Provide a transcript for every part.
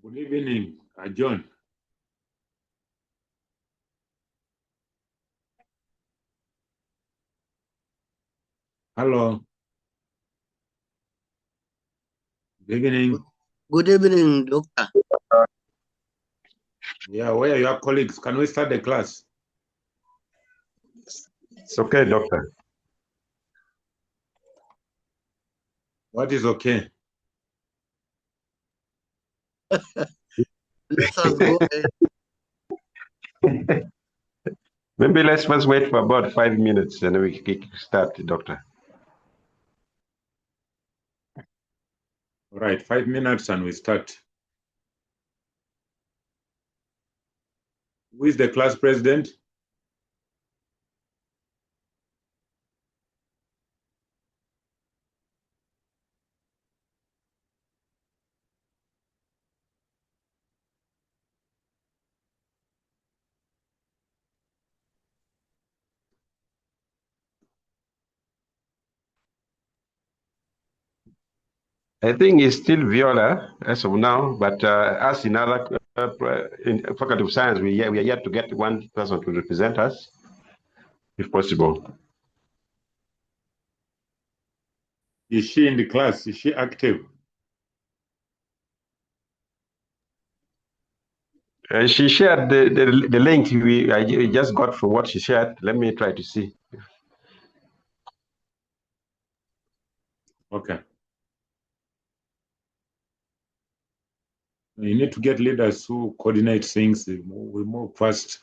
Good evening, John. Hello. Good evening. Good evening, Doctor. Yeah, where are your colleagues? Can we start the class? It's okay, Doctor. What is okay? Let us go ahead. Maybe let's first wait for about 5 minutes and then we can start, Doctor. All right, 5 minutes and we start. Who is the class president? I think it's still Viola as of now, but as in other in Faculty of Science, we are yet to get one person to represent us, if possible. Is she in the class? Is she active? She shared the link I just got from what she shared. Let me try to see. Okay. You need to get leaders who coordinate things. We move fast.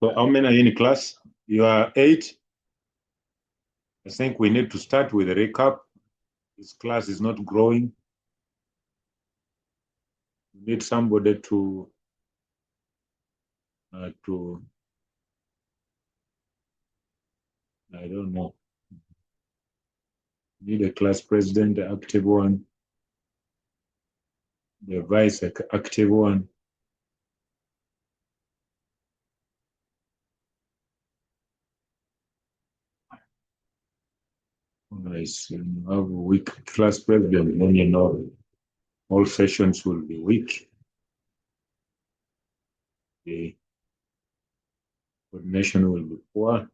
So how many are in class? You are 8. I think we need to start with a recap. This class is not growing. We need somebody to I don't know. Need a class president, the active one, the vice active one. Nice. You have a weak class president, then you know all sessions will be weak. The coordination will be poor.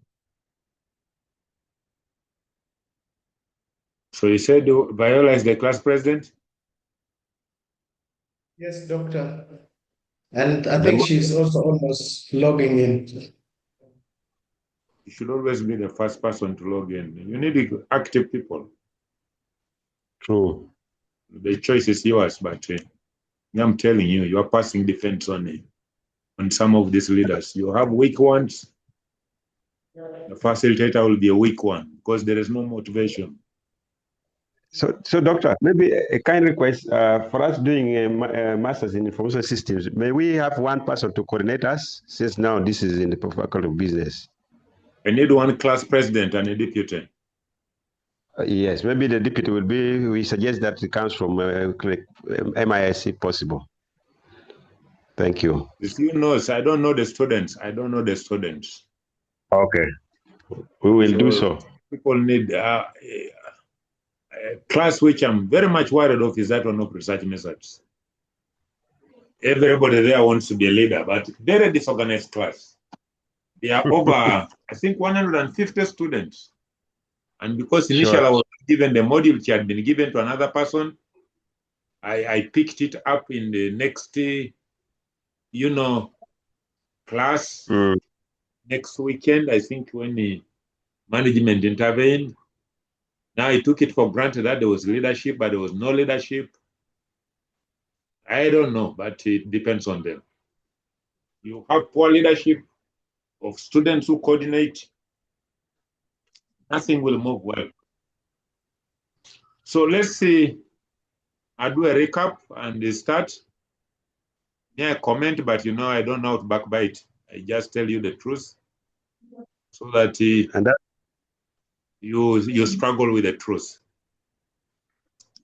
So you said Viola is the class president? Yes, doctor. And I think she's also almost logging in. You should always be the first person to log in. You need active people. True. The choice is yours, but I'm telling you, you are passing defense on some of these leaders. You have weak ones. The facilitator will be a weak one because there is no motivation. So doctor, maybe a kind request for us doing a master's in information systems. May we have one person to coordinate us, since now this is in the faculty of business? I need one class president and a deputy. Yes, maybe the deputy will be. We suggest that it comes from MIS if possible. Thank you. If you know, I don't know the students. I don't know the students. Okay, we will do so. People need a class which I'm very much worried of is that one of research methods. Everybody there wants to be a leader, but very disorganized class. There are over, I think, 150 students. And because initially I was given the module which had been given to another person, I picked it up in the next, class. Next weekend, I think, when the management intervened. Now I took it for granted that there was leadership, but there was no leadership. I don't know, but it depends on them. You have poor leadership of students who coordinate, nothing will move well. So let's see. I'll do a recap and start. Yeah, comment, but I don't know how to backbite. I just tell you the truth so that you struggle with the truth.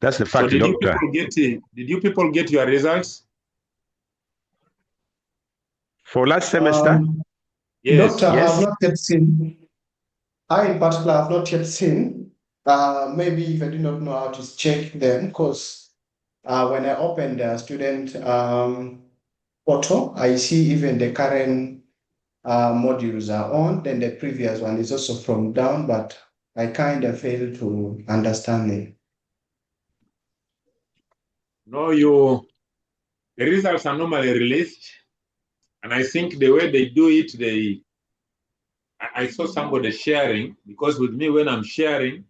That's the fact, so did doctor. Did you people get your results? For last semester? Yes. Doctor, I have not yet seen. I, in particular, have not yet seen. Maybe if I do not know how to check them, because when I open the student portal, I see even the current modules are on, then the previous one is also from down, but I kind of fail to understand it. No, the results are normally released, and I think the way they do it, I saw somebody sharing, because with me, when I'm sharing,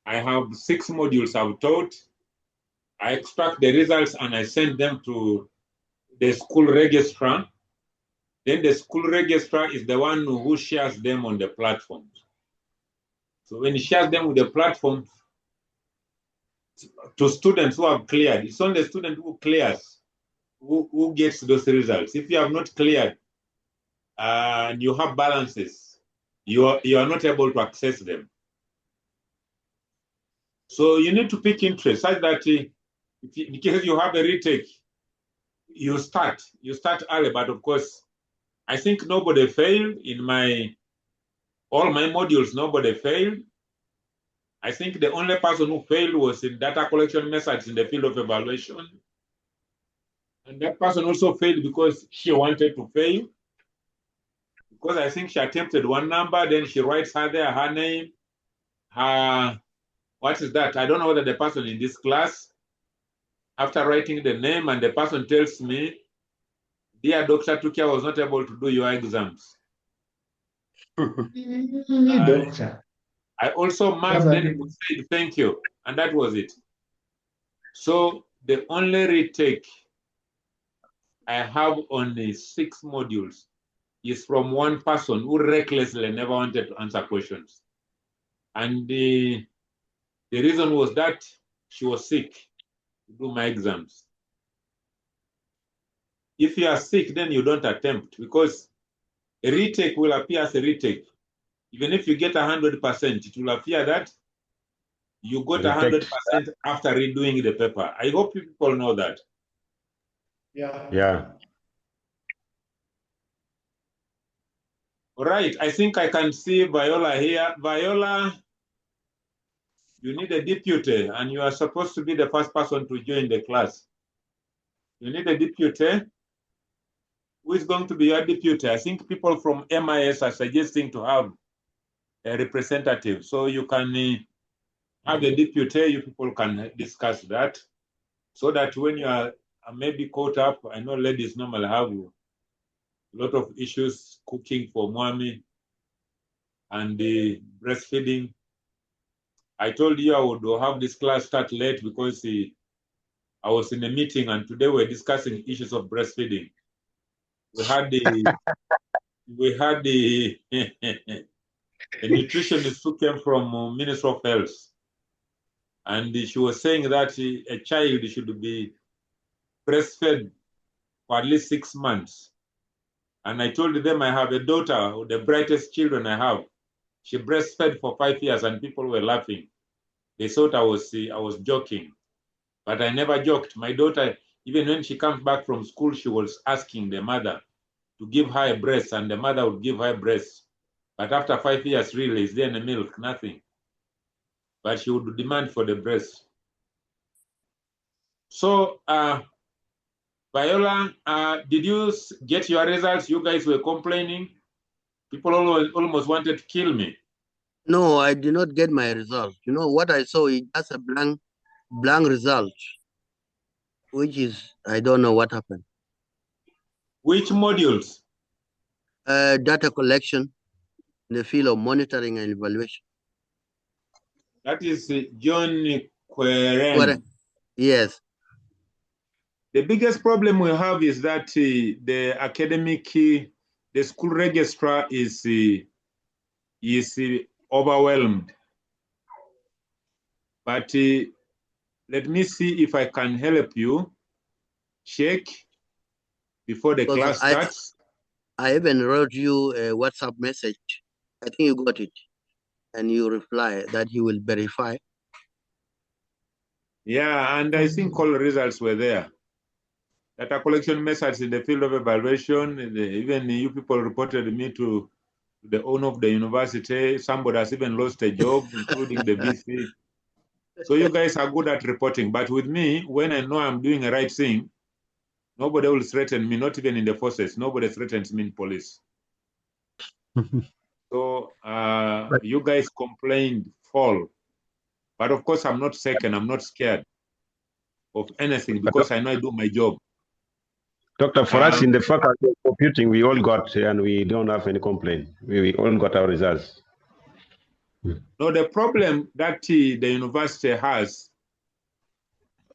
I have 6 modules I've taught. I extract the results and I send them to the school registrar. Then the school registrar is the one who shares them on the platform. So when he shares them with the platform to students who have cleared, it's only the student who clears who gets those results. If you have not cleared and you have balances, you are not able to access them. So you need to pick interest such that in case you have a retake, you start early. But of course, I think nobody failed in all my modules. Nobody failed. I think the only person who failed was in data collection methods in the field of evaluation. And that person also failed because she wanted to fail. Because I think she attempted one number, then she writes her name, what is that? I don't know whether the person in this class, after writing the name, and the person tells me, dear Dr. Tukia was not able to do your exams. Doctor. I also marked then who said thank you, and that was it. So the only retake I have on the 6 modules is from one person who recklessly never wanted to answer questions. And the reason was that she was sick to do my exams. If you are sick, then you don't attempt, because a retake will appear as a retake. Even if you get 100%, it will appear that you got 100% after redoing the paper. I hope people know that. Yeah. All right, I think I can see Viola here. Viola, you need a deputy, and you are supposed to be the first person to join the class. You need a deputy. Who is going to be your deputy? I think people from MIS are suggesting to have a representative. So you can have a deputy, you people can discuss that. So that when you are maybe caught up, I know ladies normally have a lot of issues cooking for mommy and the breastfeeding. I told you I would have this class start late because I was in a meeting and today we're discussing issues of breastfeeding. We had the a nutritionist who came from Ministry of Health, and she was saying that a child should be breastfed for at least 6 months. And I told them I have a daughter, the brightest children I have. She breastfed for 5 years, and people were laughing. They thought I was joking, but I never joked. My daughter, even when she comes back from school, she was asking the mother to give her a breast, and the mother would give her a breast. But after 5 years, really, is there any milk? Nothing. But she would demand for the breast. So, Viola, did you get your results? You guys were complaining. People almost wanted to kill me. No, I did not get my result. You know what I saw is just a blank result, which is I don't know what happened. Which modules? Data collection in the field of monitoring and evaluation. That is John Queren. Yes. The biggest problem we have is that the academic, the school registrar is overwhelmed. But let me see if I can help you check before the class starts. I even wrote you a WhatsApp message. I think you got it. And you reply that you will verify. Yeah, and I think all results were there. Data collection methods in the field of evaluation, even you people reported me to the owner of the university. Somebody has even lost a job, including the VC. So you guys are good at reporting. But with me, when I know I'm doing the right thing, nobody will threaten me, not even in the forces. Nobody threatens me in police. So you guys complained, fall. But of course, I'm not second. I'm not scared of anything because I know I do my job. Doctor, for us in the faculty of computing, we all got, and we don't have any complaint. We all got our results. No, the problem that the university has,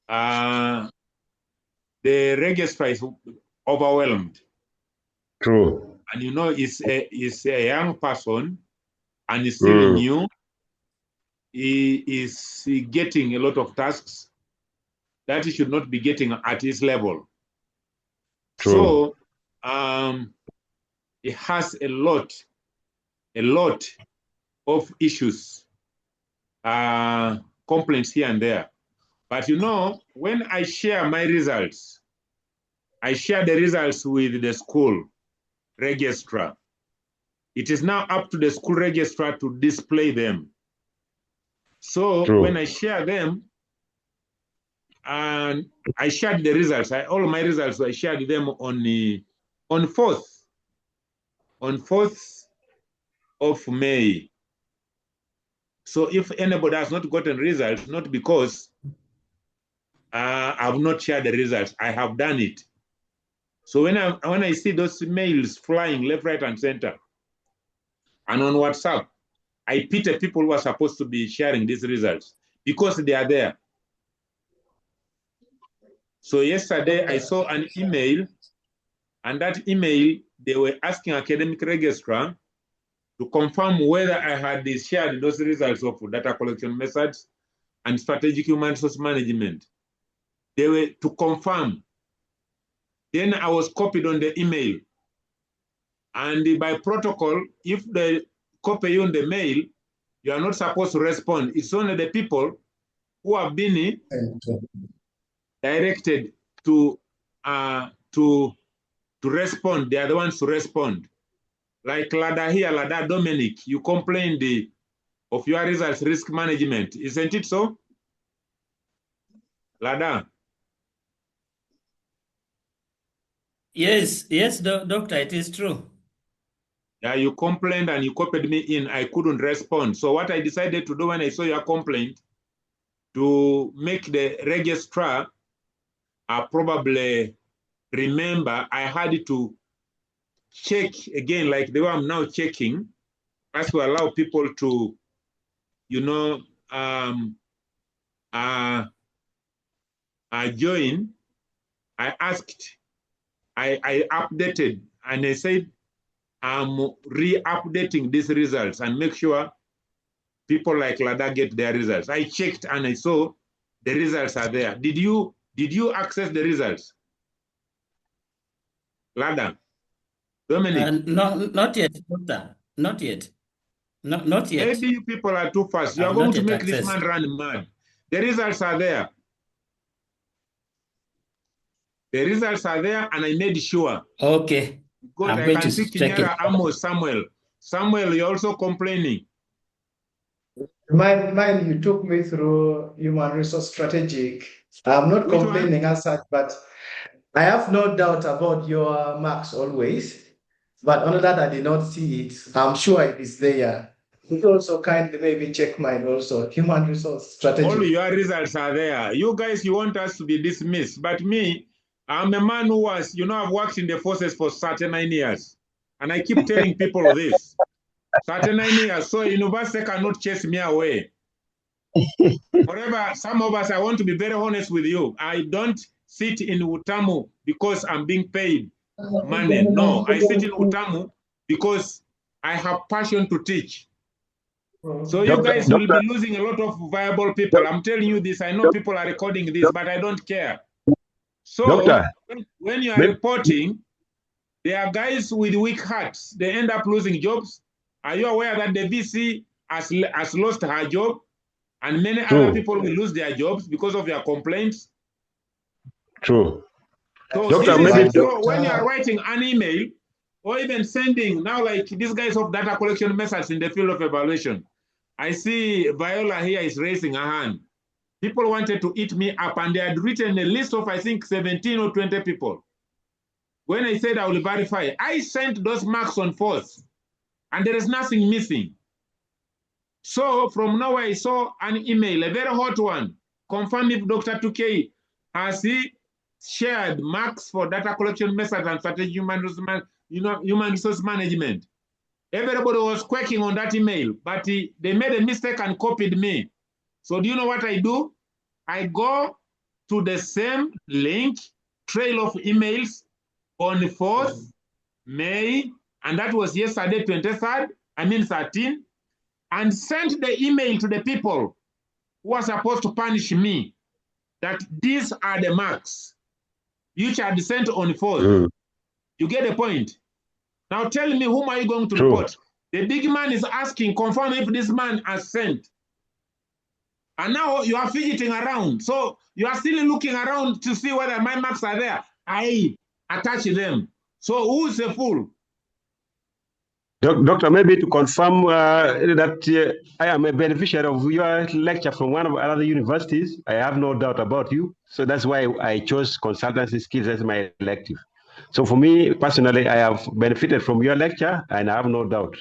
the registrar is overwhelmed. True. And you know, it's a young person and he's still new. He is getting a lot of tasks that he should not be getting at his level. True. So it has a lot of issues, complaints here and there. But you know, when I share my results, I share the results with the school registrar. It is now up to the school registrar to display them. So True. when I share them, and I shared the results, all my results, I shared them on 4th of May. So if anybody has not gotten results, not because I've not shared the results, I have done it. So when I see those mails flying left, right, and center, and on WhatsApp, I pity people who are supposed to be sharing these results because they are there. So yesterday I saw an email, and that email, they were asking academic registrar to confirm whether I had shared those results of data collection methods and strategic human resource management. They were to confirm. Then I was copied on the email. And by protocol, if they copy you on the mail, you are not supposed to respond. It's only the people who have been directed to respond. They are the ones to respond. Like Lada here, Lada Dominic, you complained of your results risk management. Isn't it so? Lada? Yes, doctor, it is true. Yeah, you complained and you copied me in. I couldn't respond. So what I decided to do when I saw your complaint, to make the registrar probably remember, I had to check again, like the way I'm now checking, as to allow people to, you know, join. I asked, I updated, and I said, I'm re-updating these results and make sure people like Lada get their results. I checked and I saw the results are there. Did you access the results? Lada? Dominic? No, not yet, doctor. Not yet. Not yet. Maybe you people are too fast. You are going to make this man run mad. The results are there. The results are there, and I made sure. Okay. God, I can see Kinyara, Amos, Samuel. Samuel, you're also complaining. Mine, you took me through human resource strategic. I'm not complaining as such, but I have no doubt about your marks always. But on that, I did not see it. I'm sure it is there. You also kindly maybe check mine also. Human resource strategy. All your results are there. You guys, you want us to be dismissed. But me, I'm a man who was, you know, I've worked in the forces for 39 years. And I keep telling people this. 39 years, so university cannot chase me away. Forever, some of us, I want to be very honest with you. I don't sit in Utamu because I'm being paid money. No, I sit in Utamu because I have passion to teach. So you guys will be losing a lot of viable people. I'm telling you this. I know people are recording this, but I don't care. So when you are reporting, there are guys with weak hearts. They end up losing jobs. Are you aware that the VC has lost her job? And many other people will lose their jobs because of your complaints? True. So, Doctor, when you are writing an email or even sending, now like these guys of data collection methods in the field of evaluation, I see Viola here is raising her hand. People wanted to eat me up, and they had written a list of, I think, 17 or 20 people. When I said I will verify, I sent those marks on force, and there is nothing missing. So from now I saw an email, a very hot one, confirm if Dr. Tukei has he shared marks for data collection methods and strategic human resource management. Everybody was quaking on that email, but they made a mistake and copied me. So do you know what I do? I go to the same link, trail of emails on the 4th May, and that was yesterday, 13, and sent the email to the people who are supposed to punish me that these are the marks which are sent on 4th. You get the point? Now tell me, whom are you going to report? The big man is asking, confirm if this man has sent. And now you are fidgeting around. So you are still looking around to see whether my marks are there. I attach them. So who is a fool? Doctor, maybe to confirm that I am a beneficiary of your lecture from one of other universities. I have no doubt about you. So that's why I chose consultancy skills as my elective. So for me, personally, I have benefited from your lecture, and I have no doubt.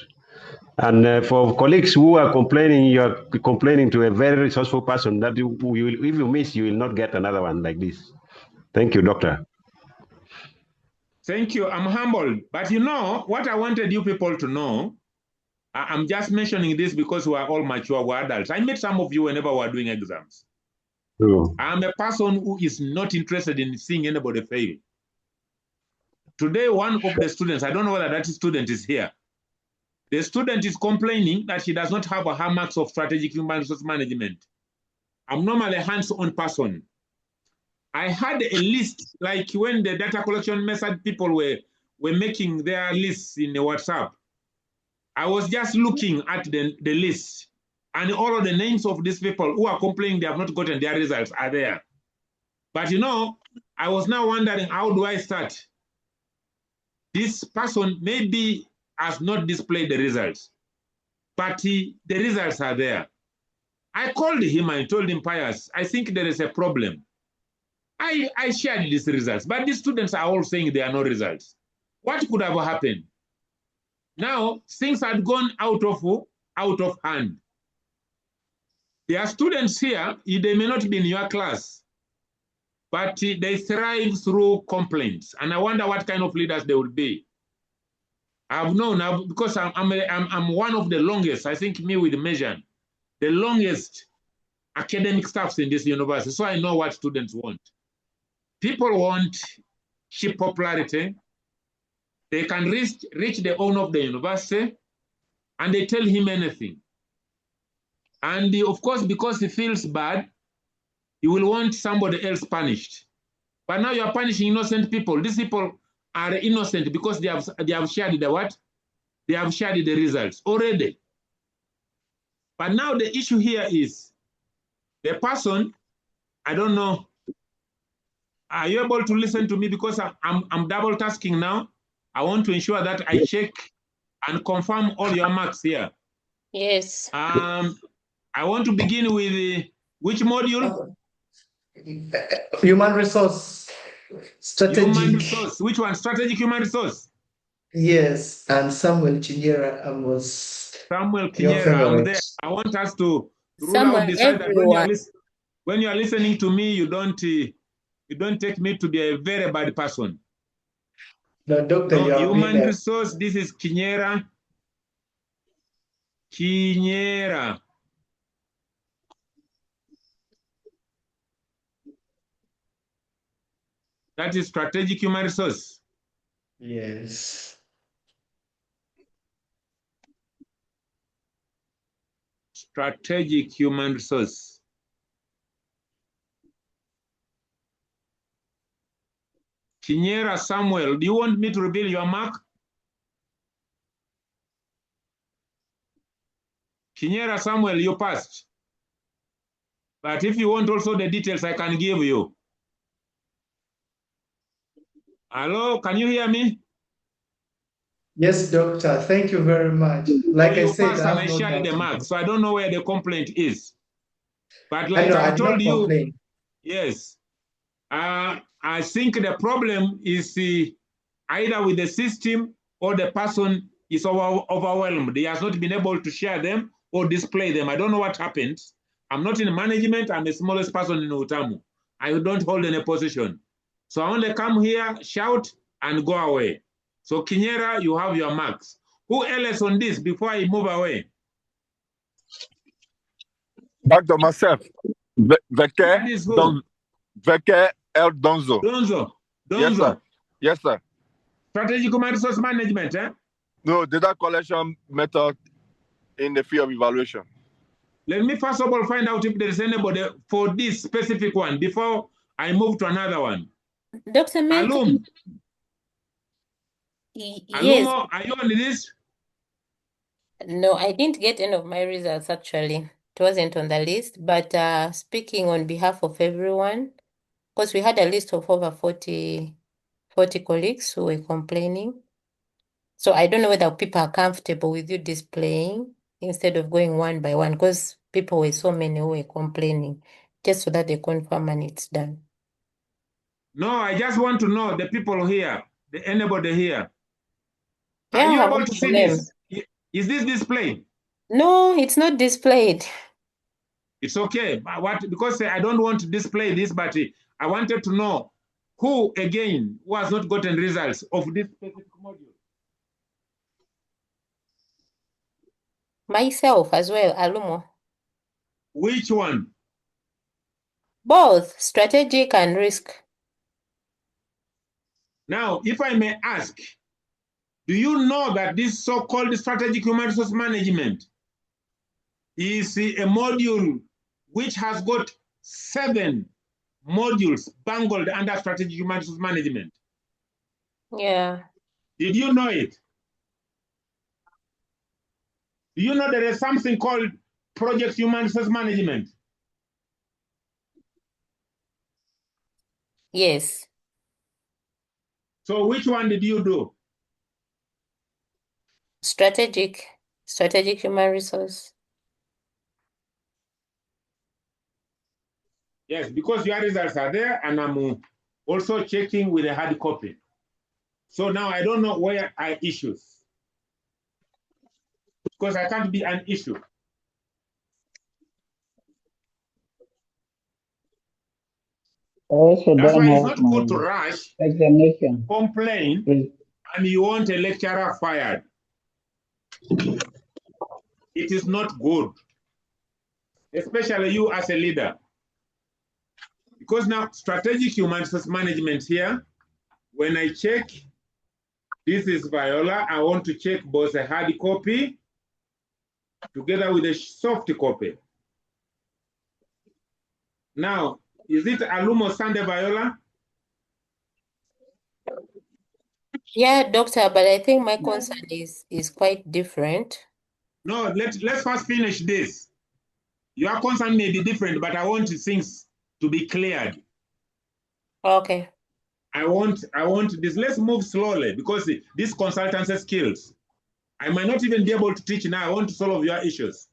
And for colleagues who are complaining, you are complaining to a very resourceful person that if you miss, you will not get another one like this. Thank you, Doctor. Thank you. I'm humbled. But you know, what I wanted you people to know, I'm just mentioning this because we are all mature, we're adults. I met some of you whenever we're doing exams. I'm a person who is not interested in seeing anybody fail. Today, one of the students, I don't know whether that student is here. The student is complaining that she does not have a marks of strategic human resource management. I'm normally a hands-on person. I had a list, like when the data collection method people were making their lists in the WhatsApp. I was just looking at the list, and all of the names of these people who are complaining they have not gotten their results are there. But you know, I was now wondering, how do I start? This person maybe has not displayed the results. but the results are there. I called him and told him, Pius, I think there is a problem. I shared these results, but these students are all saying there are no results. What could have happened? Now, things had gone out of hand. There are students here, they may not be in your class, but they thrive through complaints. And I wonder what kind of leaders they would be. I've known now because I'm one of the longest, I think me with Mejan, the longest academic staffs in this university. So I know what students want. People want cheap popularity. They can reach the owner of the university and they tell him anything. And of course, because he feels bad, he will want somebody else punished. But now you are punishing innocent people. These people are innocent because they have shared the what? They have shared the results already. But now the issue here is the person, I don't know, are you able to listen to me? Because I'm double tasking now. I want to ensure that I check and confirm all your marks here. Yes. I want to begin with which module? Human resource. Strategic. Human resource. Which one? Strategic human resource. Yes, and Samuel Chinyera was Samuel your Kinyera. I'm favorite. there. I want us to rule Someone, out, decide that everyone. when you are listening to me, you don't take me to be a very bad person. No, doctor, No, you have human been resource. This is Kinyera. Kinyera. That is strategic human resource. yes. Strategic human resource. Kinyera Samuel, do you want me to reveal your mark? Kinyera Samuel, you passed. But if you want also the details, I can give you. Hello, can you hear me? Yes, doctor. Thank you very much. Like So I you said, passed I and have I no shared doubt. the mark. So I don't know where the complaint is. But I like know, I I've did not told you, complain. yes. I think the problem is either with the system or the person is overwhelmed. He has not been able to share them or display them. I don't know what happened. I'm not in management. I'm the smallest person in Utamu. I don't hold any position. So I only come here, shout, and go away. So Kinyera, you have your marks. Who else on this before I move away? Dr. myself, Veke That is who? El Donzo. Donzo. Yes, sir. Yes, sir. Strategic human resource management, eh? No, data collection method in the field of evaluation. Let me first of all find out if there is anybody for this specific one before I move to another one. Dr. Milton. Alum. Yes. Alumo, are you on this? No, I didn't get any of my results actually. It wasn't on the list. But speaking on behalf of everyone, because we had a list of over 40 colleagues who were complaining. So I don't know whether people are comfortable with you displaying instead of going one by one, because people were so many who were complaining, just so that they confirm and it's done. No, I just want to know the people here, anybody here. Yeah, Are you I have able all to the see names. this? Is this displayed? No, it's not displayed. It's okay. But because I don't want to display this, but I wanted to know who, again, who has not gotten results of this specific module. Myself as well, Alumo. Which one? Both strategic and risk. Now, if I may ask, do you know that this so-called strategic human resource management is a module which has got 7 modules bungled under strategic human resource management? Yeah. Did you know it? Do you know there is something called project human resource management? Yes. So which one did you do? Strategic Strategic human resource. Yes, because your results are there, and I'm also checking with a hard copy. So now I don't know where are issues, because I can't be an issue. Also That's don't why it's have not good to my rush, explanation. complain, and you want a lecturer fired. It is not good, especially you as a leader. Because now strategic human resource management here, when I check, this is Viola, I want to check both a hard copy together with a soft copy. Now, is it Alumo Sande Viola? Yeah, doctor, but I think my concern is quite different. No, let's first finish this. Your concern may be different, but I want things to be cleared. Okay. I want this. Let's move slowly, because this consultancy skills, I might not even be able to teach now. I want to solve your issues.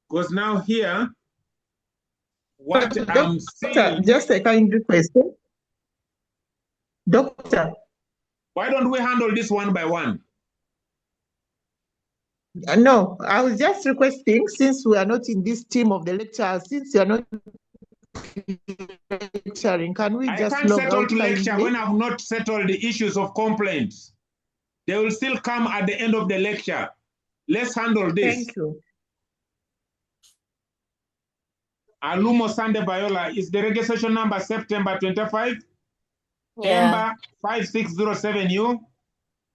Because now here, what I'm seeing... Just a kind question. Doctor. Why don't we handle this one by one? No, I was just requesting, since we are not in this team of the lecture, since you are not lecturing, can we just I can't log settle out to lecture kindly? when I've not settled the issues of complaints. They will still come at the end of the lecture. Let's handle this. Thank you. Alumo Sande Viola, is the registration number September 25? Yeah. Ember 5607U?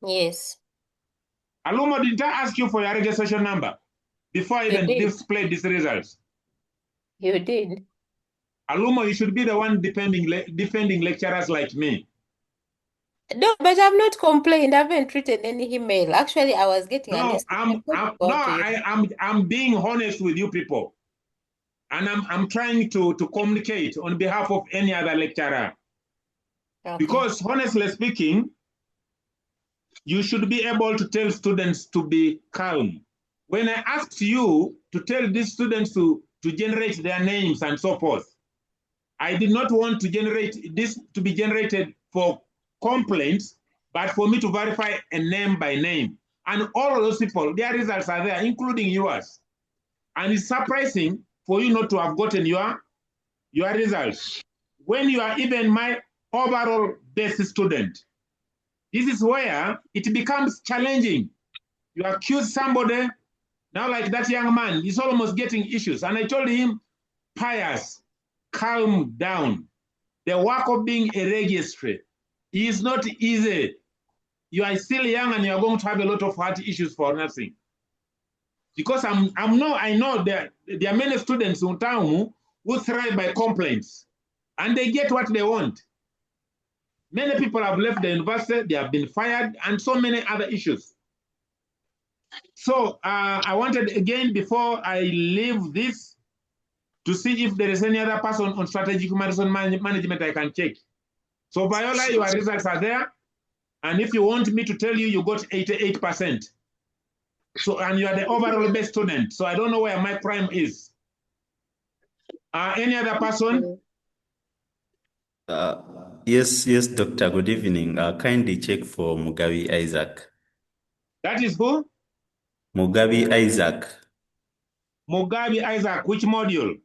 Yes. Alumo, didn't I ask you for your registration number before I even displayed these results? You did. Alumo, you should be the one defending lecturers like me. No, but I've not complained. I haven't written any email. Actually, I was getting a list. I'm being honest with you people. And I'm trying to communicate on behalf of any other lecturer. Okay. Because honestly speaking, you should be able to tell students to be calm. When I asked you to tell these students to generate their names and so forth, I did not want to generate this to be generated for complaints, but for me to verify a name by name. And all of those people, their results are there, including yours. And it's surprising for you not to have gotten your results when you are even my overall best student. This is where it becomes challenging. You accuse somebody, now like that young man, he's almost getting issues. And I told him, Pius, calm down. The work of being a registrar is not easy. You are still young and you are going to have a lot of heart issues for nothing. Because I know there are many students in town who thrive by complaints, and they get what they want. Many people have left the university, they have been fired, and so many other issues. So I wanted, again, before I leave this, to see if there is any other person on strategic management I can check. So Viola, your results are there. And if you want me to tell you, you got 88%. So, and you are the overall best student. So I don't know where my prime is. Any other person? Yes, doctor. Good evening. Kindly check for Mugabe Isaac. That is who? Mugabe Isaac. Mugabe Isaac, which module?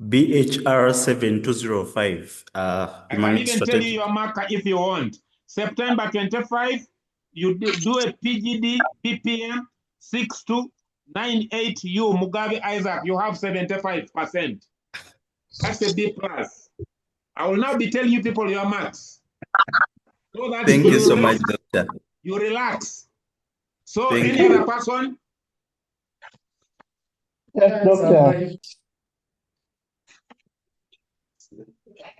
BHR 7205. I can even tell you your marker if you want. September 25, you do a PGD BPM 6298U, Mugabe Isaac, you have 75%. That's a B+. I will now be telling you people your marks. So that Thank you so much, doctor. You relax. So any other person? Yes, doctor.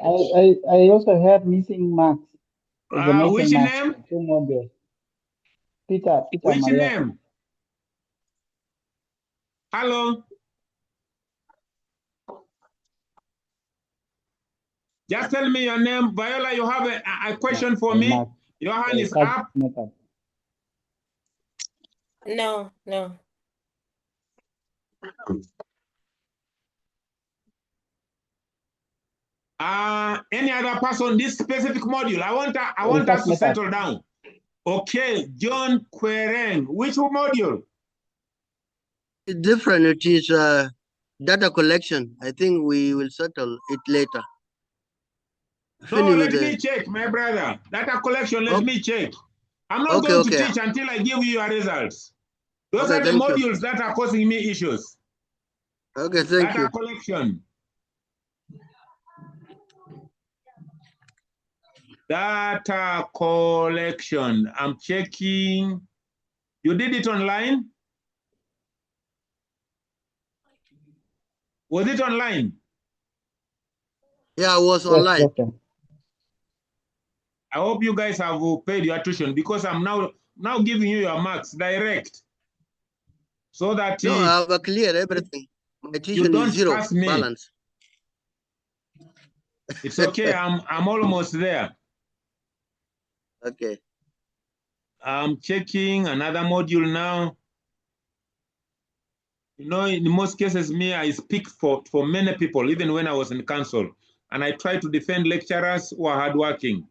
I also have missing marks. Which name? Two modules. Peter Which Maria. name? Hello? Just tell me your name. Viola, you have a question for me? Your hand is up. No, no. Any other person, this specific module? I want us to settle down. Okay, John Quereng, which module? Different. It is data collection. I think we will settle it later. No, let me check, my brother. Data collection, let me check. I'm not going to teach until I give you your results. Those are the modules that are causing me issues. Okay, thank you. Data collection. Data collection. I'm checking. You did it online? Was it online? Yeah, I was online. Yes, I hope you guys have paid your tuition because I'm now giving you your marks direct. So that no, I have cleared everything. My tuition is zero balance. It's okay. I'm almost there. Okay. I'm checking another module now. You know, in most cases, I speak for many people, even when I was in council. And I try to defend lecturers who are hardworking.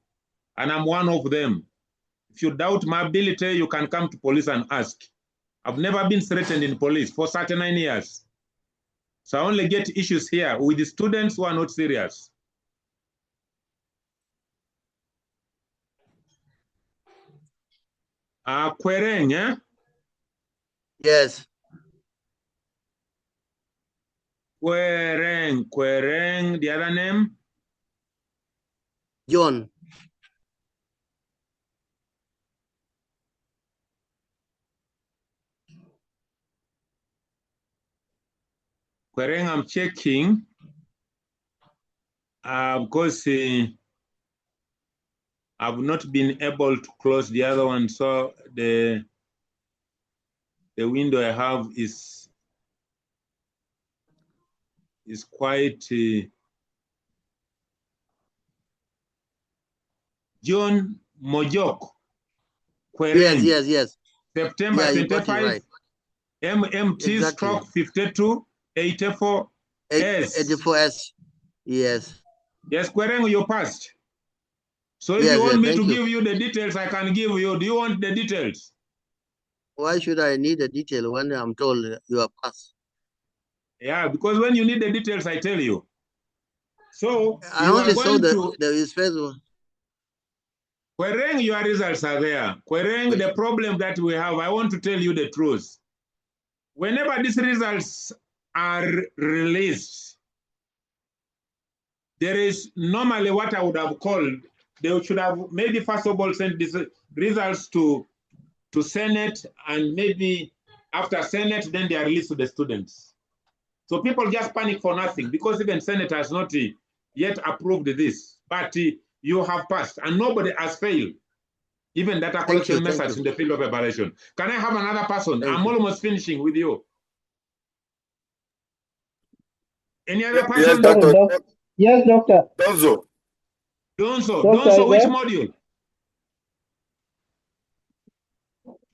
And I'm one of them. If you doubt my ability, you can come to police and ask. I've never been threatened in police for 39 years. So I only get issues here with the students who are not serious. Quereng, eh? Yes. Quereng, the other name? John. Quereng, I'm checking. Because I've not been able to close the other one, so the window I have is quite John Mojok Quereng. Yes. September 25, right. MMT stroke 52 84 S. 84S. Yes. Yes, Quereng, you passed. So if you want me to give you the details, I can give you. Do you want the details? Why should I need the detail when I'm told you are passed? Yeah, because when you need the details, I tell you. So I only saw the Facebook. Quereng, your results are there. Quereng, the problem that we have, I want to tell you the truth. Whenever these results are released, there is normally what I would have called, they should have maybe first of all sent these results to Senate, and maybe after Senate, then they are released to the students. So people just panic for nothing because even Senate has not yet approved this. But you have passed and nobody has failed. Even data collection methods in the field of evaluation. Can I have another person? I'm almost finishing with you. Any other person? Yes, Doctor. Yes, Doctor. Donzo, which module?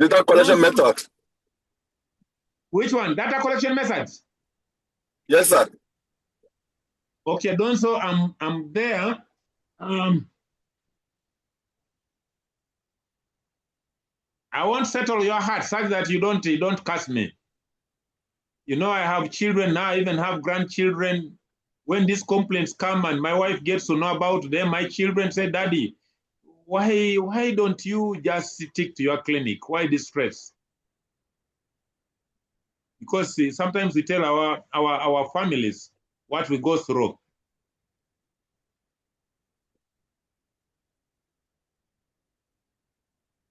Data collection methods. Which one? Data collection methods? Yes, sir. Okay, Donzo, I'm there. I won't settle your heart such that you don't curse me. You know, I have children now, I even have grandchildren. When these complaints come and my wife gets to know about them, my children say, Daddy, why don't you just stick to your clinic? Why this stress? Because sometimes we tell our families what we go through.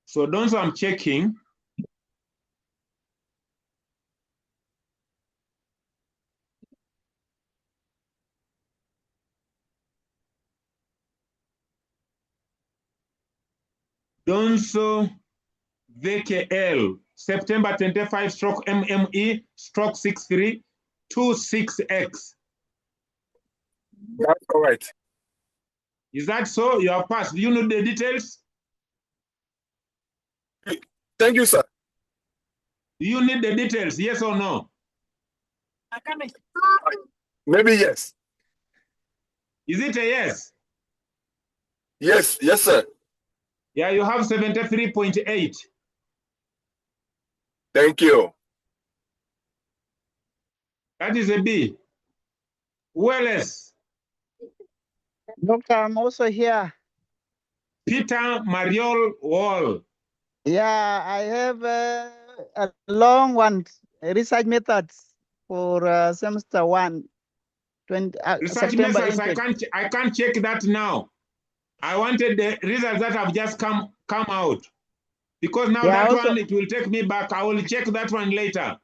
So those I'm checking. Donso VKL, September 25 stroke MME stroke 6326X. That's correct. Is that so? You have passed. Do you know the details? Thank you, sir. Do you need the details, yes or no? Maybe yes. Is it a yes? Yes, yes, sir. Yeah, you have 73.8. Thank you. That is a B. Who else? Doctor, I'm also here. Peter Mariol Wall. Yeah, I have a long one, research methods for semester 1, Research September methods, intake. I can't check that now. I wanted the results that have just come out. Because now Yeah, that also, one, it will take me back. I will check that one later.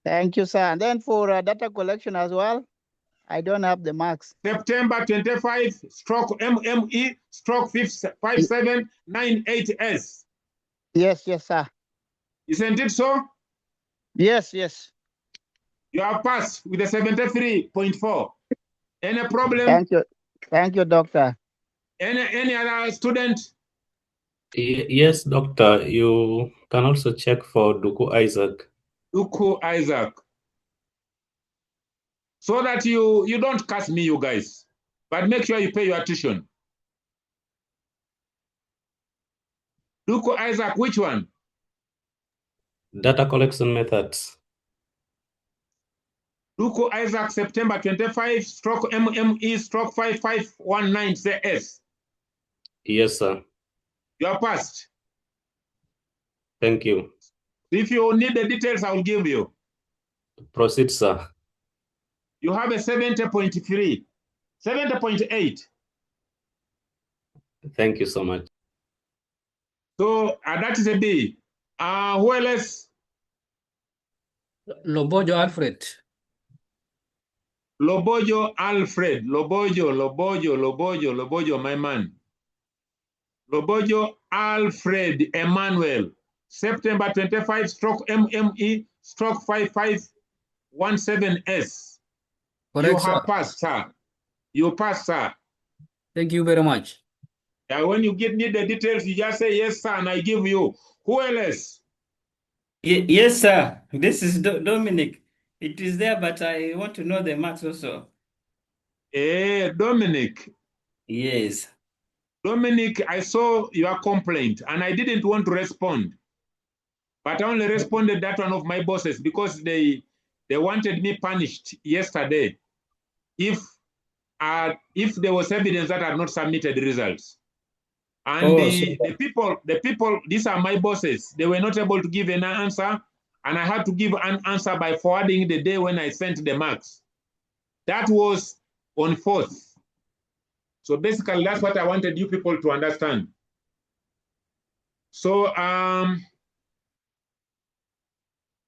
thank you, sir. And then for data collection as well, I don't have the marks. September 25, stroke MME, stroke 5798S. Yes, yes, sir. Isn't it so? Yes, yes. You have passed with a 73.4. Any problem? Thank you. Thank you, doctor. Any other student? Yes, doctor. You can also check for Duku Isaac. Duku Isaac. So that you don't curse me, you guys. But make sure you pay your tuition. Duku Isaac, which one? Data collection methods. Duku Isaac, September 25, stroke MME, stroke 5519, say S. Yes, sir. You are passed. Thank you. If you need the details, I will give you. Proceed, sir. You have a 70.3, 70.8. Thank you so much. So that is a B. Who else? Lobojo Alfred. Lobojo Alfred. Lobojo, my man. Lobojo Alfred Emmanuel. September 25, stroke MME, stroke 5517S. Correct, You sir. have passed, sir. You passed, sir. Thank you very much. Yeah, when you need the details, you just say yes, sir, and I give you. Who else? Yes, sir. This is Dominic. It is there, but I want to know the marks also. Dominic. Yes. Dominic, I saw your complaint, and I didn't want to respond. But I only responded that one of my bosses because they wanted me punished yesterday if there was evidence that I had not submitted results. And the people, these are my bosses. They were not able to give an answer, and I had to give an answer by forwarding the day when I sent the marks. That was on 4th. So basically, that's what I wanted you people to understand. So,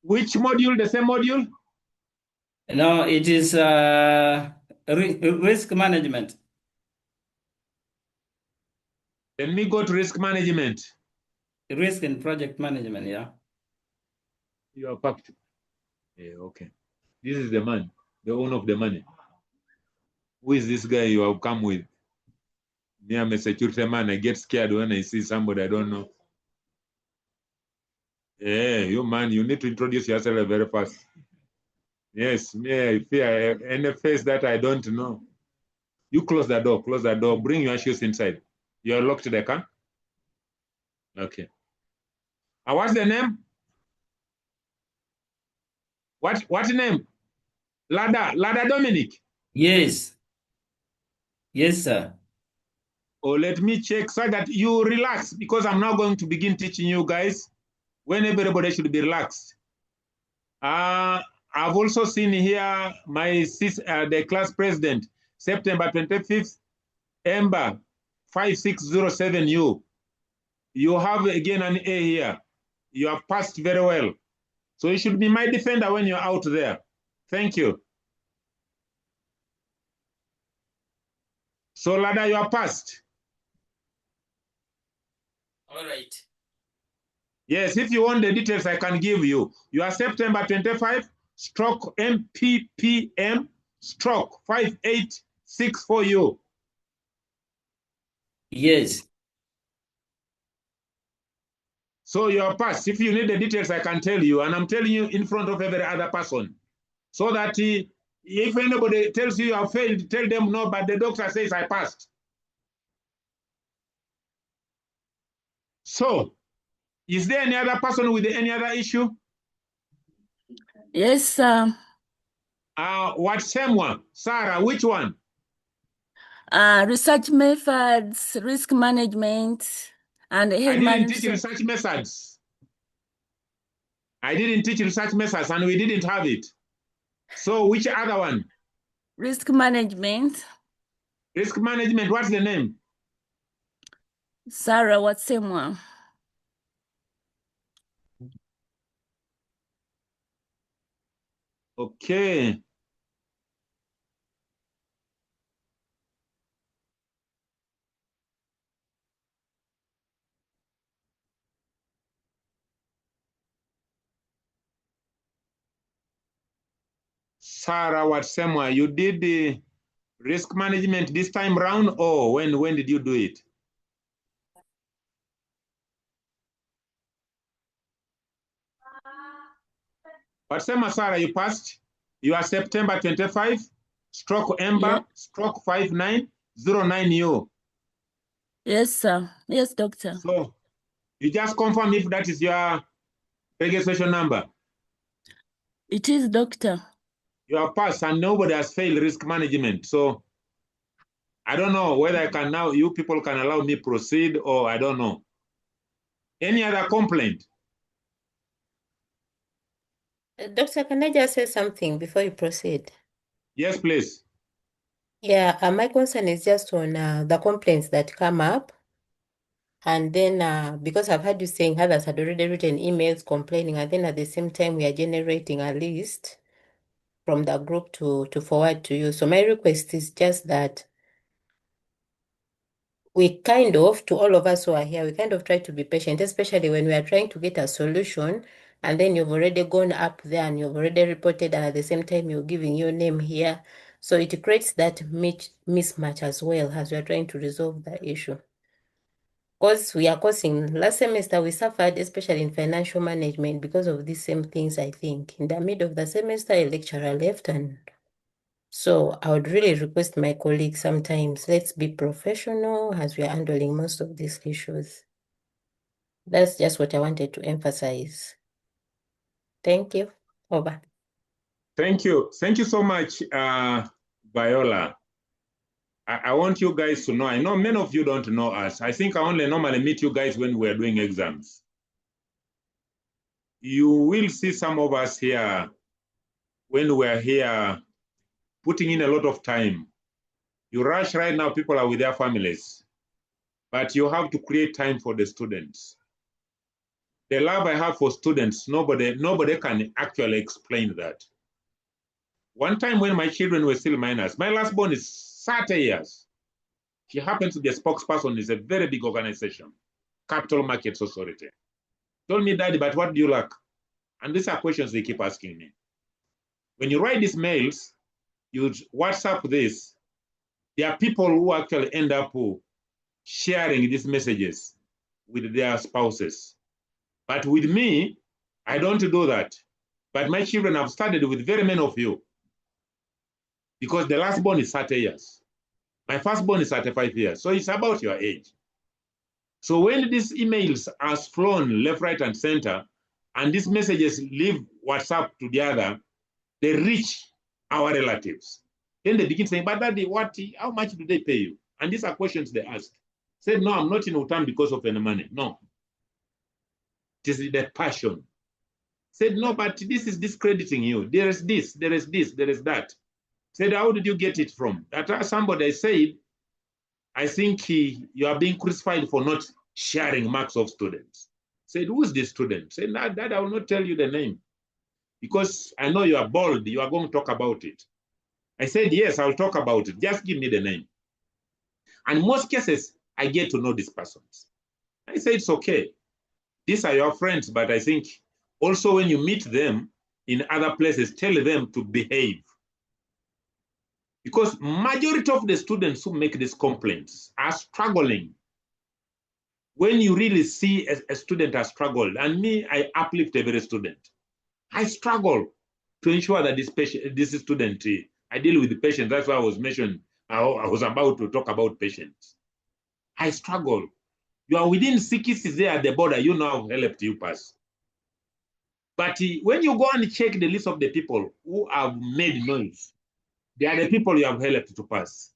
which module? The same module? No, it is risk management. Let me go to risk management. Risk and project management, yeah. You are packed. Yeah, okay. This is the man, the owner of the money. Who is this guy you have come with? Me, I'm a security man. I get scared when I see somebody I don't know. Yeah, you man, you need to introduce yourself very fast. Yes, me, I fear any face that I don't know. You close the door, bring your shoes inside. You're locked the car? Okay. What's the name? What name? Lada Dominic? Yes. Yes, sir. Oh, let me check so that you relax, because I'm now going to begin teaching you guys when everybody should be relaxed. I've also seen here my the class president, September 25th, Ember 5607U. You have again an A here. You have passed very well. So you should be my defender when you're out there. Thank you. So Lada, you are passed. All right. Yes, if you want the details, I can give you. You are September 25, stroke MPPM, stroke 5864U. Yes. So you are passed. If you need the details, I can tell you, and I'm telling you in front of every other person. So that if anybody tells you you have failed, tell them no, but the doctor says I passed. So, is there any other person with any other issue? Yes, sir. What same one? Sarah, which one? Research methods, risk management, and I didn't human teach research methods. I didn't teach research methods, and we didn't have it. So which other one? Risk management. Risk management, what's the name? Sarah, what's same one? Okay. Sarah, what Samuel, you did the risk management this time round, or when did you do it? What Samuel, Sarah, you passed? You are September 25, stroke Ember, stroke 5909U. Yes, sir. Yes, doctor. So you just confirm if that is your registration number. It is, doctor. You are passed and nobody has failed risk management. So I don't know whether I can now, you people can allow me proceed, or I don't know. Any other complaint? Doctor, can I just say something before you proceed? Yes, please. Yeah, my concern is just on the complaints that come up. And then because I've heard you saying others had already written emails complaining, and then at the same time we are generating a list from the group to forward to you. So my request is just that we kind of, to all of us who are here, we kind of try to be patient, especially when we are trying to get a solution, and then you've already gone up there and you've already reported, and at the same time you're giving your name here. So it creates that mismatch as well as we are trying to resolve the issue. Because we are causing, last semester we suffered, especially in financial management, because of these same things, I think. In the middle of the semester, a lecturer left, and so I would really request my colleagues sometimes, let's be professional as we are handling most of these issues. That's just what I wanted to emphasize. Thank you. Over. Thank you. Thank you so much, Viola. I want you guys to know, I know many of you don't know us. I think I only normally meet you guys when we're doing exams. You will see some of us here when we're here putting in a lot of time. You rush right now, people are with their families, but you have to create time for the students. The love I have for students, nobody can actually explain that. One time when my children were still minors, my last born is 30 years. She happens to be a spokesperson, is a very big organization, Capital Markets Authority. Told me, Daddy, but what do you lack? And these are questions they keep asking me. When you write these mails, you WhatsApp this, there are people who actually end up sharing these messages with their spouses. But with me, I don't do that. But my children have studied with very many of you, because the last born is 30 years. My firstborn is 35 years. So it's about your age. So when these emails are flown left, right, and center, and these messages leave WhatsApp to the other, they reach our relatives. Then they begin saying, but Daddy, how much do they pay you? And these are questions they ask. Said, no, I'm not in Utam because of any money. No. It is the passion. Said, no, but this is discrediting you. There is this, there is this, there is that. Said, how did you get it from? That somebody said, I think you are being crucified for not sharing marks of students. Said, who is this student? Said, no, Dad, I will not tell you the name, because I know you are bold, you are going to talk about it. I said, yes, I'll talk about it. Just give me the name. And in most cases, I get to know these persons. I said, it's okay. These are your friends, but I think also when you meet them in other places, tell them to behave. Because majority of the students who make these complaints are struggling. when you really see a student has struggled, and me, I uplift every student. I struggle to ensure that this student, I deal with the patient. That's why I was mentioned, I was about to talk about patients. I struggle. You are within 6 there at the border, you know I've helped you pass. But when you go and check the list of the people who have made noise, they are the people you have helped to pass.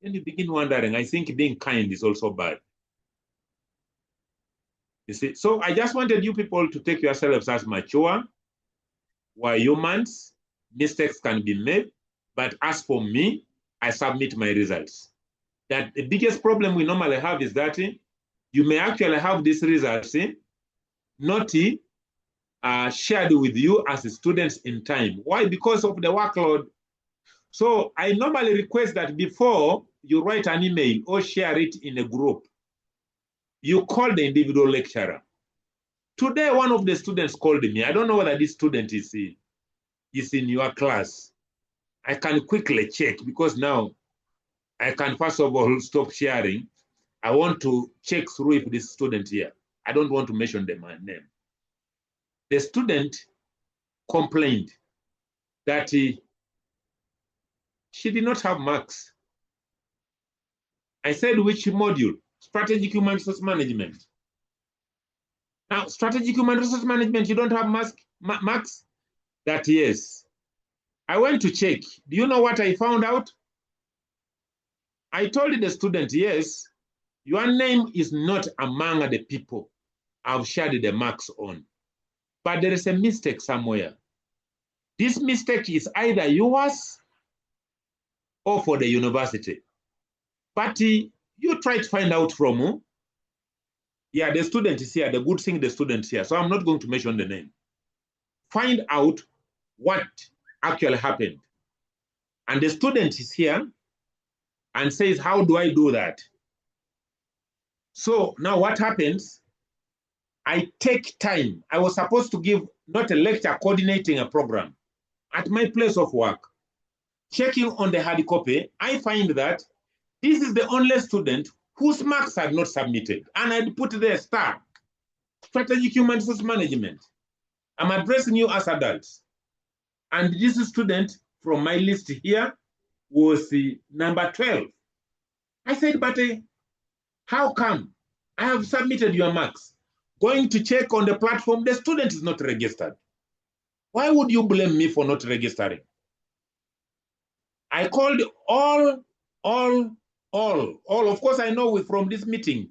Then you begin wondering, I think being kind is also bad. You see, so I just wanted you people to take yourselves as mature. We're humans, mistakes can be made, but as for me, I submit my results. That the biggest problem we normally have is that you may actually have these results not shared with you as students in time. Why? Because of the workload. So I normally request that before you write an email or share it in a group, you call the individual lecturer. Today, one of the students called me. I don't know whether this student is in your class. I can quickly check because now I can first of all stop sharing. I want to check through if this student here. I don't want to mention my name. The student complained that she did not have marks. I said, which module? Strategic Human Resource Management. Now, Strategic Human Resource Management, you don't have marks? That yes. I went to check. Do you know what I found out? I told the student, yes, your name is not among the people I've shared the marks on. But there is a mistake somewhere. This mistake is either yours or for the university. But you try to find out from who? Yeah, the student is here. The good thing, the student is here. So I'm not going to mention the name. Find out what actually happened. And the student is here and says, how do I do that? So now what happens? I take time. I was supposed to give not a lecture coordinating a program at my place of work. Checking on the hard copy, I find that this is the only student whose marks had not submitted. And I'd put the star, Strategic Human Resource Management. I'm addressing you as adults. And this student from my list here was number 12. I said, but how come? I have submitted your marks. Going to check on the platform, the student is not registered. Why would you blame me for not registering? I called all. Of course, I know from this meeting,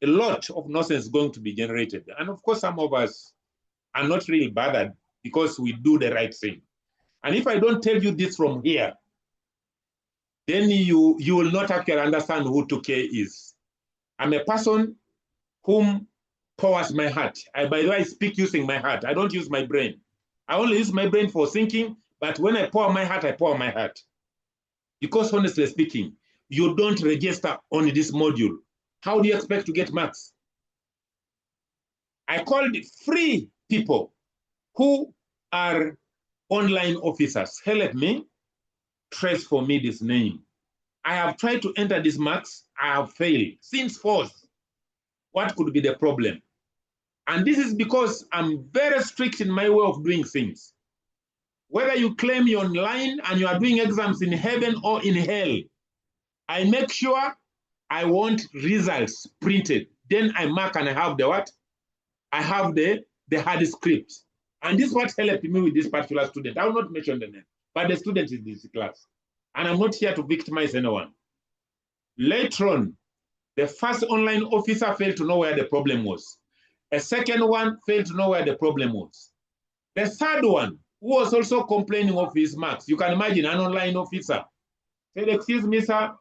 a lot of nonsense is going to be generated. And of course, some of us are not really bothered because we do the right thing. And if I don't tell you this from here, then you will not actually understand who 2K is. I'm a person whom powers my heart. By the way, I speak using my heart. I don't use my brain. I only use my brain for thinking, but when I pour my heart, I pour my heart. Because honestly speaking, you don't register on this module. How do you expect to get marks? I called free people who are online officers. Help me, trace for me this name. I have tried to enter these marks. I have failed. Since fourth, what could be the problem? And this is because I'm very strict in my way of doing things. Whether you claim you're online and you are doing exams in heaven or in hell, I make sure I want results printed. Then I mark and I have the what? I have the hard script. And this is what helped me with this particular student. I will not mention the name, but the student is in this class. And I'm not here to victimize anyone. Later on, the first online officer failed to know where the problem was. A second one failed to know where the problem was. The third one, who was also complaining of his marks, you can imagine an online officer said, excuse me, sir,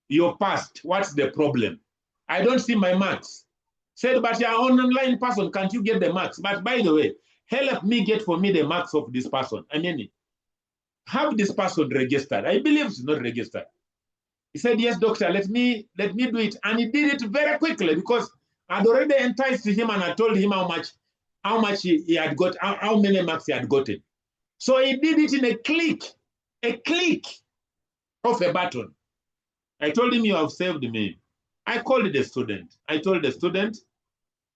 you're passed. What's the problem? I don't see my marks. Said, but you're an online person. Can't you get the marks? But by the way, help me get for me the marks of this person. I mean, have this person registered. I believe it's not registered. He said, yes, doctor, let me do it. And he did it very quickly because I'd already enticed him and I told him how much he had got, how many marks he had gotten. So he did it in a click of a button. I told him, you have saved me. I called the student. I told the student,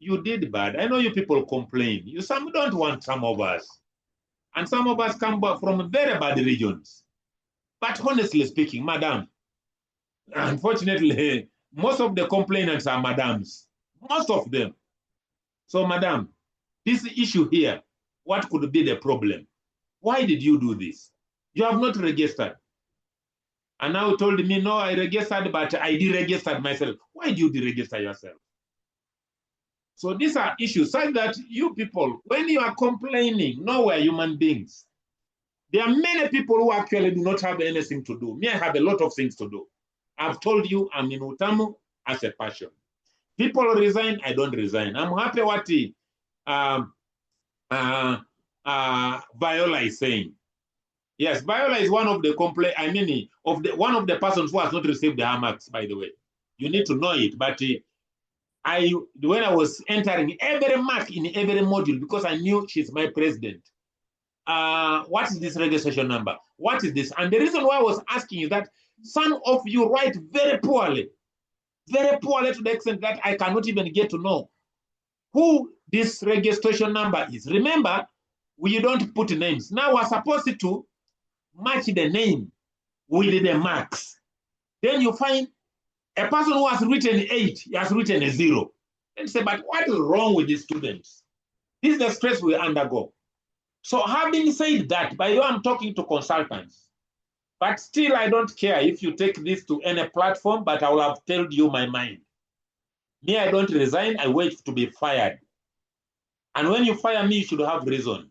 you did bad. I know you people complain. You some don't want some of us. And some of us come back from very bad regions. But honestly speaking, madam, unfortunately, most of the complainants are madams. Most of them. So, madam, this issue here, what could be the problem? Why did you do this? You have not registered. And now you told me, no, I registered, but I deregistered myself. Why do you deregister yourself? So these are issues such that you people, when you are complaining, no, we're human beings. There are many people who actually do not have anything to do. Me, I have a lot of things to do. I've told you I'm in Utamu as a passion. People resign, I don't resign. I'm happy what Viola is saying. Yes, Viola is one of the one of the persons who has not received the marks, by the way. You need to know it. But when I was entering every mark in every module, because I knew she's my president. What is this registration number? What is this? And the reason why I was asking is that some of you write very poorly to the extent that I cannot even get to know who this registration number is. Remember, we don't put names. Now we're supposed to match the name with the marks. Then you find a person who has written 8, he has written a 0. And say, but what is wrong with these students? This is the stress we undergo. So having said that, by the way, I'm talking to consultants. But still, I don't care if you take this to any platform, but I will have told you my mind. Me, I don't resign, I wait to be fired. And when you fire me, you should have reason.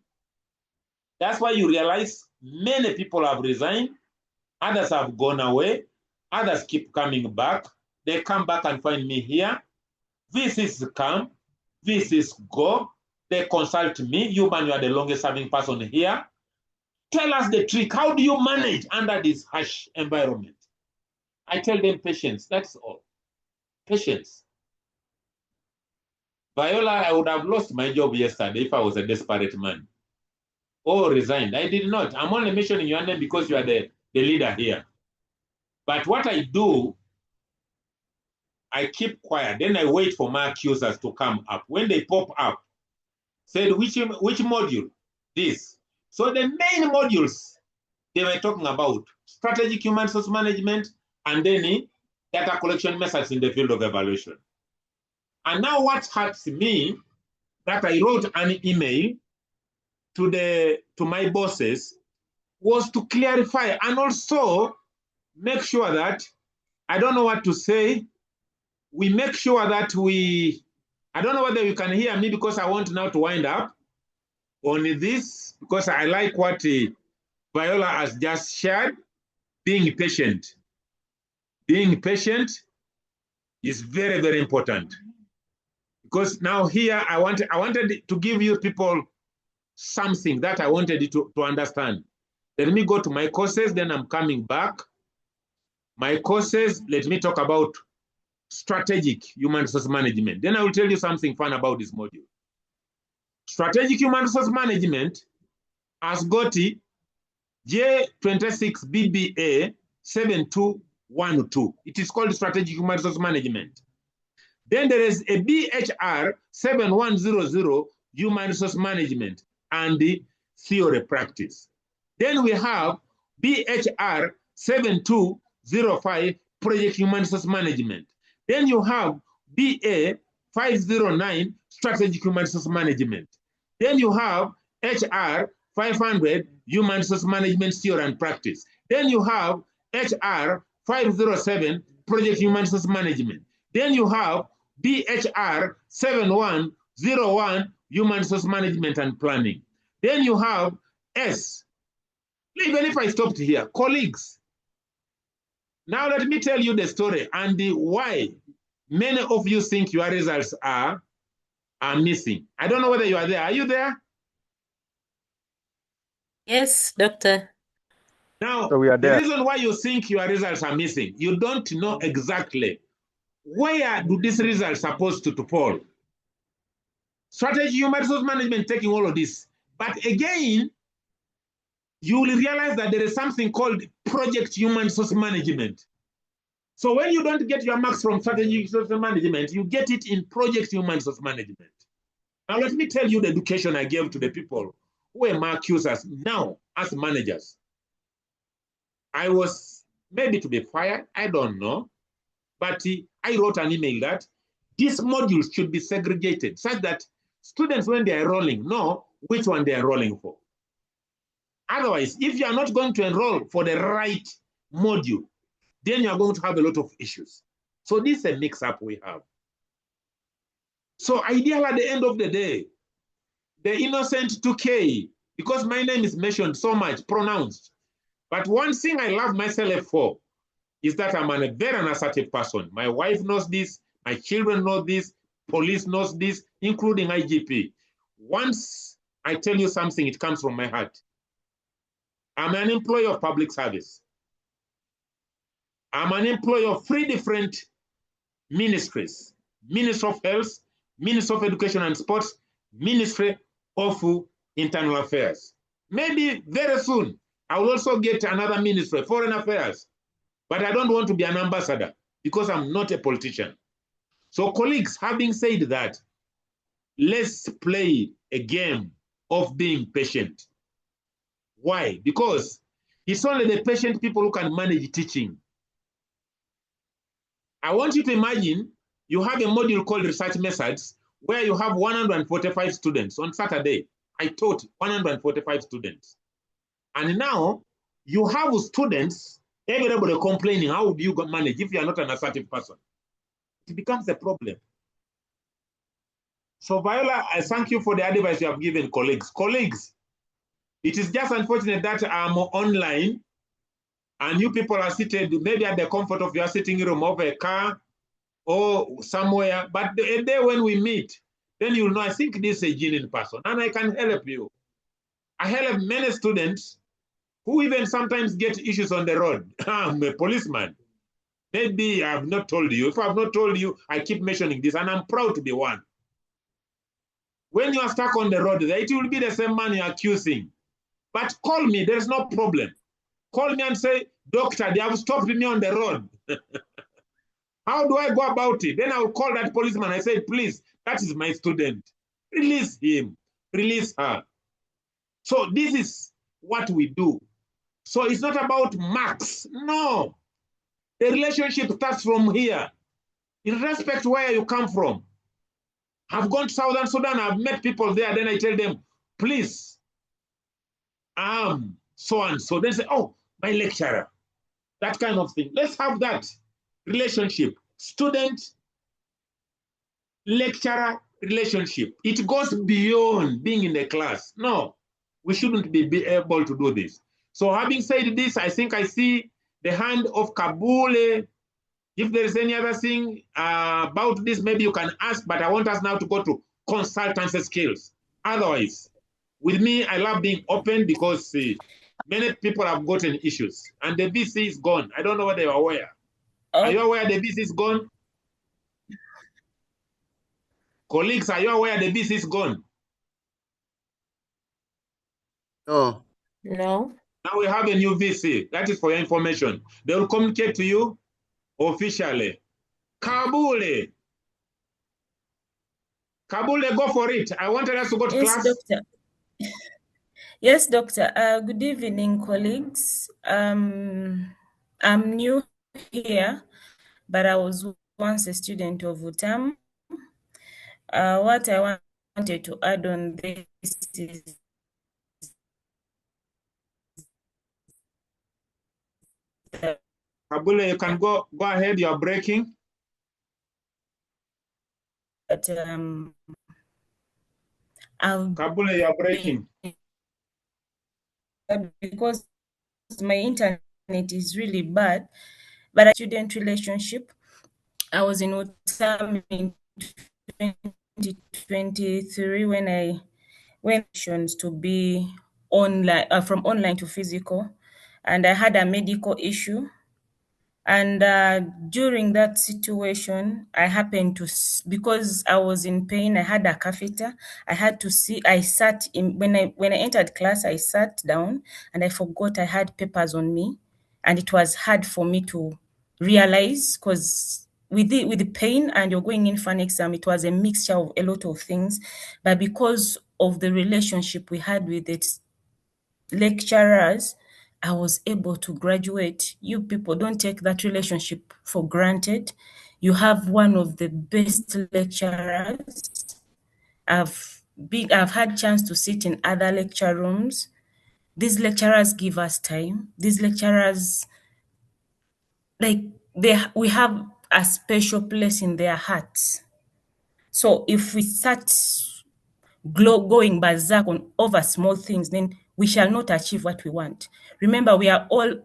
That's why you realize many people have resigned, others have gone away, others keep coming back. They come back and find me here. This is come, this is go. They consult me. You, man, you are the longest serving person here. Tell us the trick. How do you manage under this harsh environment? I tell them patience. That's all. Patience. Viola, I would have lost my job yesterday if I was a desperate man. Or resigned. I did not. I'm only mentioning your name because you are the leader here. But what I do, I keep quiet. Then I wait for my accusers to come up. When they pop up, said, which module? This. So the main modules they were talking about, strategic human resource management, and then data collection methods in the field of evaluation. And now what hurts me, that I wrote an email to my bosses, was to clarify and also make sure that, I don't know what to say, we make sure that I don't know whether you can hear me because I want now to wind up on this, because I like what Viola has just shared, being patient. Being patient is very, very important. Because now here, I wanted to give you people something that I wanted you to understand. Let me go to my courses, then I'm coming back. My courses, let me talk about strategic human resource management. Then I will tell you something fun about this module. Strategic human resource management has got J26BBA 7212. It is called strategic human resource management. Then there is a BHR 7100 human resource management and the theory practice. Then we have BHR 7205 project human resource management. Then you have BA 509 strategic human resource management. Then you have HR 500 human resource management theory and practice. Then you have HR 507 project human resource management. Then you have BHR 7101 human resource management and planning. Then you have S. Even if I stopped here, colleagues. Now let me tell you the story and why many of you think your results are missing. I don't know whether you are there. Are you there? Yes, doctor. Now, So we are there. the reason why you think your results are missing, you don't know exactly where do these results supposed to fall. Strategy, human resource management, taking all of this. But again, you will realize that there is something called project human resource management. So when you don't get your marks from strategic social management, you get it in project human resource management. Now let me tell you the education I gave to the people who were my accusers now as managers. I was maybe to be fired, I don't know, but I wrote an email that these modules should be segregated such that students, when they are enrolling, know which one they are enrolling for. Otherwise, if you are not going to enroll for the right module, then you are going to have a lot of issues. So this is a mix-up we have. So ideally, at the end of the day, the innocent 2K, because my name is mentioned so much, pronounced. But one thing I love myself for is that I'm a very assertive person. My wife knows this, my children know this, police knows this, including IGP. Once I tell you something, it comes from my heart. I'm an employee of public service. I'm an employee of 3 different ministries: Ministry of Health, Ministry of Education and Sports, Ministry of Internal Affairs. Maybe very soon, I will also get another ministry, Foreign Affairs. But I don't want to be an ambassador because I'm not a politician. So colleagues, having said that, let's play a game of being patient. Why? Because it's only the patient people who can manage teaching. I want you to imagine you have a module called research methods where you have 145 students. On Saturday, I taught 145 students. And now you have students, everybody complaining, how do you manage if you are not an assertive person? It becomes a problem. So Viola, I thank you for the advice you have given colleagues. Colleagues, it is just unfortunate that I'm online and you people are seated maybe at the comfort of your sitting room of a car or somewhere, but the day when we meet, then you'll know, I think this is a genuine person and I can help you. I help many students who even sometimes get issues on the road. I'm a policeman. Maybe I've not told you. If I've not told you, I keep mentioning this and I'm proud to be one. When you are stuck on the road, it will be the same man you're accusing. But call me, there's no problem. Call me and say, doctor, they have stopped me on the road. How do I go about it? Then I'll call that policeman. I say, please, that is my student. Release him, release her. So this is what we do. So it's not about marks. No. The relationship starts from here. In respect where you come from. I've gone to Southern Sudan. I've met people there. Then I tell them, please, so-and-so. They say, oh, my lecturer. That kind of thing. Let's have that relationship. Student-lecturer relationship. It goes beyond being in the class. No, we shouldn't be able to do this. So having said this, I think I see the hand of Kabule. If there is any other thing about this, maybe you can ask, but I want us now to go to consultancy skills. Otherwise, with me, I love being open because many people have gotten issues and the VC is gone. I don't know whether you're aware. Are you aware the VC is gone? Colleagues, are you aware the VC is gone? No. No. Now we have a new VC. That is for your information. They will communicate to you officially. Kabule, go for it. I wanted us to go to class. Doctor. Yes, doctor. Good evening, colleagues. I'm new here, but I was once a student of UTAM. What I wanted to add on this is Kabule, you can go ahead. You're breaking. But Kabule, you're breaking. Because my internet is really bad, but a student relationship. I was in UTAM in 2023 when I went to be online, from online to physical, and I had a medical issue. And during that situation, I happened to, because I was in pain, I had a catheter. I sat in, when I entered class, I sat down and I forgot I had papers on me. And it was hard for me to realize, because with the pain and you're going in for an exam, it was a mixture of a lot of things. But because of the relationship we had with its lecturers, I was able to graduate. You people don't take that relationship for granted. You have one of the best lecturers. I've had chance to sit in other lecture rooms. These lecturers give us time. These lecturers, we have a special place in their hearts. So if we start going berserk on over small things, then we shall not achieve what we want. Remember,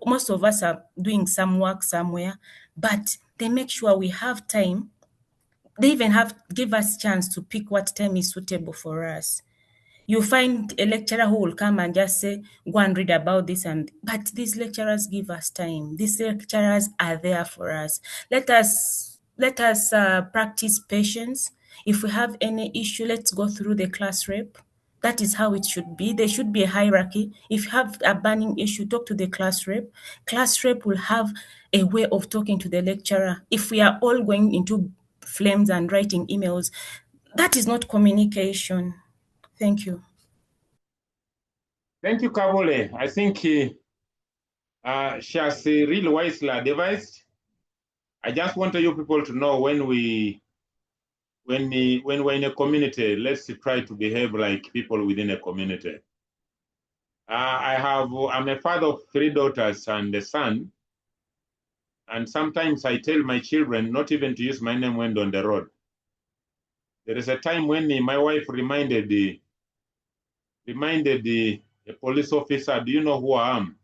most of us are doing some work somewhere, but they make sure we have time. They even give us chance to pick what time is suitable for us. You find a lecturer who will come and just say, go and read about this, but these lecturers give us time. These lecturers are there for us. Let us practice patience. If we have any issue, let's go through the class rep. That is how it should be. There should be a hierarchy. If you have a burning issue, talk to the class rep. Class rep will have a way of talking to the lecturer. If we are all going into flames and writing emails, that is not communication. Thank you. Thank you, Kabole. I think she has really wisely advised. I just want you people to know when we're in a community, let's try to behave like people within a community. I'm a father of 3 daughters and a son. And sometimes I tell my children not even to use my name when on the road. There is a time when my wife reminded a police officer, do you know who I am?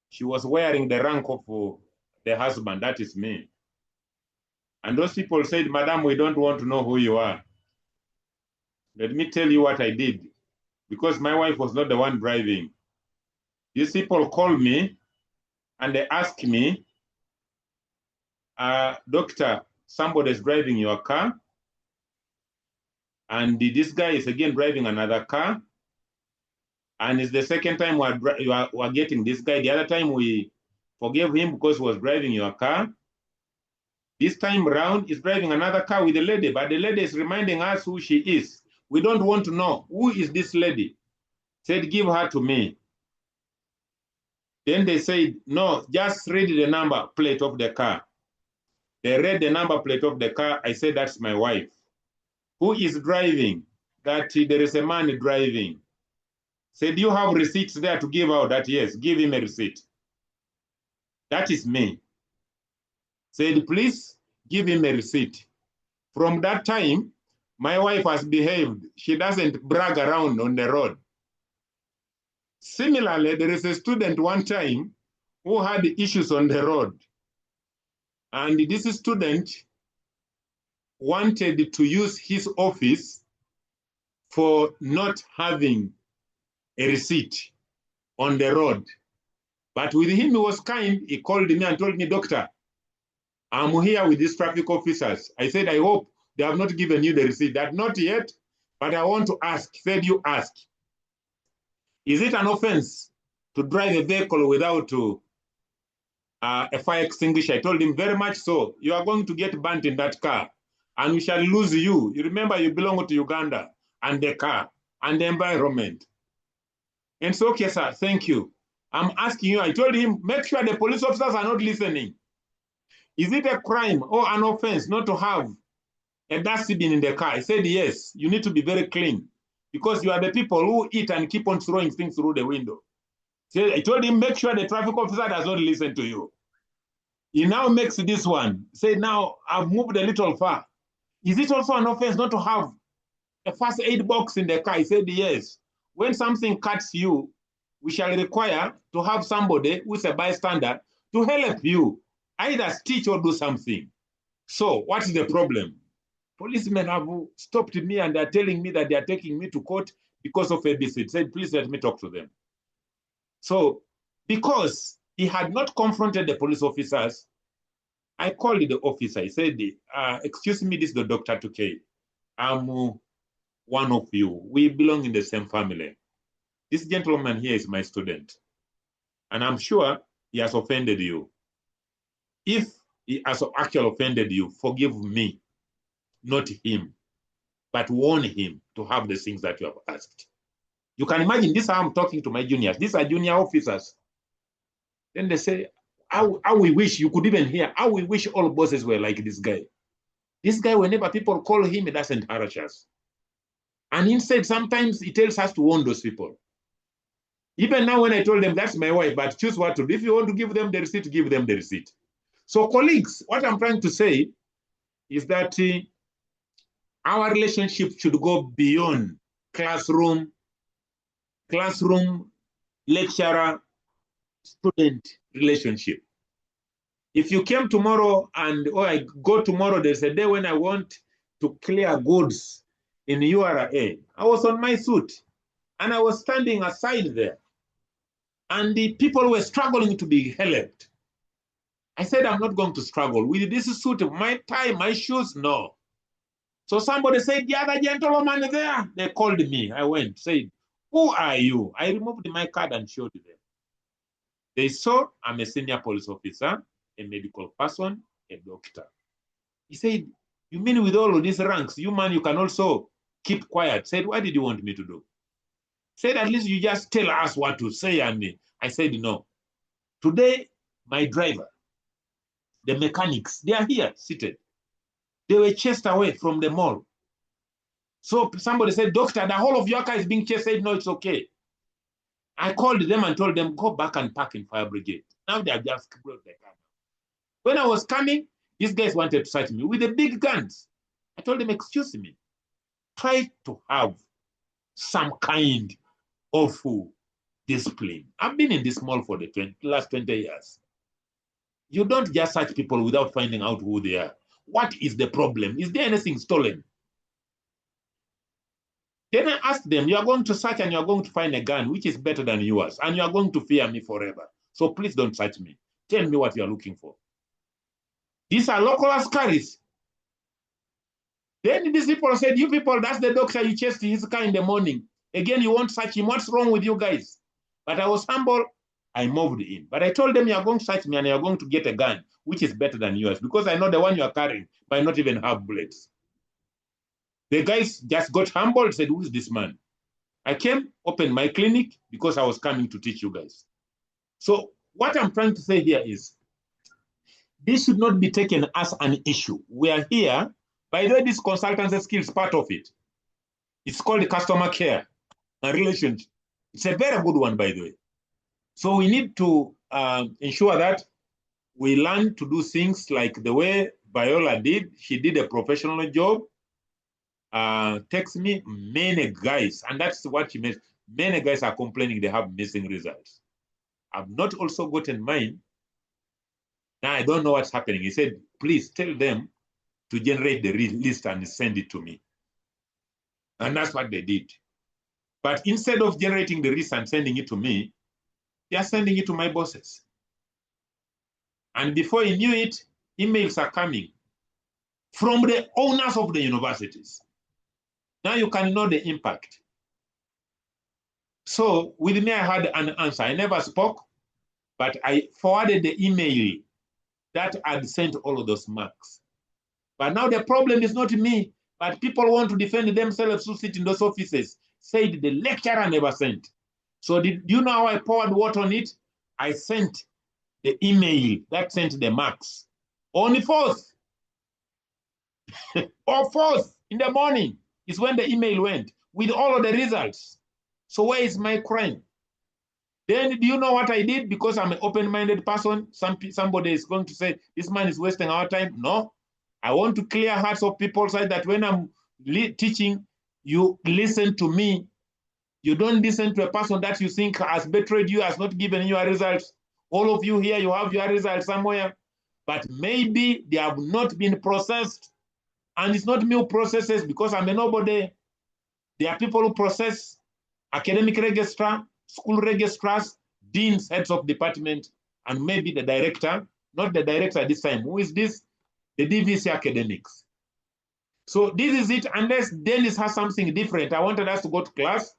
She was wearing the rank of the husband, that is me. And those people said, Madam, we don't want to know who you are. Let me tell you what I did. Because my wife was not the one driving. These people called me and they asked me, Doctor, somebody's driving your car. And this guy is again driving another car. And it's the second time we're getting this guy. The other time we forgave him because he was driving your car. This time around, he's driving another car with a lady, but the lady is reminding us who she is. We don't want to know, who is this lady? Said, give her to me. Then they said, no, just read the number plate of the car. They read the number plate of the car. I said, that's my wife. Who is driving? That there is a man driving. Said, you have receipts there to give out? That yes, give him a receipt. That is me. Said, please give him a receipt. From that time, my wife has behaved. She doesn't brag around on the road. Similarly, there is a student one time who had issues on the road. And this student wanted to use his office for not having a receipt on the road. But with him, he was kind. He called me and told me, Doctor, I'm here with these traffic officers. I said, I hope they have not given you the receipt. That not yet, but I want to ask. He said, you ask. Is it an offense to drive a vehicle without a fire extinguisher? I told him, very much so. You are going to get burnt in that car, and we shall lose you. You remember you belong to Uganda, and the car, and the environment. And so, okay, sir, thank you. I'm asking you, I told him, make sure the police officers are not listening. Is it a crime or an offense not to have a dustbin in the car? I said, yes, you need to be very clean because you are the people who eat and keep on throwing things through the window. So I told him, make sure the traffic officer does not listen to you. He now makes this one. Say, now I've moved a little far. Is it also an offense not to have a first aid box in the car? He said, yes. When something cuts you, we shall require to have somebody who is a bystander to help you, either stitch or do something. So what is the problem? Policemen have stopped me and they're telling me that they're taking me to court because of ABC. Said, please let me talk to them. So because he had not confronted the police officers, I called the officer. I said, excuse me, this is the Dr. Tukey. I'm one of you. We belong in the same family. This gentleman here is my student. And I'm sure he has offended you. If he has actually offended you, forgive me, not him, but warn him to have the things that you have asked. You can imagine this, how I'm talking to my juniors. These are junior officers. Then they say, how we wish, you could even hear, how we wish all bosses were like this guy. This guy, whenever people call him, he doesn't harass us. And instead, sometimes he tells us to warn those people. Even now, when I told them, that's my wife, but choose what to do. If you want to give them the receipt, give them the receipt. So colleagues, what I'm trying to say is that our relationship should go beyond classroom, lecturer, student relationship. If you came tomorrow and, I go tomorrow, there's a day when I want to clear goods in URA. I was on my suit and I was standing aside there and the people were struggling to be helped. I said, I'm not going to struggle with this suit, my tie, my shoes, no. So somebody said, the other gentleman there, they called me. I went, said, who are you? I removed my card and showed them. They saw I'm a senior police officer, a medical person, a doctor. He said, you mean with all of these ranks, you man, you can also keep quiet. Said, what did you want me to do? Said, at least you just tell us what to say. And I said, no. Today, my driver, the mechanics, they are here seated. They were chased away from the mall. So somebody said, doctor, the whole of your car is being chased. I said, no, it's okay. I called them and told them, go back and park in fire brigade. Now they are just brought the car. When I was coming, these guys wanted to search me with the big guns. I told them, excuse me, try to have some kind of discipline. I've been in this mall for the last 20 years. You don't just search people without finding out who they are. What is the problem? Is there anything stolen? Then I asked them, you are going to search and you are going to find a gun which is better than yours, and you are going to fear me forever. So please don't search me. Tell me what you are looking for. These are local askaris. Then these people said, you people, that's the doctor you chased his car in the morning. Again, you won't search him. What's wrong with you guys? But I was humble. I moved in. But I told them, you are going to search me and you are going to get a gun which is better than yours, because I know the one you are carrying might not even have bullets. The guys just got humbled, said, who is this man? I came, opened my clinic because I was coming to teach you guys. So what I'm trying to say here is, this should not be taken as an issue. We are here, by the way, this consultancy skill is part of it. It's called customer care and relationship. It's a very good one, by the way. So we need to ensure that we learn to do things like the way Viola did. She did a professional job. Text me, many guys, and that's what she meant. Many guys are complaining they have missing results. I've not also gotten mine. Now I don't know what's happening. He said, please tell them to generate the list and send it to me. And that's what they did. But instead of generating the list and sending it to me, they are sending it to my bosses. And before he knew it, emails are coming from the owners of the universities. Now you can know the impact. So with me, I had an answer. I never spoke, but I forwarded the email that had sent all of those marks. But now the problem is not me, but people want to defend themselves who sit in those offices. Said the lecturer never sent. So do you know how I poured water on it? I sent the email that sent the marks on the 4th or 4th in the morning is when the email went with all of the results. So where is my crime? Then do you know what I did? Because I'm an open-minded person, somebody is going to say, this man is wasting our time. No, I want to clear hearts of people so that when I'm teaching, you listen to me. You don't listen to a person that you think has betrayed you, has not given you a result. All of you here, you have your results somewhere, but maybe they have not been processed. And it's not me who processes, because I'm a nobody. There are people who process: academic registrar, school registrars, deans, heads of department, and maybe the director, not the director this time. Who is this? The DVC academics. So this is it, unless Dennis has something different. I wanted us to go to class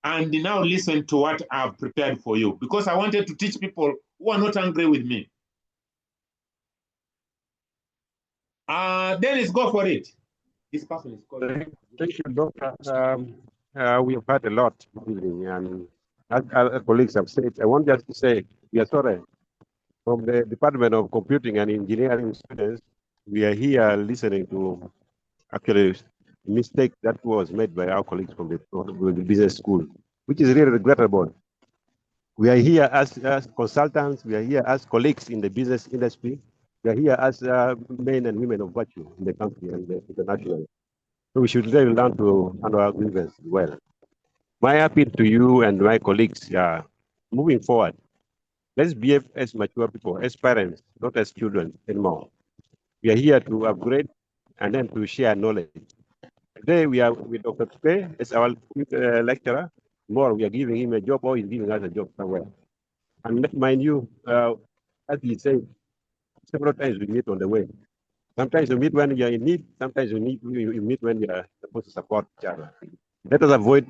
and now listen to what I've prepared for you, because I wanted to teach people who are not angry with me. Dennis, go for it. This person is calling. Thank you, Doctor. We have had a lot, and as other colleagues have said, I want just to say, we are sorry. From the Department of Computing and Engineering students, we are here listening to actually mistake that was made by our colleagues from the business school, which is really regrettable. We are here as consultants, we are here as colleagues in the business industry, we are here as men and women of virtue in the country and internationally. So we should really learn to handle our grievances well. My appeal to you and my colleagues, moving forward, let's behave as mature people, as parents, not as children anymore. We are here to upgrade and then to share knowledge. Today we are with Dr. Tupe as our lecturer. Tomorrow we are giving him a job or he's giving us a job somewhere. And mind you, as he said, several times we meet on the way. Sometimes you meet when you're in need, sometimes you meet when you're supposed to support each other. Let us avoid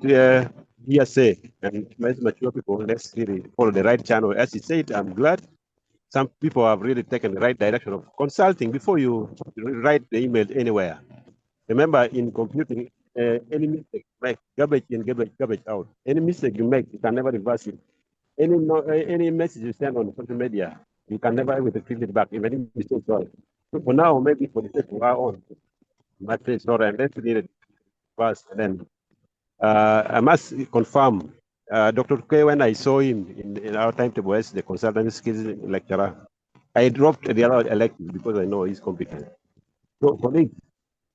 hearsay and as mature people, let's really follow the right channel. As he said, I'm glad some people have really taken the right direction of consulting before you write the email anywhere. Remember, in computing, any mistake, like garbage in, garbage out. Any mistake you make, you can never reverse it. Any message you send on social media, you can never retrieve it back, even if you say sorry. So for now, maybe for the sake of our own, I must say sorry, and let's read it first. And then I must confirm, Dr. K, when I saw him in our timetable as the consultant skills lecturer, I dropped the other elective because I know he's competent. So colleagues,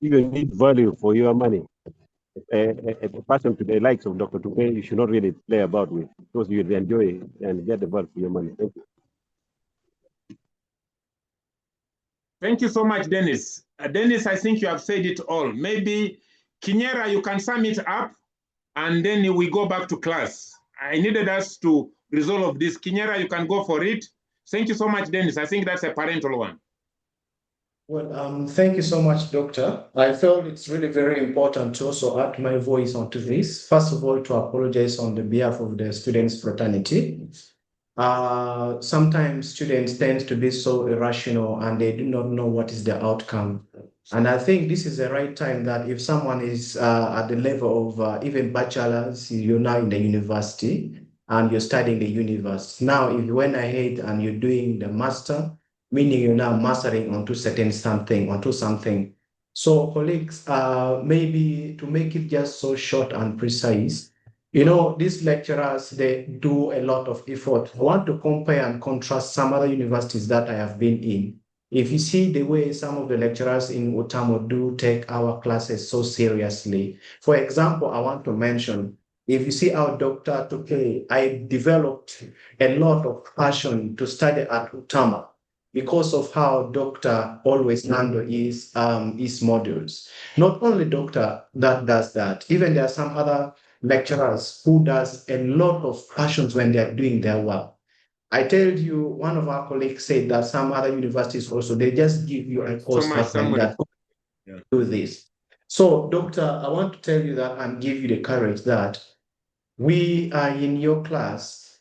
if you need value for your money, a person to the likes of Dr. Tupe, you should not really play about with because you'll enjoy and get the value for your money. Thank you. Thank you so much, Dennis. Dennis, I think you have said it all. Maybe, Kinyera, you can sum it up, and then we go back to class. I needed us to resolve this. Kinyera, you can go for it. Thank you so much, Dennis. I think that's a parental one. Well, thank you so much, Doctor. I felt it's really very important to also add my voice onto this. First of all, to apologize on the behalf of the students' fraternity. Sometimes students tend to be so irrational and they do not know what is the outcome. And I think this is the right time that if someone is at the level of even bachelor's, you're now in the university and you're studying the university. Now, if you went ahead and you're doing the master, meaning you're now mastering onto something. So colleagues, maybe to make it just so short and precise, you know, these lecturers, they do a lot of effort. I want to compare and contrast some other universities that I have been in. If you see the way some of the lecturers in Utamo do take our classes so seriously. For example, I want to mention, if you see our Dr. Tupe, I developed a lot of passion to study at Utama because of how Doctor always handle his modules. Not only Doctor that does that, even there are some other lecturers who does a lot of passions when they are doing their work. I tell you, one of our colleagues said that some other universities also, they just give you a course like that, do this. So, Doctor, I want to tell you that and give you the courage that we are in your class.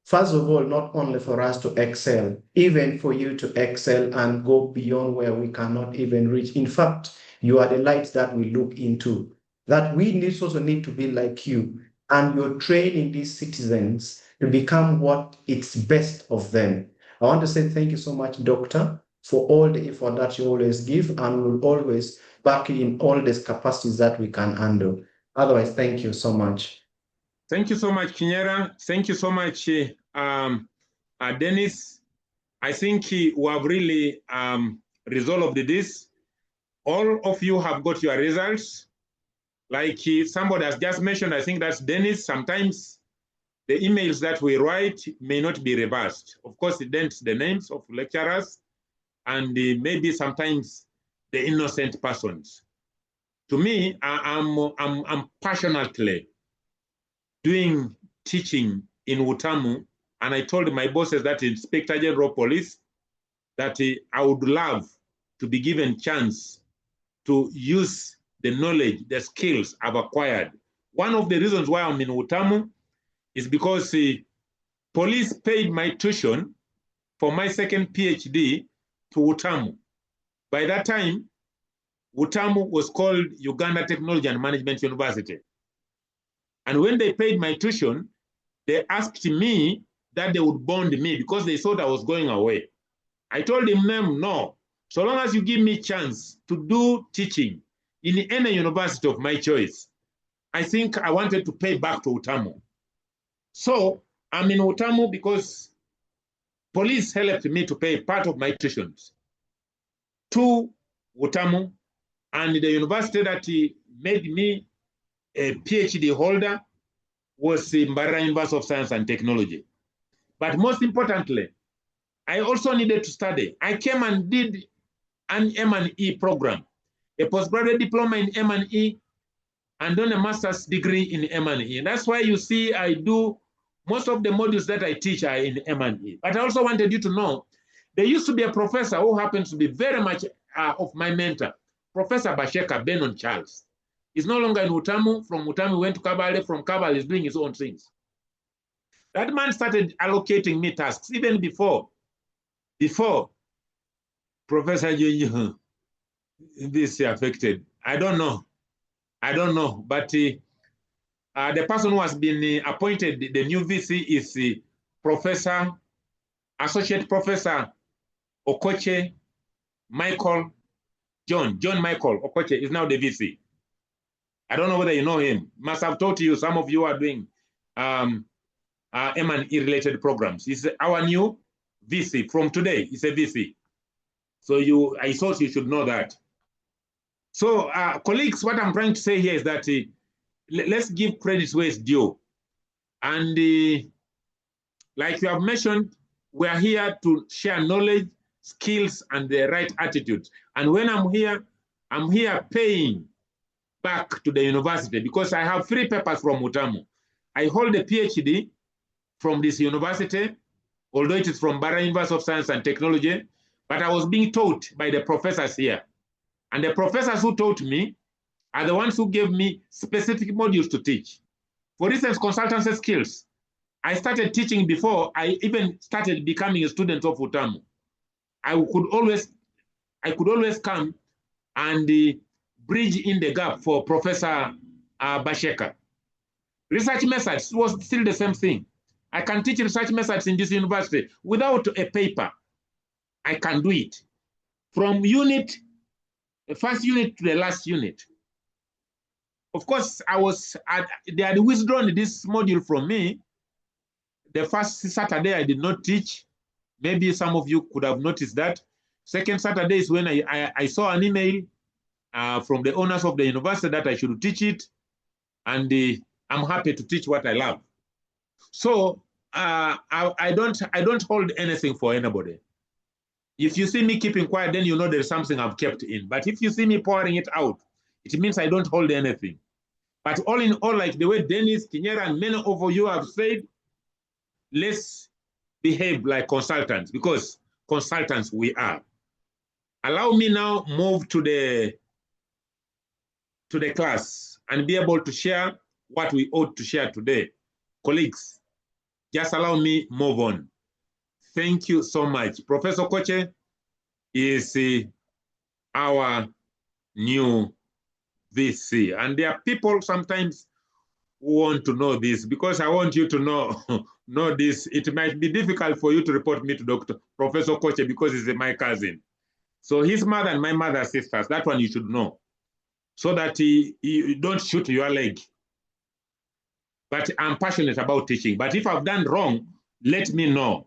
First of all, not only for us to excel, even for you to excel and go beyond where we cannot even reach. In fact, you are the light that we look into, that we also need to be like you. And you're training these citizens to become what is best of them. I want to say thank you so much, Doctor, for all the effort that you always give, and we'll always back you in all these capacities that we can handle. Otherwise, thank you so much. Thank you so much, Kinyera. Thank you so much, Dennis. I think we have really resolved this. All of you have got your results. Like somebody has just mentioned, I think that's Dennis. Sometimes the emails that we write may not be reversed. Of course, it dents the names of lecturers and maybe sometimes the innocent persons. To me, I'm passionately doing teaching in Utamu, and I told my bosses that Inspector General Police that I would love to be given chance to use the knowledge, the skills I've acquired. One of the reasons why I'm in Utamu is because police paid my tuition for my second PhD to Utamu. By that time, Utamu was called Uganda Technology and Management University. And when they paid my tuition, they asked me that they would bond me because they thought I was going away. I told them, no, so long as you give me a chance to do teaching in any university of my choice, I think I wanted to pay back to Utamu. So I'm in Utamu because police helped me to pay part of my tuitions to Utamu, and the university that made me a PhD holder was the Mbarara University of Science and Technology. But most importantly, I also needed to study. I came and did an M&E program, a postgraduate diploma in M&E, and then a master's degree in M&E. And that's why you see I do most of the modules that I teach are in M&E. But I also wanted you to know, there used to be a professor who happens to be very much of my mentor, Professor Basheka Benon Charles. He's no longer in Utamu. From Utamu, went to Kabale. From Kabale, he's doing his own things. That man started allocating me tasks even before Professor Junju this affected. I don't know. But the person who has been appointed, the new VC, is Associate Professor Okoche Michael John Michael Okoche is now the VC. I don't know whether you know him. Must have taught you. Some of you are doing M&E related programs. He's our new VC from today. He's a VC. So I thought you should know that. So colleagues, what I'm trying to say here is that let's give credit where it's due. And like you have mentioned, we are here to share knowledge, skills, and the right attitude. And when I'm here paying back to the university because I have 3 papers from Utamu. I hold a PhD from this university, although it is from Mbarara University of Science and Technology, but I was being taught by the professors here. And the professors who taught me are the ones who gave me specific modules to teach. For instance, consultancy skills. I started teaching before I even started becoming a student of Utamu. I could always come and bridge in the gap for Professor Basheka. Research methods was still the same thing. I can teach research methods in this university without a paper. I can do it. From the first unit to the last unit. Of course, they had withdrawn this module from me. The first Saturday I did not teach. Maybe some of you could have noticed that. Second Saturday is when I saw an email from the owners of the university that I should teach it. And I'm happy to teach what I love. So I don't hold anything for anybody. If you see me keeping quiet, then you know there's something I've kept in. But if you see me pouring it out, it means I don't hold anything. But all in all, like the way Dennis, Kinyera, and many of you have said, let's behave like consultants, because consultants we are. Allow me now move to the class and be able to share what we ought to share today. Colleagues, just allow me move on. Thank you so much. Professor Koche is our new VC. And there are people sometimes who want to know this, because I want you to know this. It might be difficult for you to report me to Professor Koche because he's my cousin. So his mother and my mother are sisters. That one you should know, so that you don't shoot your leg. But I'm passionate about teaching. But if I've done wrong, let me know.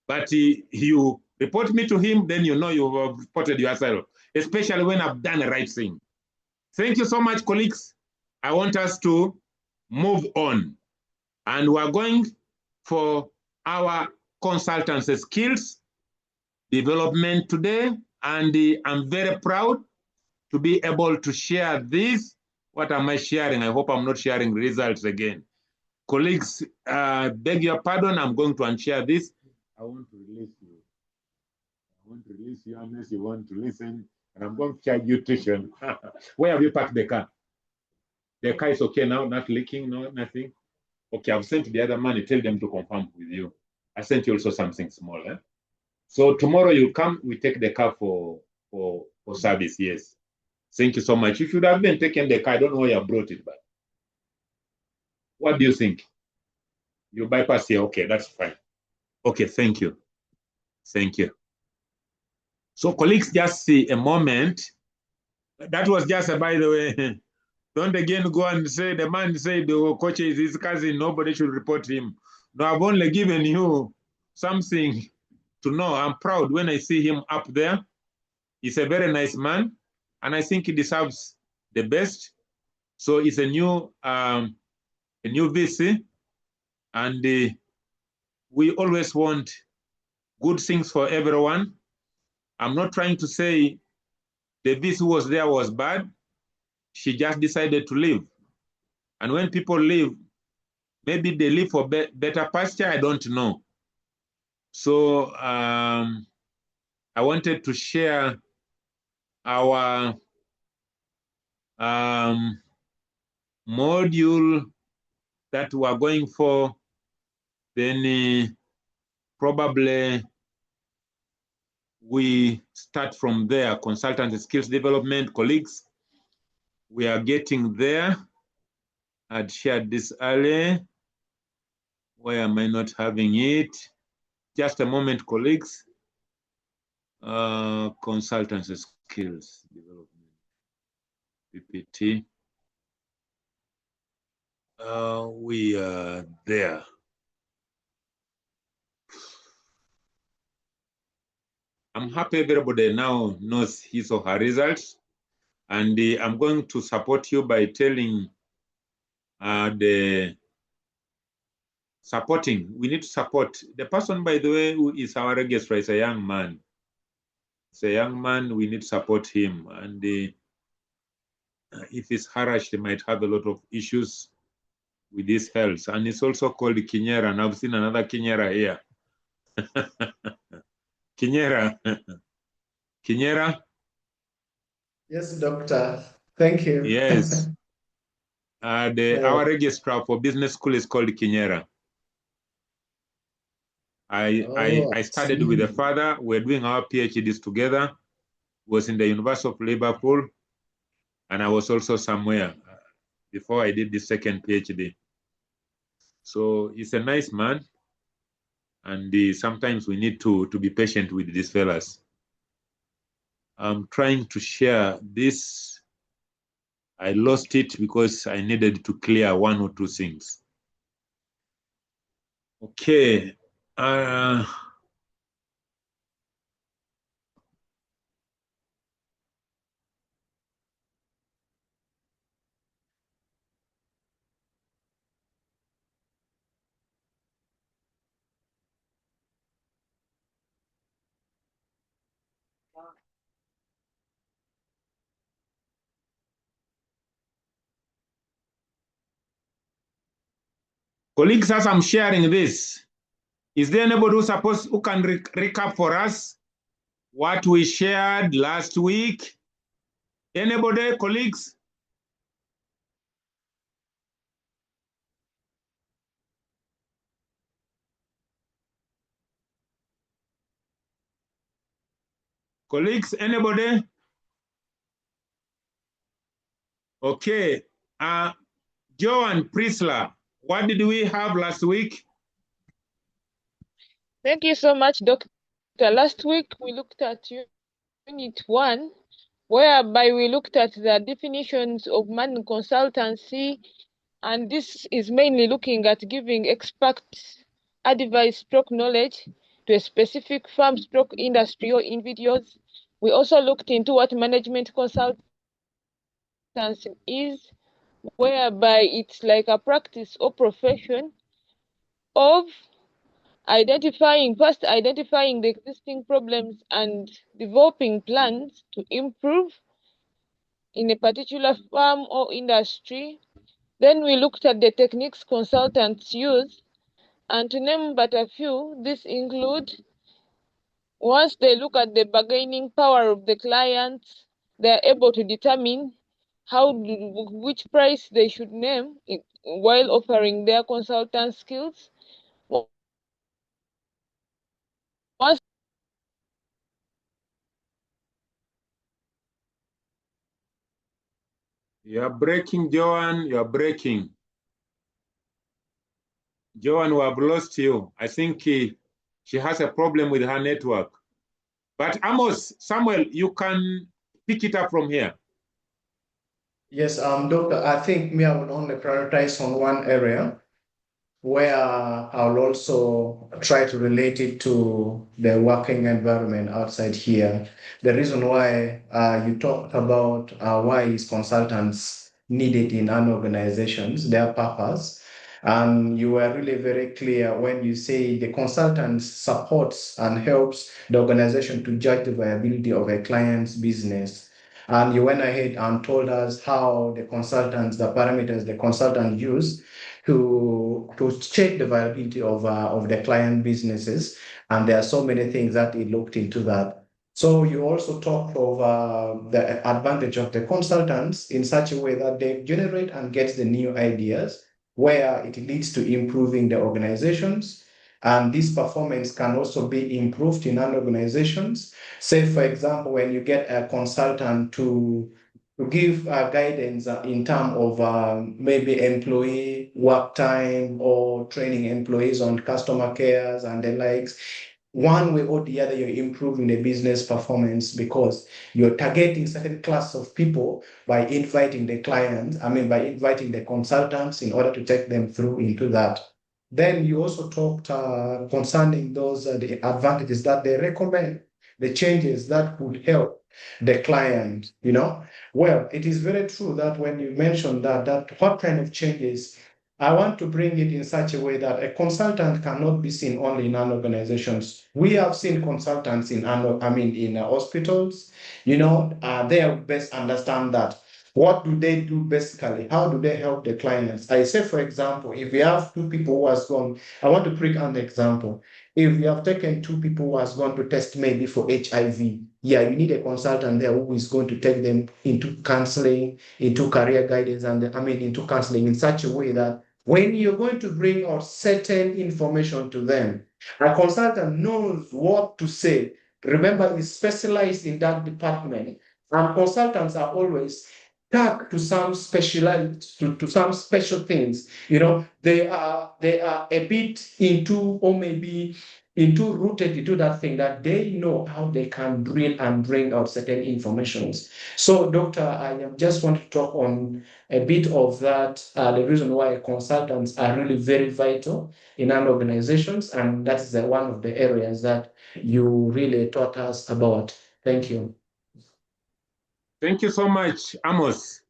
But you report me to him, then you know you have reported yourself, especially when I've done the right thing. Thank you so much, colleagues. I want us to move on. And we're going for our consultancy skills development today. And I'm very proud to be able to share this. What am I sharing? I hope I'm not sharing results again. Colleagues, beg your pardon. I'm going to unshare this. I want to release you. I want to release you unless you want to listen. And I'm going to charge you tuition. Where have you parked the car? The car is okay now, not leaking, no, nothing. Okay, I've sent the other man, tell them to confirm with you. I sent you also something small. So tomorrow you come, we take the car for for service, yes. Thank you so much. You should have been taken the car. I don't know where you brought it, but what do you think? You bypass here. Okay, that's fine. Okay, thank you. Thank you. So colleagues, just see a moment. That was just by the way. Don't again go and say the man said the coach is his cousin, nobody should report him. No, I've only given you something to know. I'm proud when I see him up there. He's a very nice man, and I think he deserves the best. So it's a new VC, and we always want good things for everyone. I'm not trying to say the VC who was there was bad. She just decided to leave. And when people leave, maybe they leave for better pasture, I don't know. So I wanted to share our module that we are going for. Then probably we start from there. Consultant skills development, colleagues, we are getting there. I'd shared this earlier. Why am I not having it? Just a moment, colleagues. Consultancy skills development, PPT. We are there. I'm happy everybody now knows his or her results, and I'm going to support you by telling the supporting. We need to support the person, by the way, who is our registrar. Is a young man. It's a young man. We need to support him, and if he's harassed, he might have a lot of issues with his health. And it's also called Kinyera, and I've seen another Kinyera here. Kinyera. Kinyera? Yes, doctor. Thank you. Yes. Our registrar for business school is called Kinyera. I studied with the father. We're doing our PhDs together. Was in the University of Liverpool, and I was also somewhere before I did the second PhD. So he's a nice man, and sometimes we need to be patient with these fellas. I'm trying to share this. I lost it because I needed to clear one or two things. Okay. Colleagues, as I'm sharing this, is there anybody who can recap for us what we shared last week? Anybody, colleagues? Colleagues, anybody? Okay. Joe and Priscilla, what did we have last week? Thank you so much, Doctor. Last week we looked at Unit 1, whereby we looked at the definitions of management consultancy, and this is mainly looking at giving expert advice stroke knowledge to a specific firm stroke industry or individuals. We also looked into what management consultancy is, whereby it's like a practice or profession of identifying the existing problems and developing plans to improve in a particular firm or industry. Then we looked at the techniques consultants use, and to name but a few, this include once they look at the bargaining power of the client, they are able to determine which price they should name while offering their consultant skills. Once You're breaking, Joan. You're breaking. Joan, we have lost you. I think she has a problem with her network. But Amos, Samuel, you can pick it up from here. Yes, Doctor, I think I would only prioritize on one area where I'll also try to relate it to the working environment outside here. The reason why you talked about why is consultants needed in an organizations, their purpose, and you were really very clear when you say the consultant supports and helps the organization to judge the viability of a client's business. And you went ahead and told us how the consultants, the parameters the consultant use to check the viability of the client businesses. And there are so many things that it looked into that. So you also talked of the advantage of the consultants in such a way that they generate and get the new ideas where it leads to improving the organizations. And this performance can also be improved in an organizations. Say, for example, when you get a consultant to give guidance in terms of maybe employee work time or training employees on customer cares and the likes. One way or the other, you're improving the business performance because you're targeting certain class of people by inviting the clients, by inviting the consultants in order to take them through into that. Then you also talked concerning those the advantages that they recommend, the changes that would help the client, Well, it is very true that when you mentioned that what kind of changes, I want to bring it in such a way that a consultant cannot be seen only in an organizations. We have seen consultants in hospitals. They best understand that. What do they do basically? How do they help the clients? I say, for example, if we have two people who has gone, I want to bring an example. If you have taken two people who has gone to test maybe for HIV, you need a consultant there who is going to take them into counseling, into career guidance, and into counseling in such a way that when you're going to bring out certain information to them, a consultant knows what to say. Remember, he's specialized in that department, and consultants are always tagged to some specialized to some special things. They are a bit into or maybe into rooted into that thing that they know how they can drill and bring out certain informations. So, Doctor, I just want to talk on a bit of that, the reason why consultants are really very vital in our organizations, and that's one of the areas that you really taught us about. Thank you. Thank you so much, Amos.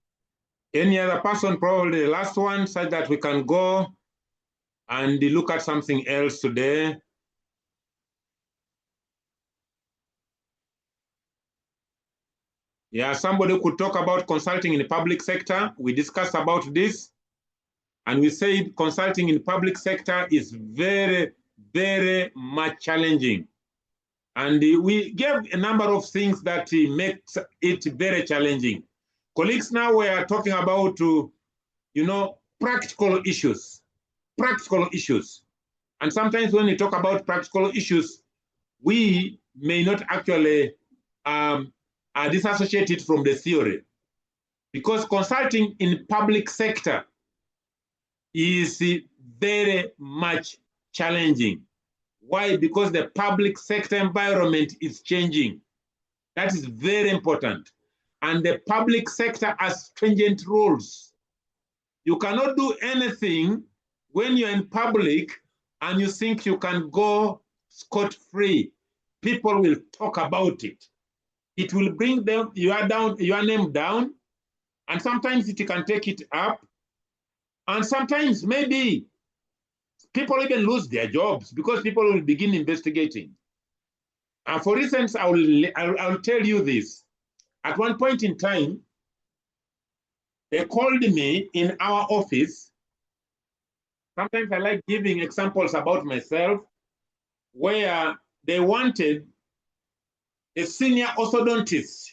Any other person, probably the last one, so that we can go and look at something else today. Yeah, somebody could talk about consulting in the public sector. We discussed about this, and we said consulting in the public sector is very, very much challenging. And we gave a number of things that makes it very challenging. Colleagues, now we are talking about, practical issues. Practical issues. And sometimes when we talk about practical issues, we may not actually disassociate it from the theory. Because consulting in public sector is very much challenging. Why? Because the public sector environment is changing. That is very important. And the public sector has stringent rules. You cannot do anything when you're in public and you think you can go scot-free. People will talk about it. It will bring them your name down, and sometimes it can take it up, and sometimes maybe people even lose their jobs because people will begin investigating. And for instance, I will tell you this. At one point in time, they called me in our office. Sometimes I like giving examples about myself where they wanted a senior orthodontist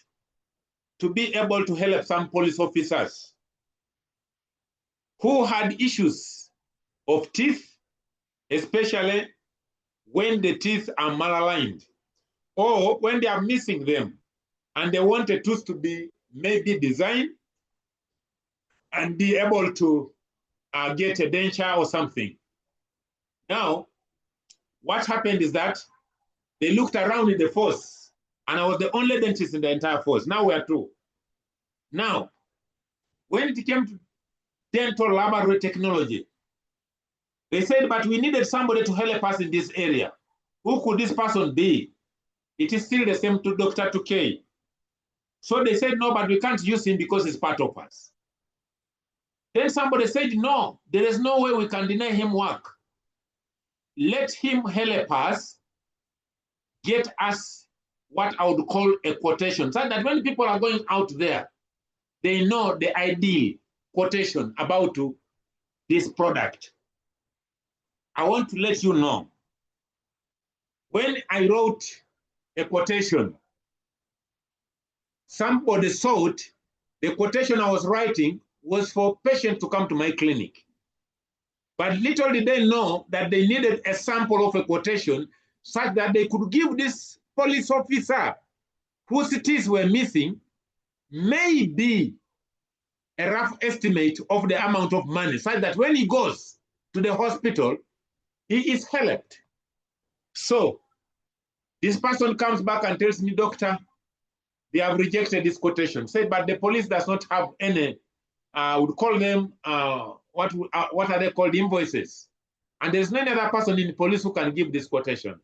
to be able to help some police officers who had issues of teeth, especially when the teeth are malaligned or when they are missing them, and they want a tooth to be maybe designed and be able to get a denture or something. Now, what happened is that they looked around in the force, and I was the only dentist in the entire force. Now we are two. Now, when it came to dental laboratory technology, they said, but we needed somebody to help us in this area. Who could this person be? It is still the same to Dr. Tukey. So they said, no, but we can't use him because he's part of us. Then somebody said, no, there is no way we can deny him work. Let him help us get us what I would call a quotation, so that when people are going out there, they know the ideal quotation about this product. I want to let you know, when I wrote a quotation, somebody thought the quotation I was writing was for patients to come to my clinic. But little did they know that they needed a sample of a quotation such that they could give this police officer whose teeth were missing maybe a rough estimate of the amount of money, such that when he goes to the hospital, he is helped. So this person comes back and tells me, doctor, they have rejected this quotation. Say, but the police does not have any, would call them, what are they called, invoices. And there's no other person in the police who can give this quotation.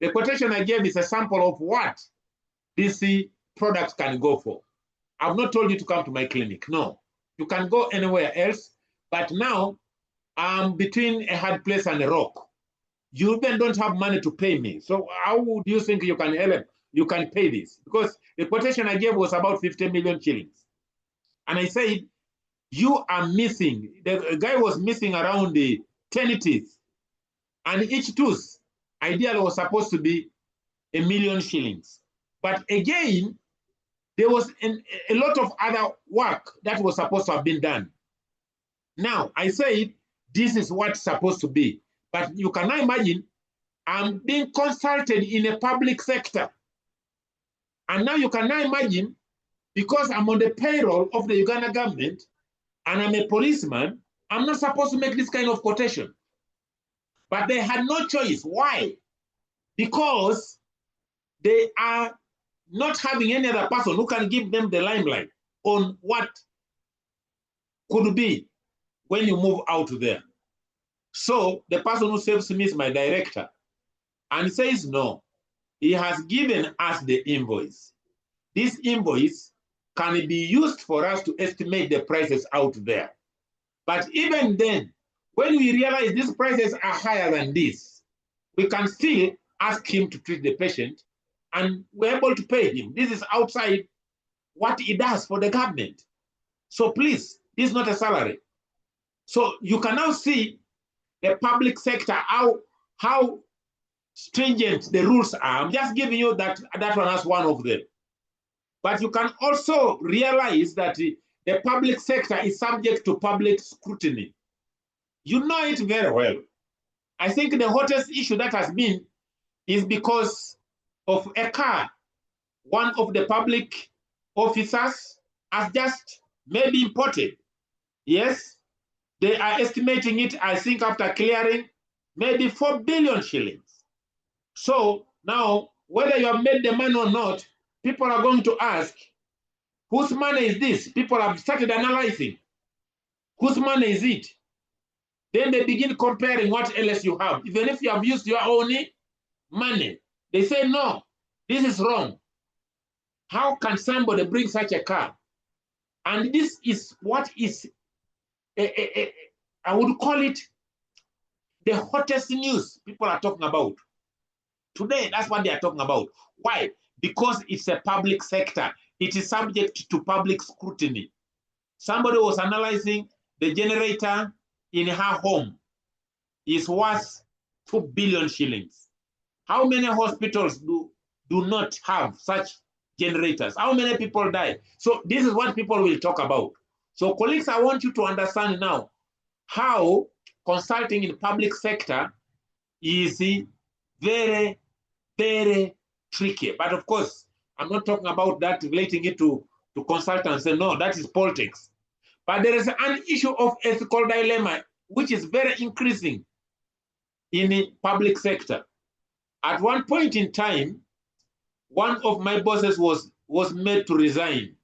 The quotation I gave is a sample of what this product can go for. I've not told you to come to my clinic. No, you can go anywhere else. But now I'm between a hard place and a rock. You then don't have money to pay me. So how would you think you can help? You can pay this? Because the quotation I gave was about 50 million shillings. And I said, you are missing. The guy was missing around the 10 teeth. And each tooth, ideally, was supposed to be 1 million shillings. But again, there was a lot of other work that was supposed to have been done. Now, I said, this is what's supposed to be. But you cannot imagine, I'm being consulted in a public sector. And now you cannot imagine, because I'm on the payroll of the Uganda government, and I'm a policeman, I'm not supposed to make this kind of quotation. But they had no choice. Why? Because they are not having any other person who can give them the limelight on what could be when you move out there. So the person who saves me is my director, and says no. He has given us the invoice. This invoice can be used for us to estimate the prices out there. But even then, when we realize these prices are higher than this, we can still ask him to treat the patient, and we're able to pay him. This is outside what he does for the government. So please, this is not a salary. So you can now see the public sector, how stringent the rules are. I'm just giving you that one as one of them. But you can also realize that the public sector is subject to public scrutiny. You know it very well. I think the hottest issue that has been is because of a car. One of the public officers has just maybe imported. Yes, they are estimating it, I think, after clearing, maybe 4 billion shillings. So now, whether you have made the money or not, people are going to ask, whose money is this? People have started analyzing. Whose money is it? Then they begin comparing what else you have. Even if you have used your own money, they say, no, this is wrong. How can somebody bring such a car? And this is what is, I would call it the hottest news people are talking about. Today, that's what they are talking about. Why? Because it's a public sector. It is subject to public scrutiny. Somebody was analyzing the generator in her home is worth 2 billion shillings. How many hospitals do not have such generators? How many people die? So this is what people will talk about. So colleagues, I want you to understand now how consulting in the public sector is very, very tricky. But of course, I'm not talking about that, relating it to consultants. No, that is politics. But there is an issue of ethical dilemma, which is very increasing in the public sector. At one point in time, one of my bosses was made to resign.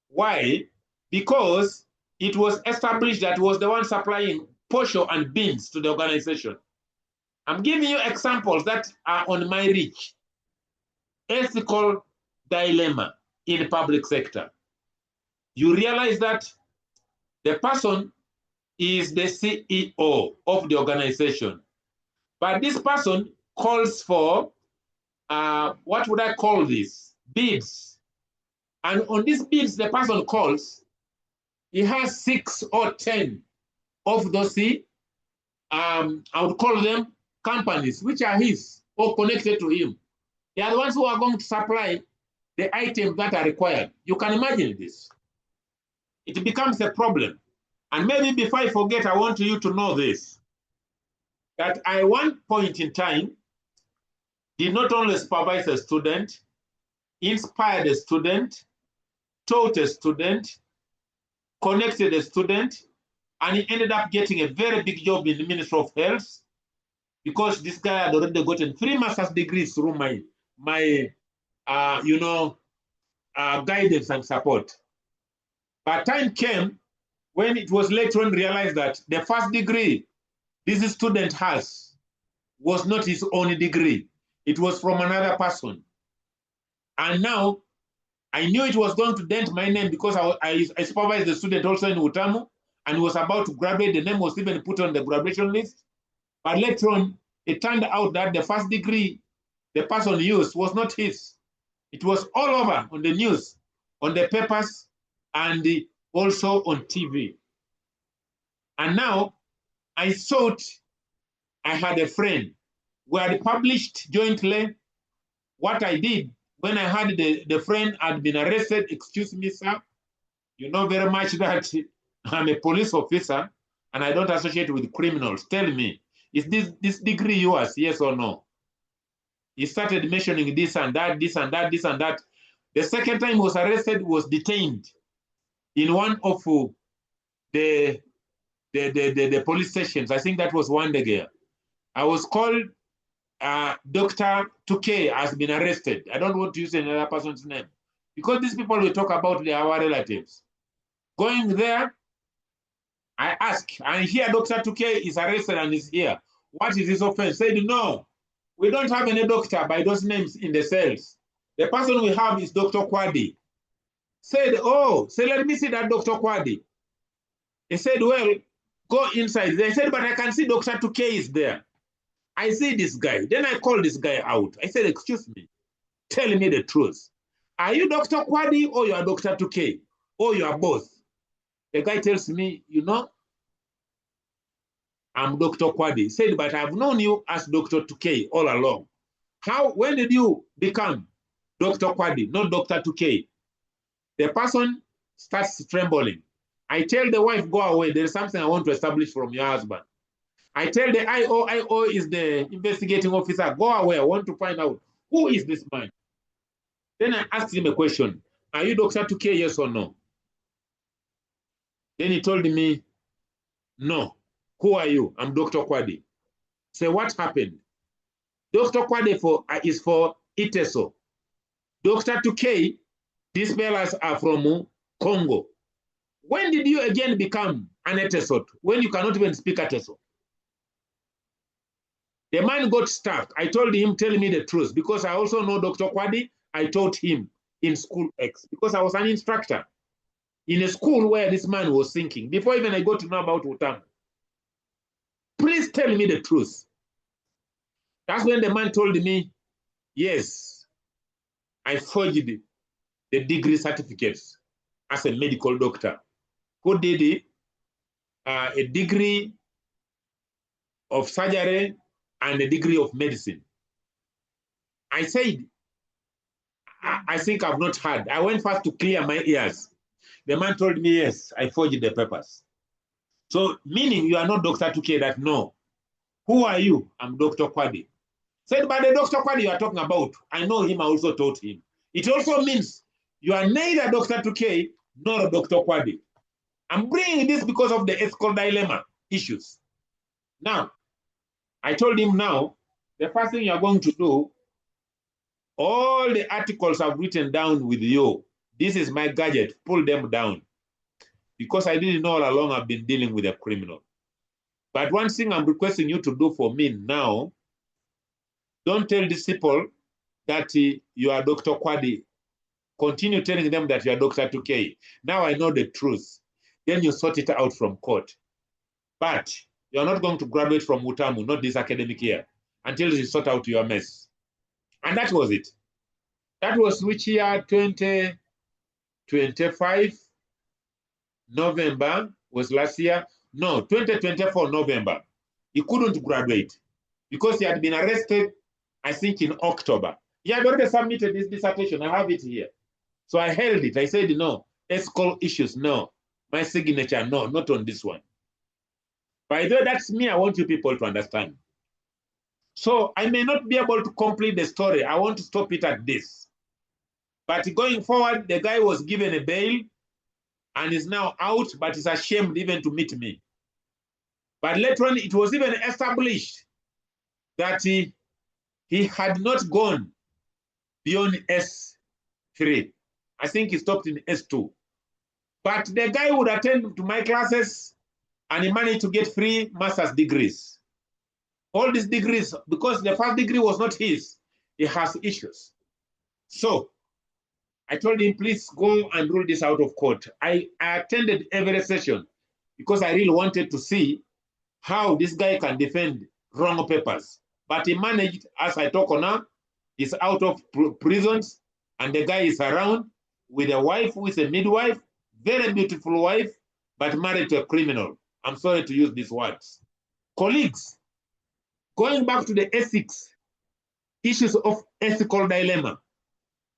Why? Because it was established that was the one supplying posho and beans to the organization. I'm giving you examples that are on my reach. Ethical dilemma in the public sector. You realize that the person is the CEO of the organization, but this person calls for, what would I call this? Bids. And on these bids, the person calls, he has 6 or 10 of those, I would call them companies, which are his or connected to him. They are the ones who are going to supply the items that are required. You can imagine this. It becomes a problem. And maybe before I forget, I want you to know this, that at one point in time, did not only supervise a student, inspired a student, taught a student, connected a student, and he ended up getting a very big job in the Ministry of Health because this guy had already gotten 3 master's degrees through my guidance and support. But time came when it was later on realized that the first degree this student has was not his own degree. It was from another person. And now I knew it was going to dent my name because I supervised the student also in Utamu and was about to graduate. The name was even put on the graduation list. But later on, it turned out that the first degree the person used was not his. It was all over on the news, on the papers, and also on TV. And now I thought I had a friend. We had published jointly what I did when I had the friend had been arrested. Excuse me, sir. You know very much that I'm a police officer and I don't associate with criminals. Tell me, is this degree yours, yes or no? He started mentioning this and that, this and that, this and that. The second time he was arrested, was detained in one of the police stations. I think that was Wandegea. I was called, Dr. Tuke has been arrested. I don't want to use another person's name because these people will talk about our relatives. Going there, I asked, and here Dr. Tuke is arrested and is here. What is his offense? Said, no, we don't have any doctor by those names in the cells. The person we have is Dr. Kwadi. Said, oh, so let me see that Dr. Kwadi. He said, well, go inside. They said, but I can see Dr. Tuke is there. I see this guy. Then I called this guy out. I said, excuse me, tell me the truth. Are you Dr. Kwadi or you are Dr. Tuke? Or you are both? The guy tells me, you know, I'm Dr. Kwadi. He said, but I've known you as Dr. Tuke all along. When did you become Dr. Kwadi, not Dr. Tuke? The person starts trembling. I tell the wife, go away. There is something I want to establish from your husband. I tell the IO is the investigating officer, go away. I want to find out who is this man. Then I asked him a question. Are you Dr. Tuke, yes or no? Then he told me, no. Who are you? I'm Dr. Kwadi. Say, what happened? Dr. Kwadi is for Iteso. Dr. Tuke, these fellas are from Congo. When did you again become an Iteso? When you cannot even speak Iteso? The man got stuck. I told him, tell me the truth, because I also know Dr. Kwadi. I taught him in school X, because I was an instructor in a school where this man was thinking, before even I got to know about Utam. Please tell me the truth. That's when the man told me, yes, I forged the degree certificates as a medical doctor who did a degree of surgery and a degree of medicine. I said, I think I've not heard. I went first to clear my ears. The man told me, yes, I forged the papers. So, meaning you are not Dr. Tuke, that no. Who are you? I'm Dr. Kwadi. Said, but the Dr. Kwadi you are talking about, I know him, I also taught him. It also means you are neither Dr. Tuke nor Dr. Kwadi. I'm bringing this because of the ethical dilemma issues. Now, I told him now, the first thing you're going to do, all the articles I've written down with you, this is my gadget, pull them down. Because I didn't know all along I've been dealing with a criminal. But one thing I'm requesting you to do for me now, don't tell these people that you are Dr. Kwadi. Continue telling them that you are Dr. Tukey. Now I know the truth. Then you sort it out from court. But you're not going to graduate from Utamu, not this academic year, until you sort out your mess. And that was it. That was which year? 2025 November was last year. No, 2024 November. He couldn't graduate because he had been arrested, I think, in October. He had already submitted his dissertation. I have it here. So I held it. I said, no, ethical issues, no. My signature, no, not on this one. By the way, that's me. I want you people to understand. So I may not be able to complete the story. I want to stop it at this. But going forward, the guy was given a bail and is now out, but is ashamed even to meet me. But later on, it was even established that he had not gone beyond S3. I think he stopped in S2. But the guy would attend to my classes and he managed to get 3 master's degrees. All these degrees, because the first degree was not his, he has issues. So I told him, please go and rule this out of court. I attended every session because I really wanted to see how this guy can defend wrong papers. But he managed, as I talk on now, he's out of prisons and the guy is around with a wife who is a midwife, very beautiful wife, but married to a criminal. I'm sorry to use these words. Colleagues, going back to the ethics, issues of ethical dilemma,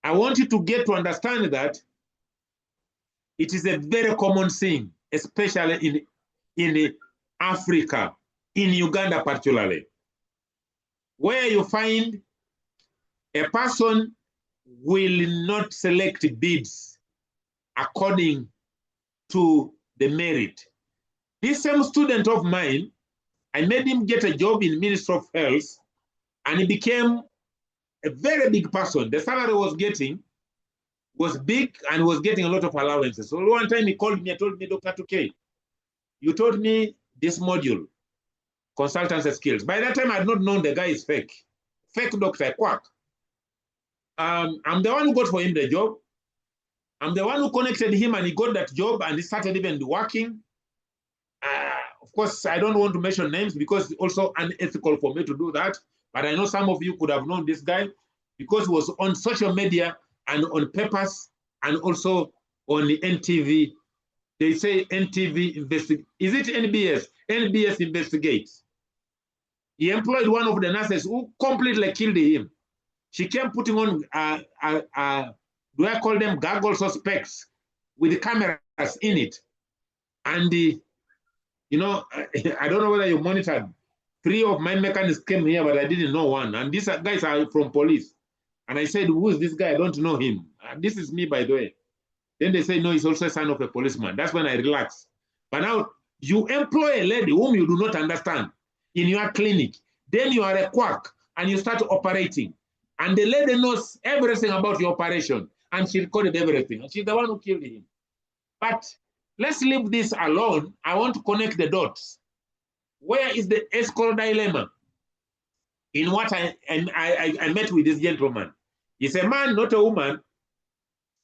I want you to get to understand that it is a very common thing, especially in Africa, in Uganda particularly, where you find a person will not select bids according to the merit. This same student of mine, I made him get a job in Ministry of Health, and he became a very big person. The salary was getting was big and was getting a lot of allowances. So one time he called me and told me, Dr. Tukey, you told me this module, consultancy skills. By that time, I had not known the guy is fake. Fake doctor, quack. I'm the one who got for him the job. I'm the one who connected him and he got that job and he started even working. Of course, I don't want to mention names because it's also unethical for me to do that. But I know some of you could have known this guy because he was on social media and on papers and also on the NTV. They say NTV investigate. Is it NBS? NBS investigates. He employed one of the nurses who completely killed him. She came putting on, do I call them gargle suspects with the cameras in it. And you know, I don't know whether you monitored. 3 of my mechanics came here, but I didn't know one. And these guys are from police. And I said, who is this guy? I don't know him. This is me, by the way. Then they say, no, he's also a son of a policeman. That's when I relax. But now you employ a lady whom you do not understand in your clinic. Then you are a quack and you start operating. And the lady knows everything about your operation. And she recorded everything. And she's the one who killed him. But let's leave this alone. I want to connect the dots. Where is the ethical dilemma? In what I met with this gentleman. He's a man, not a woman,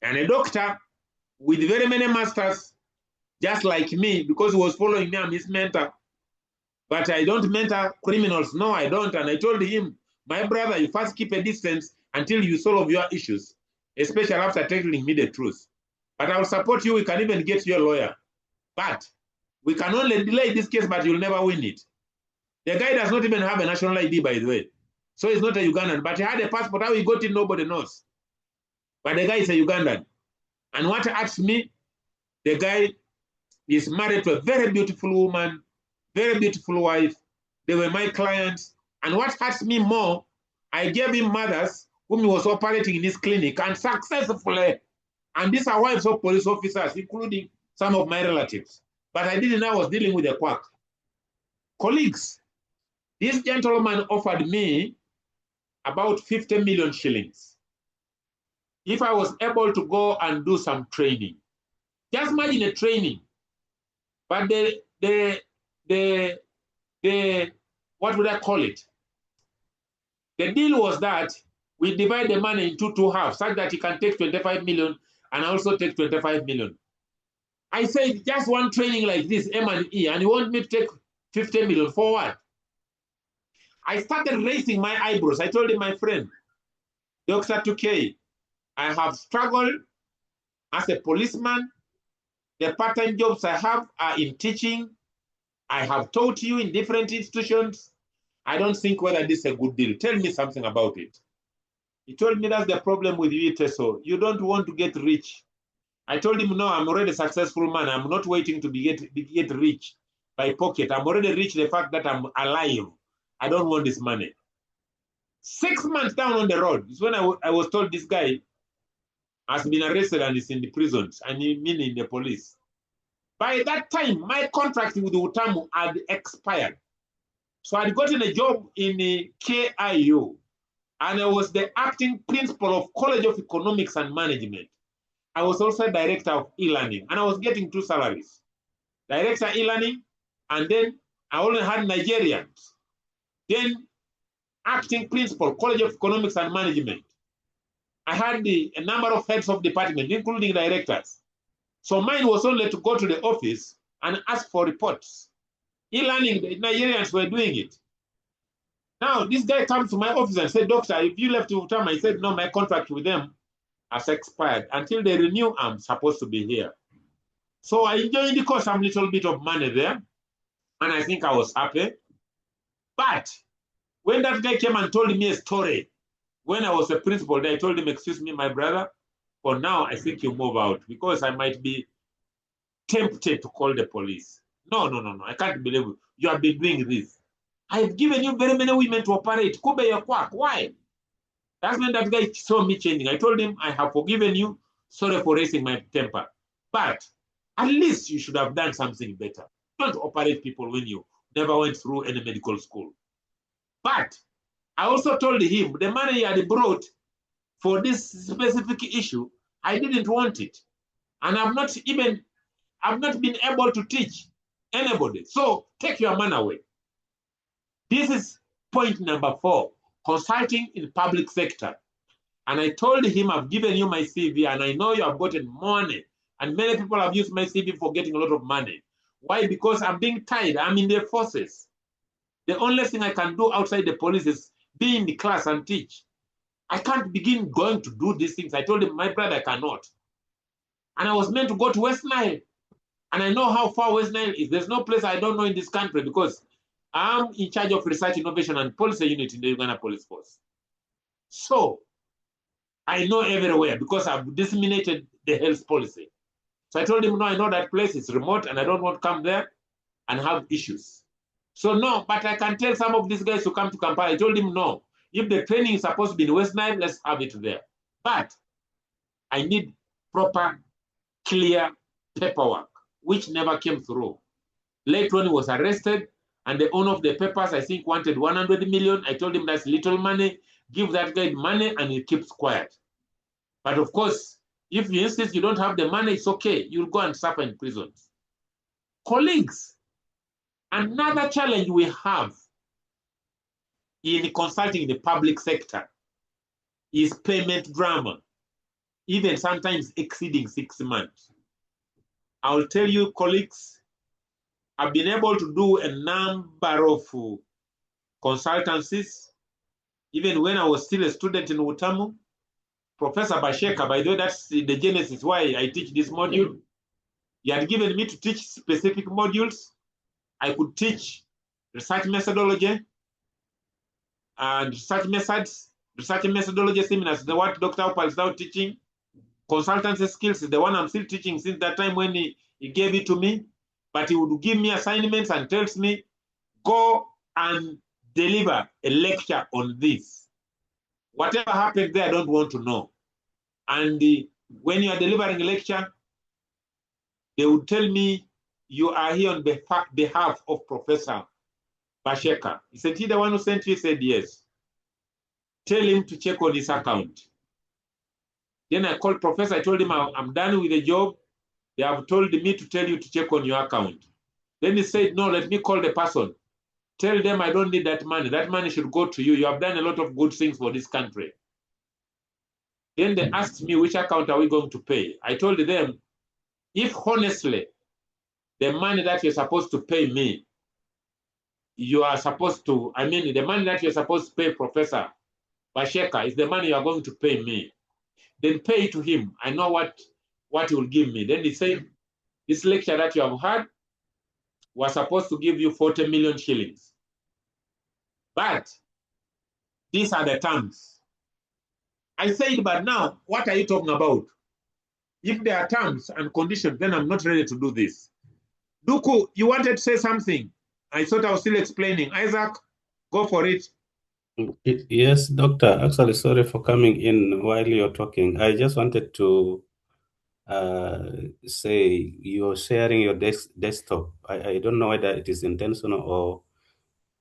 and a doctor with very many masters, just like me, because he was following me. I'm his mentor. But I don't mentor criminals. No, I don't. And I told him, my brother, you first keep a distance until you solve your issues, especially after telling me the truth. But I'll support you. We can even get you a lawyer. But we can only delay this case, but you'll never win it. The guy does not even have a national ID, by the way. So he's not a Ugandan, but he had a passport. How he got it, nobody knows. But the guy is a Ugandan. And what hurts me, the guy is married to a very beautiful woman, very beautiful wife. They were my clients. And what hurts me more, I gave him mothers whom he was operating in his clinic and successfully. And these are wives of police officers, including some of my relatives. But I didn't know I was dealing with a quack. Colleagues, this gentleman offered me about 50 million shillings if I was able to go and do some training. Just imagine a training. But what would I call it? The deal was that we divide the money into two halves, such that he can take 25 million and also take 25 million. I said, just one training like this, M&E, and you want me to take 50 million for what? I started raising my eyebrows. I told him, my friend, Dr. 2K, I have struggled as a policeman. The part-time jobs I have are in teaching. I have taught you in different institutions. I don't think whether this is a good deal. Tell me something about it. He told me that's the problem with you, Teso. You don't want to get rich. I told him, no, I'm already a successful man. I'm not waiting to get rich by pocket. I'm already rich the fact that I'm alive. I don't want this money. 6 months down on the road is when I was told this guy has been arrested and is in the prisons, I mean in the police. By that time, my contract with Utamu had expired. So I'd gotten a job in the KIU, and I was the acting principal of College of Economics and Management. I was also director of e-learning, and I was getting 2 salaries. Director e-learning, and then I only had Nigerians. Then acting principal, College of Economics and Management. I had a number of heads of department, including directors. So mine was only to go to the office and ask for reports. E-learning, the Nigerians were doing it. Now, this guy comes to my office and said, Doctor, if you left Utama, I said, no, my contract with them has expired. Until they renew, I'm supposed to be here. So I enjoyed the course, some little bit of money there, and I think I was happy. But when that guy came and told me a story, when I was a principal, I told him, excuse me, my brother, for now, I think you move out because I might be tempted to call the police. No, I can't believe you have been doing this. I've given you very many women to operate. Kube your quack. Why? That's when that guy saw me changing. I told him, I have forgiven you. Sorry for raising my temper. But at least you should have done something better. Don't operate people when you never went through any medical school. But I also told him the money he had brought for this specific issue, I didn't want it. And I've not been able to teach anybody. So take your money away. This is point number 4, consulting in public sector. And I told him, I've given you my CV and I know you have gotten money. And many people have used my CV for getting a lot of money. Why? Because I'm being tied. I'm in the forces. The only thing I can do outside the police is be in the class and teach. I can't begin going to do these things. I told him, my brother, I cannot. And I was meant to go to West Nile. And I know how far West Nile is. There's no place I don't know in this country because I'm in charge of research, innovation, and policy unit in the Uganda Police Force. So I know everywhere because I've disseminated the health policy. So I told him, no, I know that place is remote and I don't want to come there and have issues. So no, but I can tell some of these guys to come to Kampala. I told him, no, if the training is supposed to be in West Nile, let's have it there. But I need proper, clear paperwork, which never came through. Later on, he was arrested, and the owner of the papers, I think, wanted 100 million. I told him that's little money. Give that guy money, and he keeps quiet. But of course, if you insist you don't have the money, it's okay. You'll go and suffer in prisons. Colleagues, another challenge we have in consulting in the public sector is payment drama, even sometimes exceeding 6 months. I'll tell you, colleagues, I've been able to do a number of consultancies, even when I was still a student in Utamu. Professor Basheka, by the way, that's the genesis why I teach this module. He had given me to teach specific modules. I could teach research methodology and research methods, research methodology seminars, the what Dr. Opal is now teaching. Consultancy skills is the one I'm still teaching since that time when he gave it to me. But he would give me assignments and tells me, go and deliver a lecture on this. Whatever happened there, I don't want to know. And when you are delivering a lecture, they would tell me, you are here on behalf of Professor Basheka. He said, he the one who sent you? He said, yes. Tell him to check on his account. Then I called Professor. I told him, I'm done with the job. They have told me to tell you to check on your account. Then he said, no, let me call the person. Tell them I don't need that money. That money should go to you. You have done a lot of good things for this country. Then they asked me, which account are we going to pay? I told them, if honestly, the money that you're supposed to pay me, you are supposed to, the money that you're supposed to pay Professor Basheka is the money you are going to pay me, then pay it to him. I know what he will give me. Then he said, this lecture that you have had was supposed to give you 40 million shillings. But these are the terms. I said, but now, what are you talking about? If there are terms and conditions, then I'm not ready to do this. Duku, you wanted to say something. I thought I was still explaining. Isaac, go for it. Yes, Doctor. Actually, sorry for coming in while you're talking. I just wanted to say you're sharing your desktop. I don't know whether it is intentional or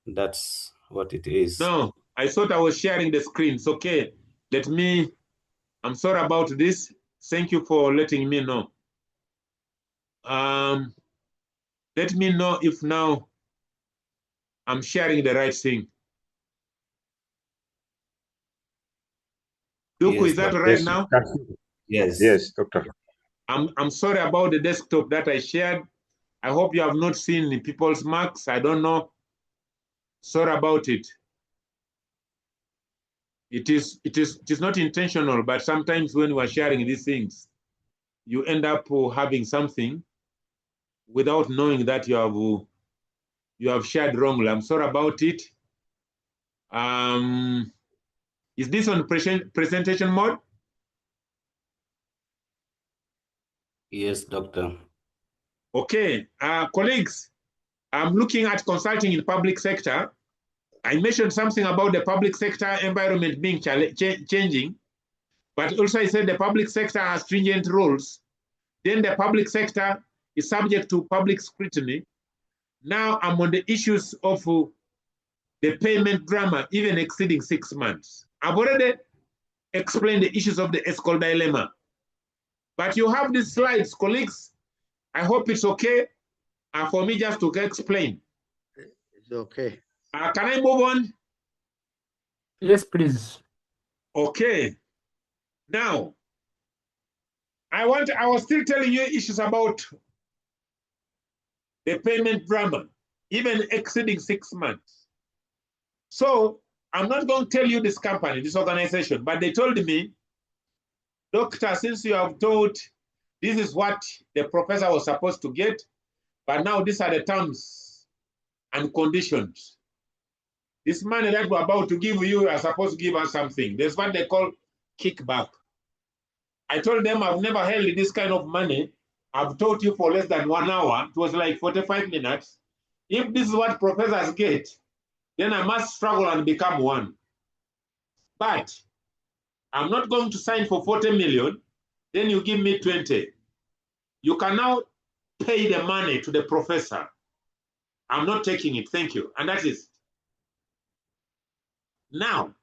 that's what it is. No, I thought I was sharing the screen. It's okay. I'm sorry about this. Thank you for letting me know. Let me know if now I'm sharing the right thing. Duku, Yes, is that Doctor. right now? Yes. Yes, Doctor. I'm sorry about the desktop that I shared. I hope you have not seen people's marks. I don't know. Sorry about it. It is not intentional, but sometimes when we are sharing these things, you end up having something without knowing that you have shared wrongly. I'm sorry about it. Is this on presentation mode? Yes, Doctor. Okay, colleagues, I'm looking at consulting in public sector. I mentioned something about the public sector environment being changing, but also I said the public sector has stringent rules. Then the public sector is subject to public scrutiny. Now I'm on the issues of the payment drama, even exceeding 6 months. I've already explained the issues of the ESCOL dilemma. But you have these slides, colleagues. I hope it's okay for me just to explain. It's okay. Can I move on? Yes, please. Okay. Now, I was still telling you issues about the payment drama, even exceeding 6 months. So I'm not going to tell you this company, this organization, but they told me, Doctor, since you have told this is what the professor was supposed to get, but now these are the terms and conditions. This money that we're about to give you are supposed to give us something. There's what they call kickback. I told them I've never held this kind of money. I've taught you for less than 1 hour. It was like 45 minutes. If this is what professors get, then I must struggle and become one. But I'm not going to sign for 40 million. Then you give me 20. You can now pay the money to the professor. I'm not taking it. Thank you. And that is. Now,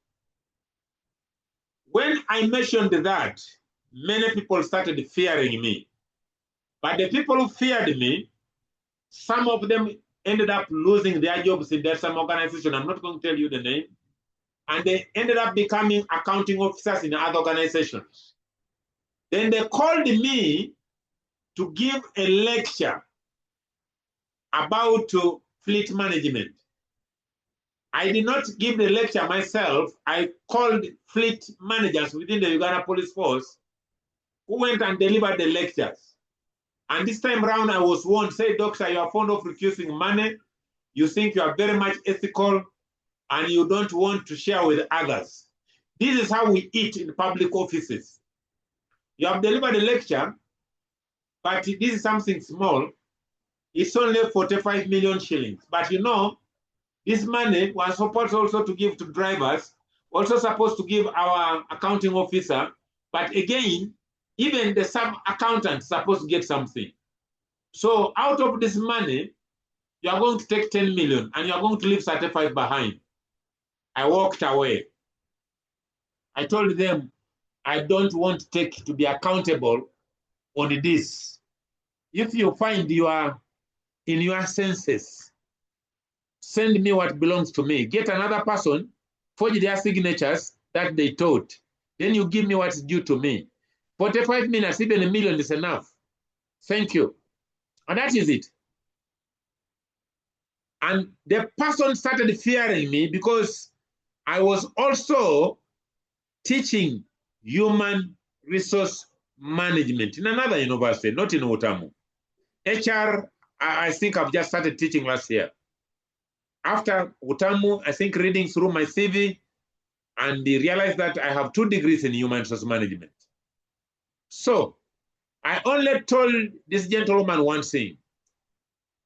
when I mentioned that, many people started fearing me. But the people who feared me, some of them ended up losing their jobs in some organization. I'm not going to tell you the name. And they ended up becoming accounting officers in other organizations. Then they called me to give a lecture about fleet management. I did not give the lecture myself. I called fleet managers within the Uganda Police Force who went and delivered the lectures. And this time around, I was warned, say, Doctor, you are fond of refusing money. You think you are very much ethical and you don't want to share with others. This is how we eat in public offices. You have delivered a lecture, but this is something small. It's only 45 million shillings. But you know, this money was supposed also to give to drivers, also supposed to give our accounting officer. But again, even the sub-accountant is supposed to get something. So out of this money, you are going to take 10 million and you are going to leave 35 behind. I walked away. I told them, I don't want to be accountable on this. If you find you are in your senses, send me what belongs to me. Get another person, forge their signatures that they taught. Then you give me what's due to me. 45 minutes, even a million is enough. Thank you. And that is it. And the person started fearing me because I was also teaching human resource management in another university, not in Utamu. HR, I think I've just started teaching last year. After Utamu, I think reading through my CV and realized that I have 2 degrees in human resource management. So I only told this gentleman one thing.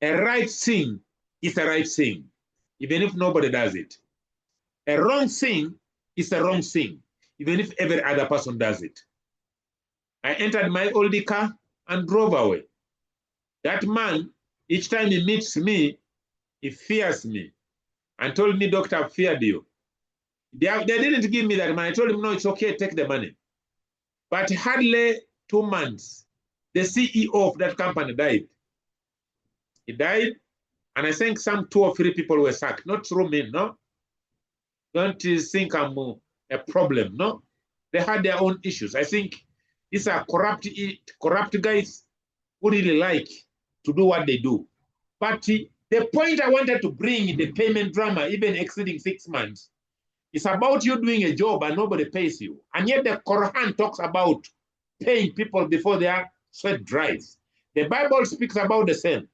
A right thing is a right thing, even if nobody does it. A wrong thing is a wrong thing, even if every other person does it. I entered my old car and drove away. That man, each time he meets me, he fears me and told me, Doctor, I've feared you. They didn't give me that money. I told him, no, it's okay, take the money. But hardly 2 months, the CEO of that company died. He died, and I think some 2 or 3 people were sacked, not through me, no? Don't think I'm a problem, no? They had their own issues. I think these are corrupt guys who really like to do what they do. But the point I wanted to bring in the payment drama, even exceeding 6 months, is about you doing a job and nobody pays you. And yet the Quran talks about paying people before their sweat dries. The Bible speaks about the same.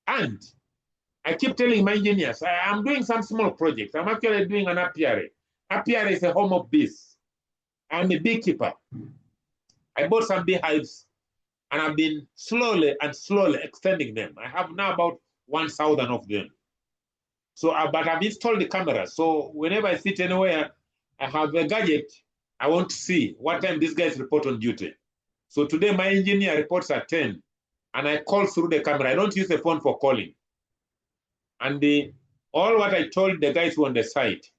And I keep telling my engineers, I'm doing some small projects. I'm actually doing an apiary. Apiary is a home of bees. I'm a beekeeper. I bought some beehives and I've been slowly extending them. I have now about 1,000 of them. So, but I've installed the cameras. So whenever I sit anywhere, I have a gadget. I want to see what time these guys report on duty. So today my engineer reports at 10 and I call through the camera. I don't use the phone for calling. And all what I told the guys who are on the site,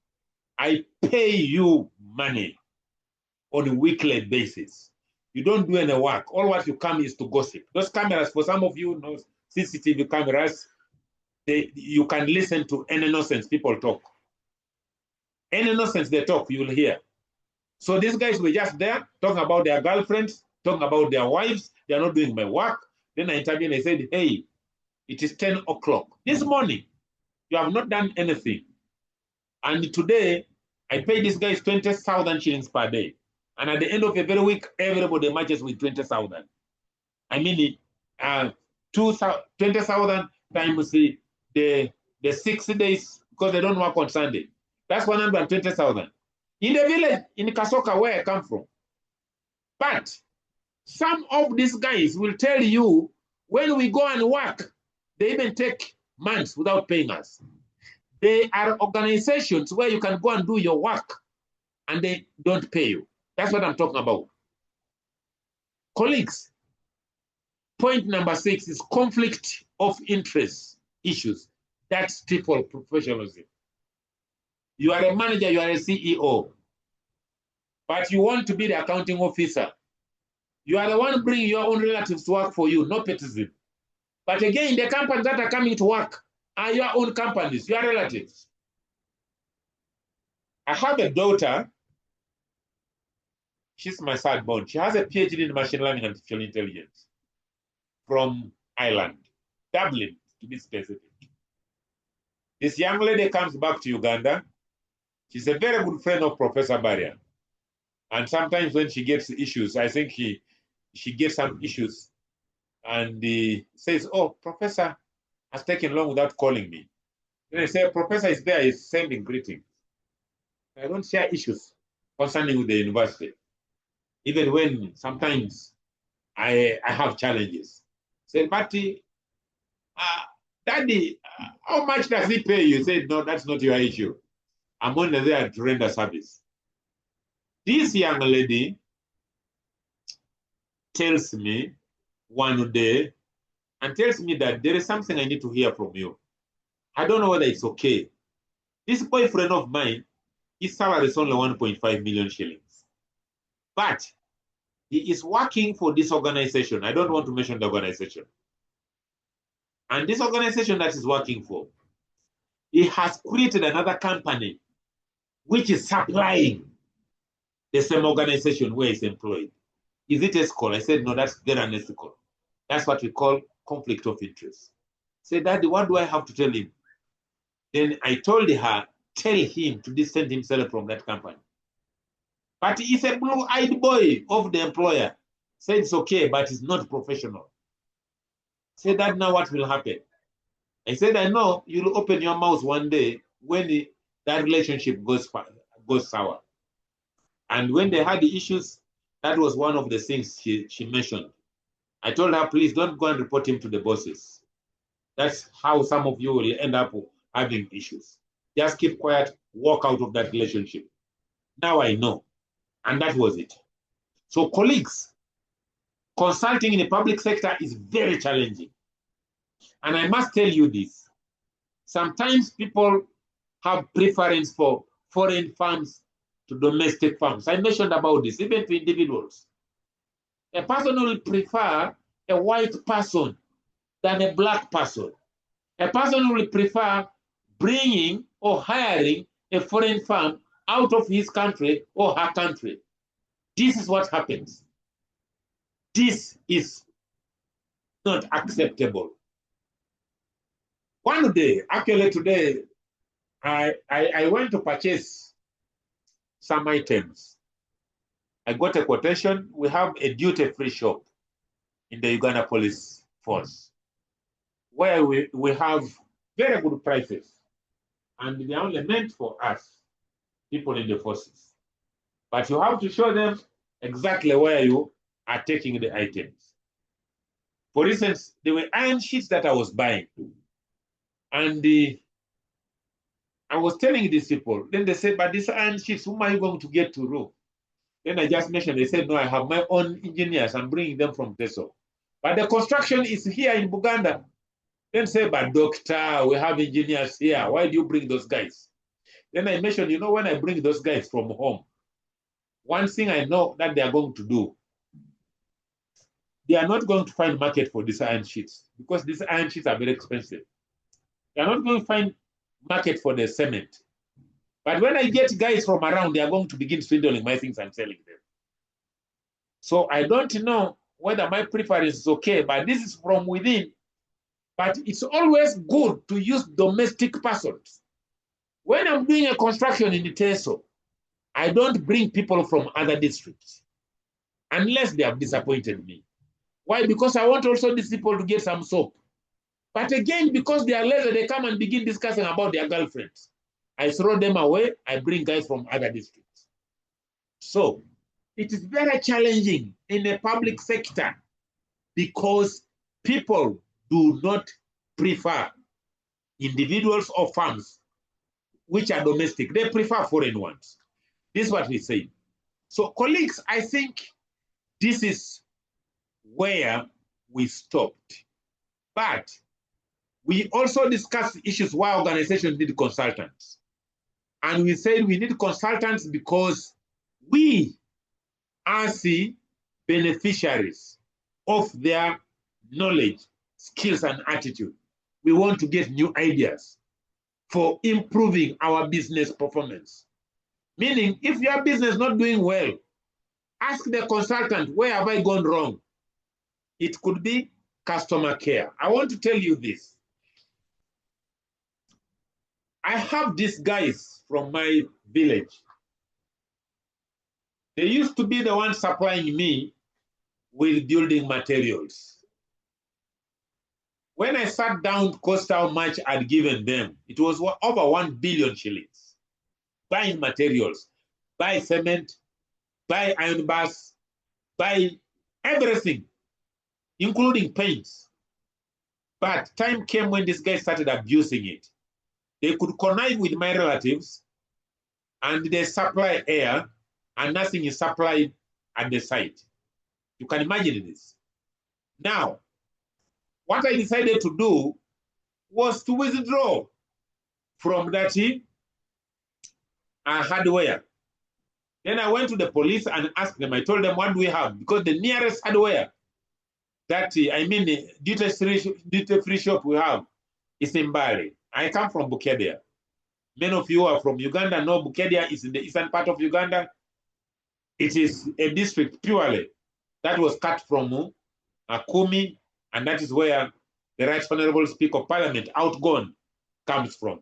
I pay you money on a weekly basis. You don't do any work. All what you come is to gossip. Those cameras, for some of you know, CCTV cameras, you can listen to any nonsense people talk. Any nonsense they talk, you will hear. So these guys were just there talking about their girlfriends, talking about their wives. They are not doing my work. Then I intervened and I said, hey, it is 10 o'clock. This morning, you have not done anything. And today, I pay these guys 20,000 shillings per day. And at the end of every week, everybody matches with 20,000. I mean, 20,000 times the 60 days, because they don't work on Sunday. That's 120,000. In the village, in Kasoka, where I come from. But some of these guys will tell you, when we go and work, they even take months without paying us. They are organizations where you can go and do your work and they don't pay you. That's what I'm talking about. Colleagues, point number 6 is conflict of interest issues. That's people professionalism. You are a manager, you are a CEO, but you want to be the accounting officer. You are the one bringing your own relatives to work for you, no nepotism. But again, the companies that are coming to work are your own companies, your relatives. I have a daughter. She's my third born. She has a PhD in machine learning and artificial intelligence from Ireland, Dublin, to be specific. This young lady comes back to Uganda. She's a very good friend of Professor Barrier. And sometimes when she gets issues, I think she gets some issues and says, oh, Professor has taken long without calling me. Then I say, Professor is there, he's sending greetings. I don't share issues concerning with the university, even when sometimes I have challenges. Say, but Daddy, how much does he pay you? Say, no, that's not your issue. I'm only there to render service. This young lady tells me one day and tells me that there is something I need to hear from you. I don't know whether it's okay. This boyfriend of mine, his salary is only 1.5 million shillings. But he is working for this organization. I don't want to mention the organization. And this organization that he's working for, he has created another company which is supplying the same organization where he's employed. Is it ethical? I said, no, that's very unethical. That's what we call conflict of interest. I said, Daddy, what do I have to tell him? Then I told her, tell him to distance himself from that company. But he's a blue-eyed boy of the employer. Said it's okay, but it's not professional. Said that now what will happen? I said, I know you'll open your mouth one day when that relationship goes sour. And when they had the issues, that was one of the things she mentioned. I told her, please don't go and report him to the bosses. That's how some of you will end up having issues. Just keep quiet, walk out of that relationship. Now I know. And that was it. So colleagues, consulting in the public sector is very challenging. And I must tell you this. Sometimes people have preference for foreign firms to domestic firms. I mentioned about this, even to individuals. A person will prefer a white person than a black person. A person will prefer bringing or hiring a foreign firm out of his country or her country. This is what happens. This is not acceptable. One day, actually today, I went to purchase some items. I got a quotation. We have a duty-free shop in the Uganda Police Force where we have very good prices. And they're only meant for us, people in the forces. But you have to show them exactly where you are taking the items. For instance, there were iron sheets that I was buying. And I was telling these people, then they said, but these iron sheets, whom are you going to get to row? Then I just mentioned, they said, no, I have my own engineers. I'm bringing them from Teso. But the construction is here in Uganda. Then say, but doctor, we have engineers here. Why do you bring those guys? Then I mentioned, you know, when I bring those guys from home, one thing I know that they are going to do, they are not going to find market for these iron sheets because these iron sheets are very expensive. They are not going to find market for the cement. But when I get guys from around, they are going to begin swindling my things and selling them. So I don't know whether my preference is okay, but this is from within. But it's always good to use domestic persons. When I'm doing a construction in the Teso, I don't bring people from other districts unless they have disappointed me. Why? Because I want also these people to get some soap. But again, because they are lazy, they come and begin discussing about their girlfriends. I throw them away, I bring guys from other districts. So it is very challenging in the public sector because people do not prefer individuals or firms which are domestic. They prefer foreign ones. This is what we say. So colleagues, I think this is where we stopped. But we also discussed issues why organizations need consultants. And we said we need consultants because we are the beneficiaries of their knowledge, skills, and attitude. We want to get new ideas for improving our business performance. Meaning, if your business is not doing well, ask the consultant, where have I gone wrong? It could be customer care. I want to tell you this. I have these guys from my village. They used to be the ones supplying me with building materials. When I sat down to cost how much I'd given them, it was over 1 billion shillings. Buying materials, buy cement, buy iron bars, buy everything, including paints. But time came when these guys started abusing it. They could connive with my relatives and they supply air and nothing is supplied at the site. You can imagine this. Now, what I decided to do was to withdraw from that hardware. Then I went to the police and asked them, I told them, what do we have? Because the nearest hardware that, duty-free shop we have is in Bali. I come from Bukedia. Many of you are from Uganda, know Bukedia is in the eastern part of Uganda. It is a district purely that was cut from Kumi, and that is where the Right Honorable Speaker of Parliament, outgone, comes from.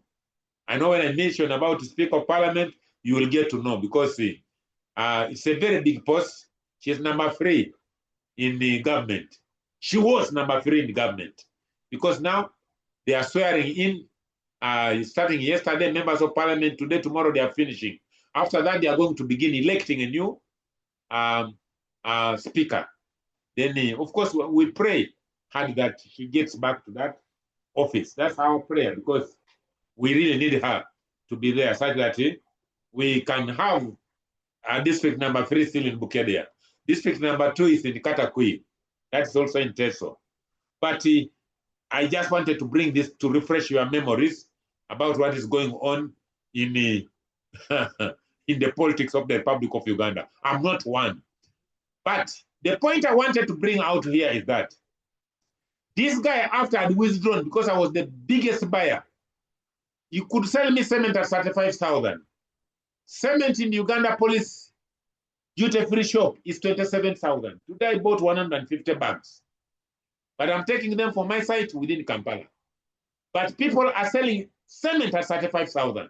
I know when I mention about the Speaker of Parliament, you will get to know, because it's a very big post. She's number 3 in the government. She was number 3 in the government, because now they are swearing in, starting yesterday, members of Parliament. Today, tomorrow, they are finishing. After that, they are going to begin electing a new speaker. Then, of course, we pray hard that she gets back to that office. That's our prayer, because we really need her to be there, such that we can have district number 3 still in Bukedia. District number 2 is in Katakui. That's also in Teso. But I just wanted to bring this to refresh your memories about what is going on in the in the politics of the Republic of Uganda. I'm not one. But the point I wanted to bring out here is that this guy, after I had withdrawn, because I was the biggest buyer, you could sell me cement at 35,000. Cement in the Uganda police duty-free shop is 27,000. Today I bought 150 bags. But I'm taking them for my site within Kampala. But people are selling cement at 35,000.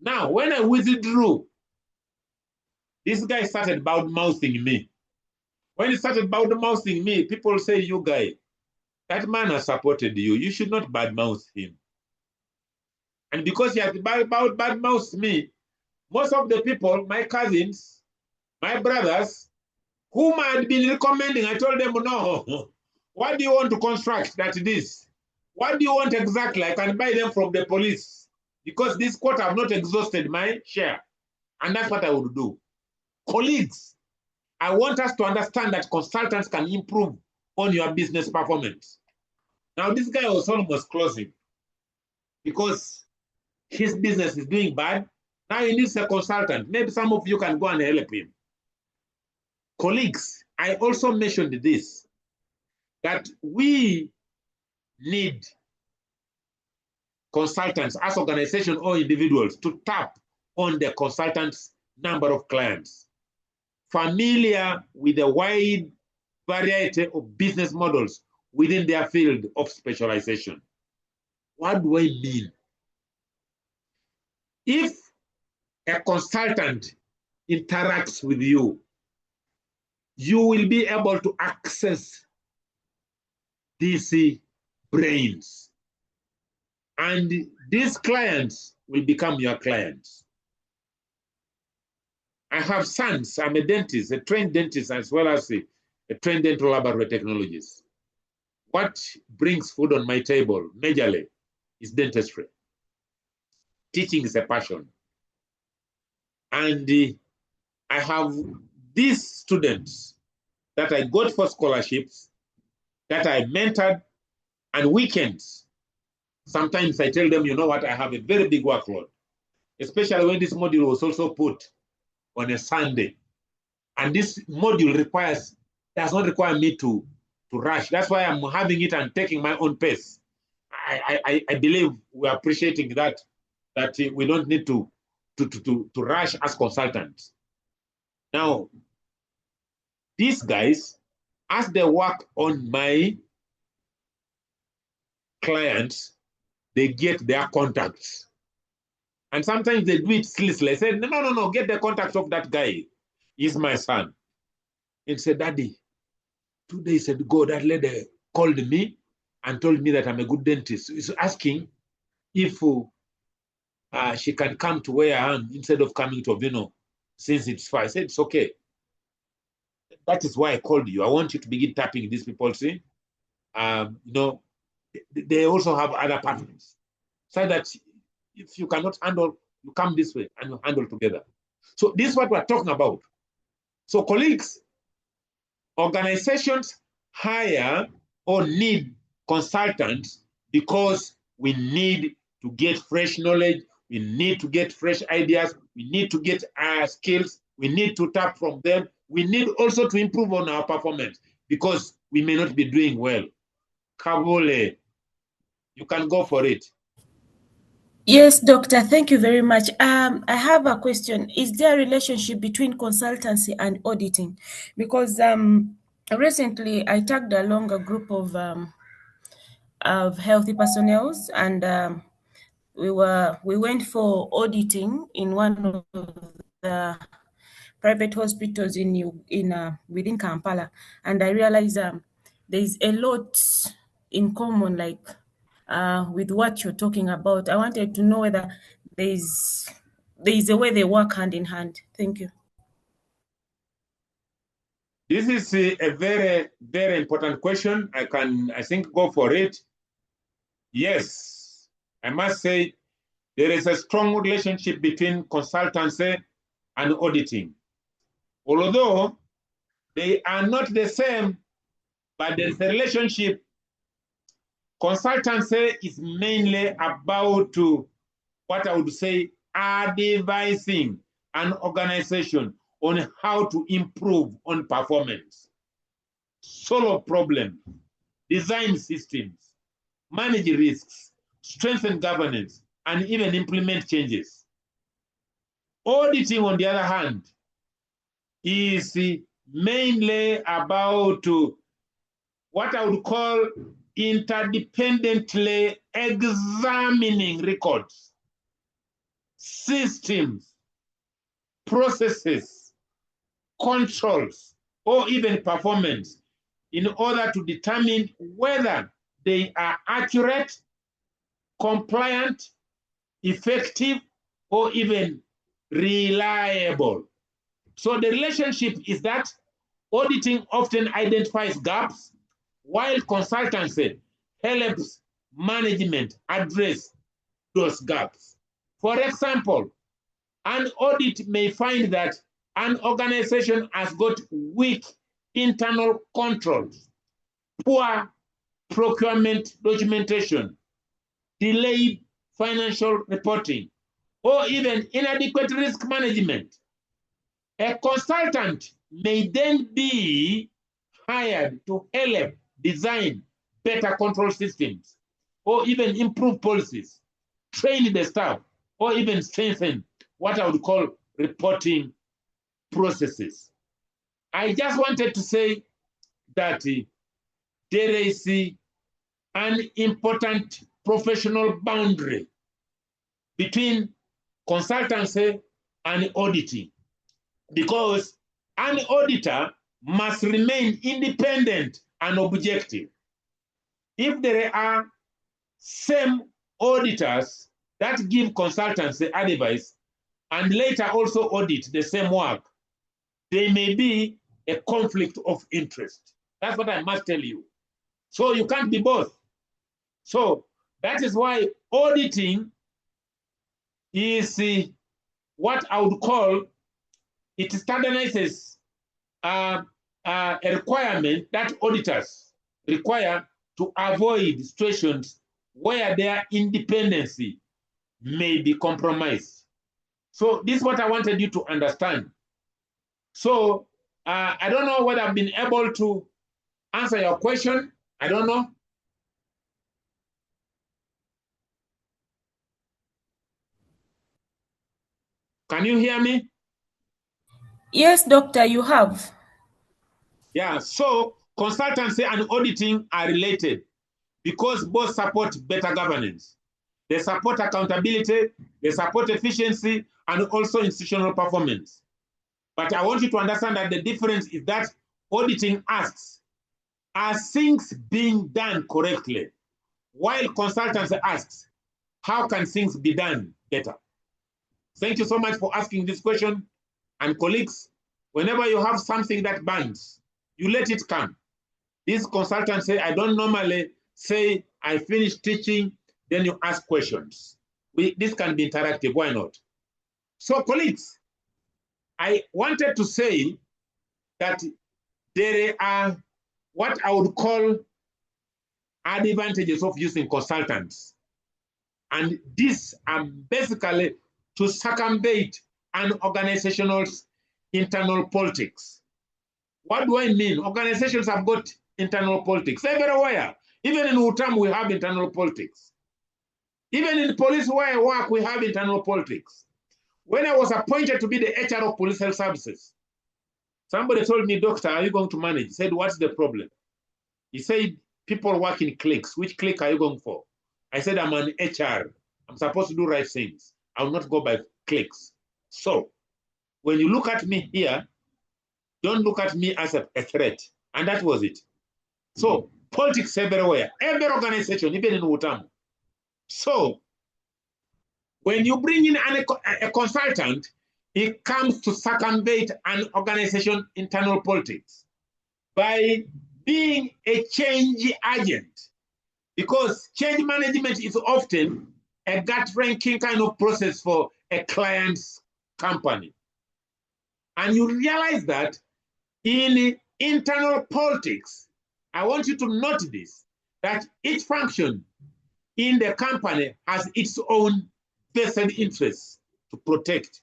Now, when I withdrew, this guy started bad-mouthing me. When he started bad-mouthing me, people say, you guy, that man has supported you. You should not bad-mouth him. And because he has bad-mouthed me, most of the people, my cousins, my brothers, whom I had been recommending, I told them, no, what do you want to construct that this? What do you want exactly? I can buy them from the police, because this quarter I've not exhausted my share. And that's what I would do. Colleagues, I want us to understand that consultants can improve on your business performance. Now, this guy was almost closing because his business is doing bad. Now he needs a consultant. Maybe some of you can go and help him. Colleagues, I also mentioned this, that we need consultants as organizations or individuals to tap on the consultants' number of clients, familiar with a wide variety of business models within their field of specialization. What do I mean? If a consultant interacts with you, you will be able to access these brains. And these clients will become your clients. I have sons. I'm a dentist, a trained dentist, as well as a trained dental laboratory technologist. What brings food on my table majorly is dentistry. Teaching is a passion. And I have these students that I got for scholarships, that I mentored, and weekends. Sometimes I tell them, you know what, I have a very big workload, especially when this module was also put on a Sunday. And this module does not require me to rush. That's why I'm having it and taking my own pace. I believe we're appreciating that we don't need to rush as consultants. Now, these guys, as they work on my clients, they get their contacts. And sometimes they do it slickly. I said, no, get the contact of that guy. He's my son. And said, Daddy, 2 days ago, that lady called me and told me that I'm a good dentist. He's asking if she can come to where I am instead of coming to Ovino, since it's far. I said, it's okay. That is why I called you. I want you to begin tapping these people. See, they also have other partners, so that if you cannot handle, you come this way and you handle together. So this is what we're talking about. So colleagues, organizations hire or need consultants because we need to get fresh knowledge, we need to get fresh ideas, we need to get our skills, we need to tap from them, we need also to improve on our performance because we may not be doing well. Kabule, you can go for it. Yes, Doctor, thank you very much. I have a question. Is there a relationship between consultancy and auditing? Because recently I tagged along a group of healthy personnel, and we went for auditing in one of the private hospitals within Kampala, and I realized there's a lot in common, like with what you're talking about. I wanted to know whether there's a way they work hand in hand. Thank you. This is a very, very important question. I think, go for it. Yes, I must say there is a strong relationship between consultancy and auditing. Although they are not the same, but there's a relationship. Consultancy is mainly about what I would say advising an organization on how to improve on performance, solve problems, design systems, manage risks, strengthen governance, and even implement changes. Auditing, on the other hand, is mainly about what I would call interdependently examining records, systems, processes, controls, or even performance in order to determine whether they are accurate, compliant, effective, or even reliable. So the relationship is that auditing often identifies gaps, while consultancy helps management address those gaps. For example, an audit may find that an organization has got weak internal controls, poor procurement documentation, delayed financial reporting, or even inadequate risk management. A consultant may then be hired to help design better control systems, or even improve policies, train the staff, or even strengthen what I would call reporting processes. I just wanted to say that there is an important professional boundary between consultancy and auditing, because an auditor must remain independent and objective. If there are same auditors that give consultancy advice and later also audit the same work, there may be a conflict of interest. That's what I must tell you. So you can't be both. So that is why auditing is what I would call, it standardizes a requirement that auditors require to avoid situations where their independence may be compromised. So this is what I wanted you to understand. So I don't know whether I've been able to answer your question. I don't know. Can you hear me? Yes, Doctor, you have. Yeah, so consultancy and auditing are related because both support better governance. They support accountability, they support efficiency, and also institutional performance. But I want you to understand that the difference is that auditing asks, are things being done correctly? While consultancy asks, how can things be done better? Thank you so much for asking this question. And colleagues, whenever you have something that bangs, you let it come. This consultancy, I don't normally say, I finished teaching, then you ask questions. This can be interactive, why not? So colleagues, I wanted to say that there are what I would call advantages of using consultants. And these are basically to circumvent an organization's internal politics. What do I mean? Organizations have got internal politics everywhere. Even in UTAM, we have internal politics. Even in police where I work, we have internal politics. When I was appointed to be the HR of Police Health Services, somebody told me, "Doctor, are you going to manage?" I said, "What's the problem?" He said, "People work in cliques. Which clique are you going for?" I said, "I'm an HR. I'm supposed to do right things. I will not go by cliques." So when you look at me here, don't look at me as a threat. And that was it. So politics everywhere, every organization, even in UTAM. So when you bring in a consultant, it comes to circumvent an organization internal politics by being a change agent, because change management is often a gut-wrenching kind of process for a client's company. And you realize that in internal politics, I want you to note this, that each function in the company has its own vested interests to protect,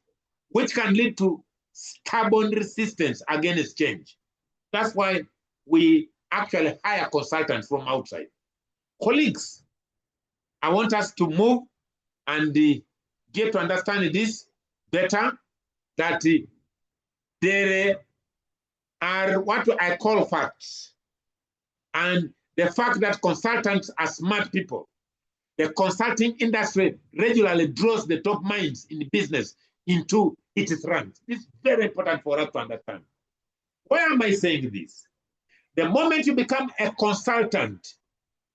which can lead to stubborn resistance against change. That's why we actually hire consultants from outside. Colleagues, I want us to move and get to understand this better, that there are what I call facts. And the fact that consultants are smart people. The consulting industry regularly draws the top minds in the business into its ranks. This is very important for us to understand. Why am I saying this? The moment you become a consultant,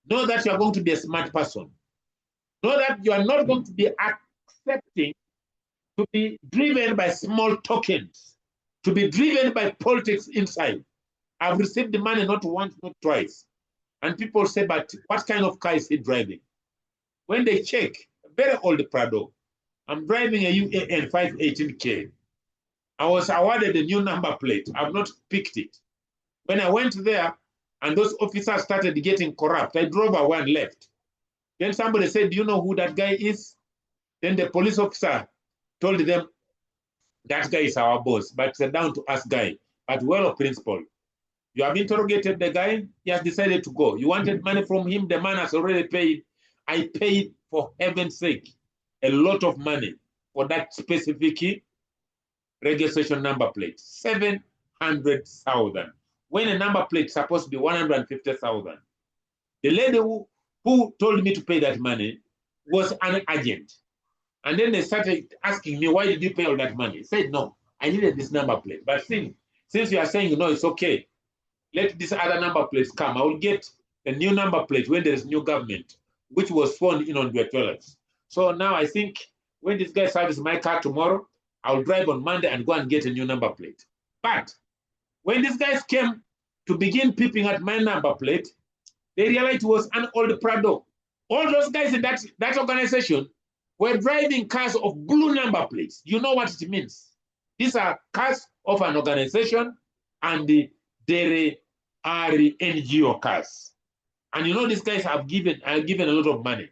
know that you are going to be a smart person. Know that you are not going to be accepting to be driven by small tokens, to be driven by politics inside. I've received the money not once, not twice. And people say, "But what kind of car is he driving?" When they check, a very old Prado, I'm driving a UAN 518K. I was awarded a new number plate. I've not picked it. When I went there and those officers started getting corrupt, I drove away and left. Then somebody said, "Do you know who that guy is?" Then the police officer told them, "That guy is our boss, but it's a down-to-us guy, but well principled. You have interrogated the guy, he has decided to go. You wanted money from him, the man has already paid. I paid, for heaven's sake, a lot of money for that specific registration number plate, 700,000. When a number plate is supposed to be 150,000. The lady who told me to pay that money was an agent. And then they started asking me, "Why did you pay all that money?" I said, "No, I needed this number plate. But since you are saying, no, it's okay, let this other number plate come. I will get a new number plate when there is new government, which was sworn in on their 12th. So now I think when this guy services my car tomorrow, I'll drive on Monday and go and get a new number plate." But when these guys came to begin peeping at my number plate, they realized it was an old Prado. All those guys in that organization were driving cars of blue number plates. You know what it means. These are cars of an organization, and they are NGO cars. And you know these guys have given a lot of money.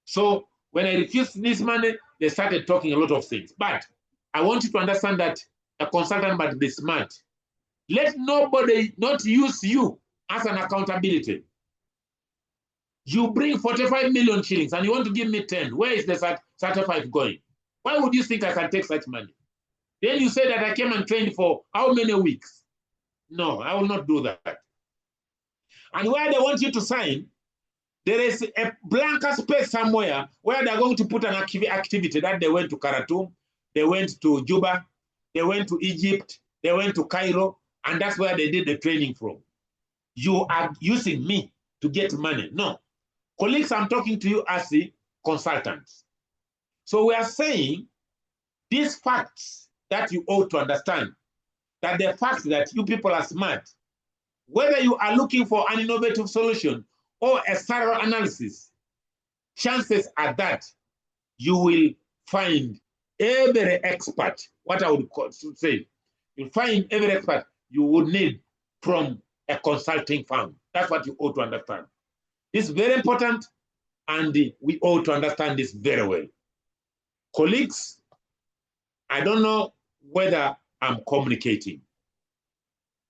So when I refused this money, they started talking a lot of things. But I want you to understand that a consultant must be smart. Let nobody not use you as an accountability. You bring 45 million shillings and you want to give me 10. Where is the 35 going? Why would you think I can take such money? Then you say that I came and trained for how many weeks? No, I will not do that. And where they want you to sign, there is a blank space somewhere where they're going to put an activity that they went to Khartoum, they went to Juba, they went to Egypt, they went to Cairo, and that's where they did the training from. You are using me to get money. No. Colleagues, I'm talking to you as the consultants. So we are saying these facts that you ought to understand, that the fact that you people are smart, whether you are looking for an innovative solution or a thorough analysis, chances are that you will find every expert, what I would say, you'll find every expert you would need from a consulting firm. That's what you ought to understand. This is very important, and we ought to understand this very well. Colleagues, I don't know whether I'm communicating.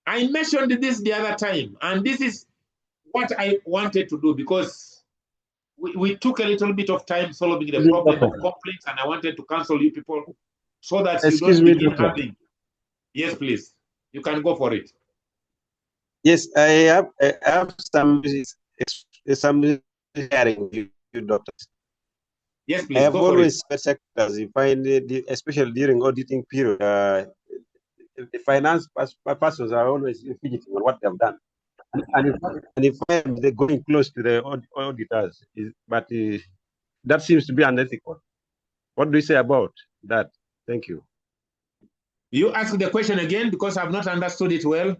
I mentioned this the other time, and this is what I wanted to do, because we took a little bit of time solving the problem of conflicts, and I wanted to counsel you people so that you don't begin having. Yes, please. You can go for it. Yes, I have some sharing with you, doctors. Yes, please. I have go for always it. sectors, you find, especially during auditing period, the finance persons are always fidgeting on what they've done. And if they're going close to the auditors, but that seems to be unethical. What do you say about that? Thank you. You ask the question again, because I've not understood it well.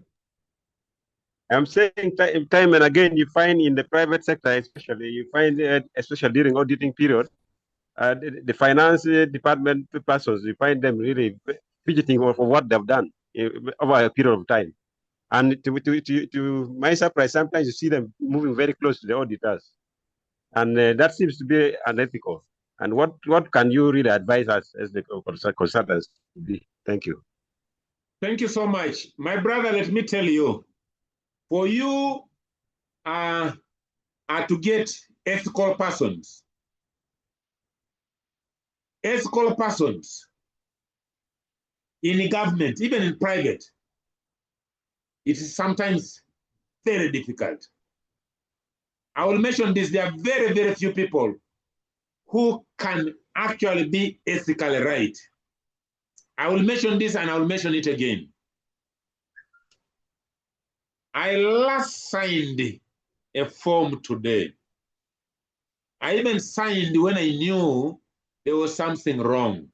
I'm saying time and again, you find in the private sector, especially, you find, especially during auditing period, the finance department persons, you find them really fidgeting for what they've done over a period of time. And to my surprise, sometimes you see them moving very close to the auditors. And that seems to be unethical. And what can you really advise us as the consultants? Thank you. Thank you so much. My brother, let me tell you, for you to get ethical persons in government, even in private, it is sometimes very difficult. I will mention this. There are very, very few people who can actually be ethically right. I will mention this, and I will mention it again. I last signed a form today. I even signed when I knew there was something wrong.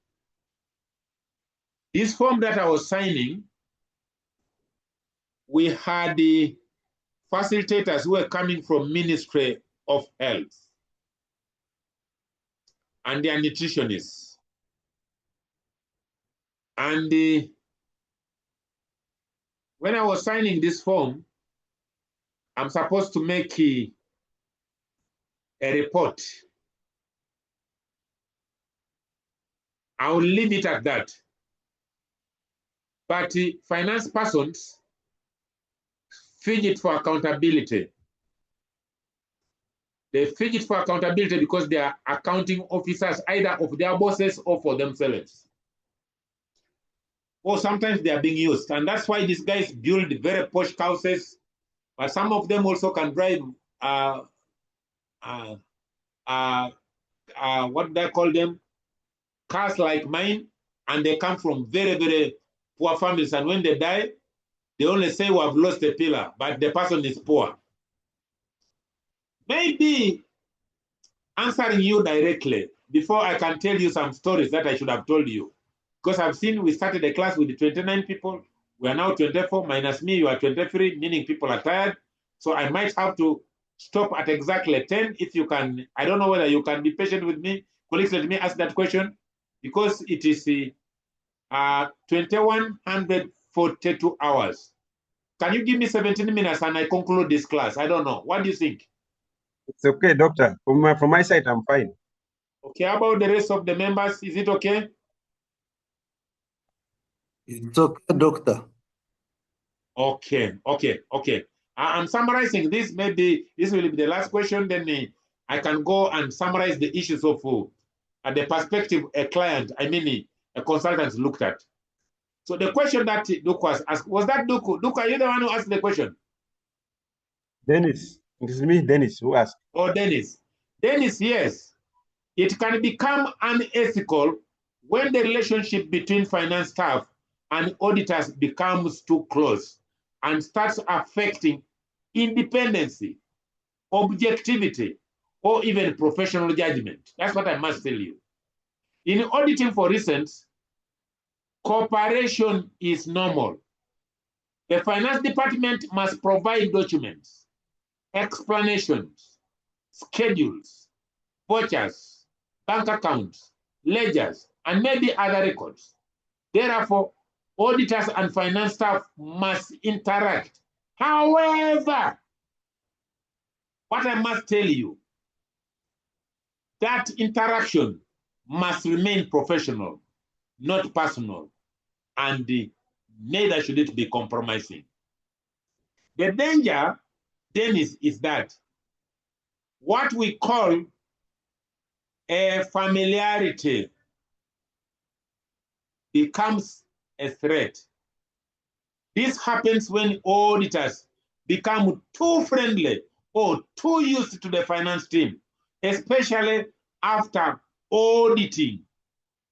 This form that I was signing, we had the facilitators who were coming from Ministry of Health, and they are nutritionists. And when I was signing this form, I'm supposed to make a report. I will leave it at that. But finance persons fidget for accountability. They fidget for accountability because they are accounting officers, either of their bosses or for themselves. Or sometimes they are being used. And that's why these guys build very posh houses. But some of them also can drive, what do they call them? Cars like mine. And they come from very, very poor families. And when they die, they only say we have lost a pillar, but the person is poor. Maybe answering you directly, before I can tell you some stories that I should have told you. Because I've seen we started a class with 29 people. We are now 24, minus me, you are 23, meaning people are tired. So I might have to stop at exactly 10 if you can. I don't know whether you can be patient with me. Colleagues, let me ask that question, because it is 2142 hours. Can you give me 17 minutes and I conclude this class? I don't know. What do you think? It's okay, doctor. From my side, I'm fine. Okay, how about the rest of the members? Is it okay? It's okay, doctor. Okay. I'm summarizing this. Maybe this will be the last question. Then I can go and summarize the issues of the perspective a client, a consultant looked at. So the question that Duke was asked, was that Duke? Duke, are you the one who asked the question? Dennis. It is me, Dennis, who asked. Oh, Dennis. Dennis, yes. It can become unethical when the relationship between finance staff and auditors becomes too close and starts affecting independency, objectivity, or even professional judgment. That's what I must tell you. In auditing, for instance, cooperation is normal. The finance department must provide documents, explanations, schedules, vouchers, bank accounts, ledgers, and maybe other records. Therefore, auditors and finance staff must interact. However, what I must tell you, that interaction must remain professional, not personal, and neither should it be compromising. The danger, Dennis, is that what we call a familiarity becomes a threat. This happens when auditors become too friendly or too used to the finance team, especially after auditing